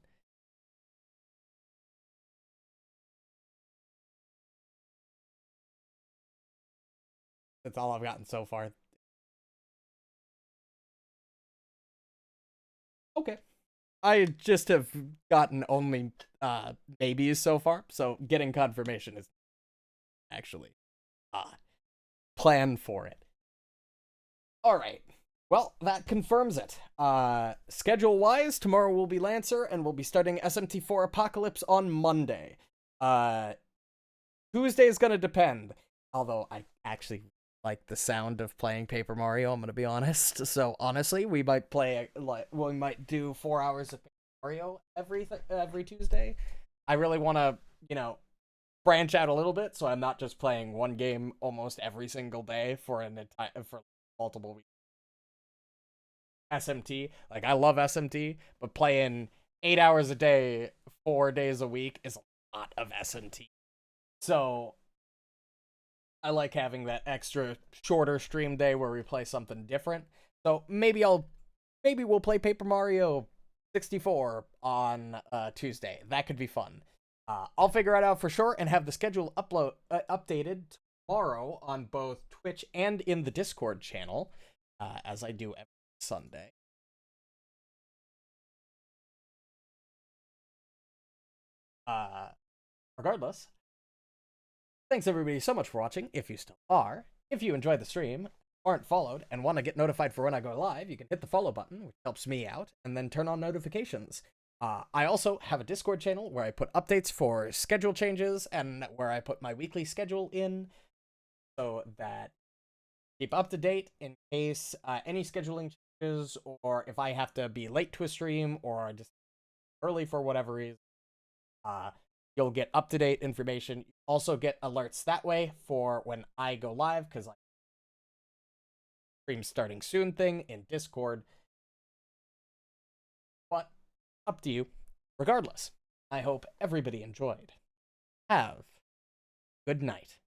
That's all I've gotten so far. Okay. I just have gotten only maybes so far, so getting confirmation is actually plan for it. Alright. Well, that confirms it. Schedule-wise, tomorrow will be Lancer, and we'll be starting SMT4 Apocalypse on Monday. Tuesday is gonna depend. Although, I actually like the sound of playing Paper Mario, I'm gonna be honest. So, honestly, we might we might do 4 hours of Paper Mario every Tuesday. I really want to, branch out a little bit, so I'm not just playing one game almost every single day for multiple weeks. SMT, like I love SMT, but playing 8 hours a day, 4 days a week is a lot of SMT. So I like having that extra shorter stream day where we play something different. So maybe we'll play Paper Mario 64 on Tuesday. That could be fun. I'll figure it out for sure and have the schedule updated tomorrow on both Twitch and in the Discord channel, as I do every Sunday. Regardless, thanks everybody so much for watching, if you still are. If you enjoyed the stream, aren't followed, and want to get notified for when I go live, you can hit the follow button, which helps me out, and then turn on notifications. I also have a Discord channel where I put updates for schedule changes and where I put my weekly schedule in so that keep up to date in case any scheduling changes, or if I have to be late to a stream or just early for whatever reason. You'll get up-to-date information. You also get alerts that way for when I go live, because like stream starting soon thing in Discord. But up to you. Regardless, I hope everybody enjoyed. Have a good night.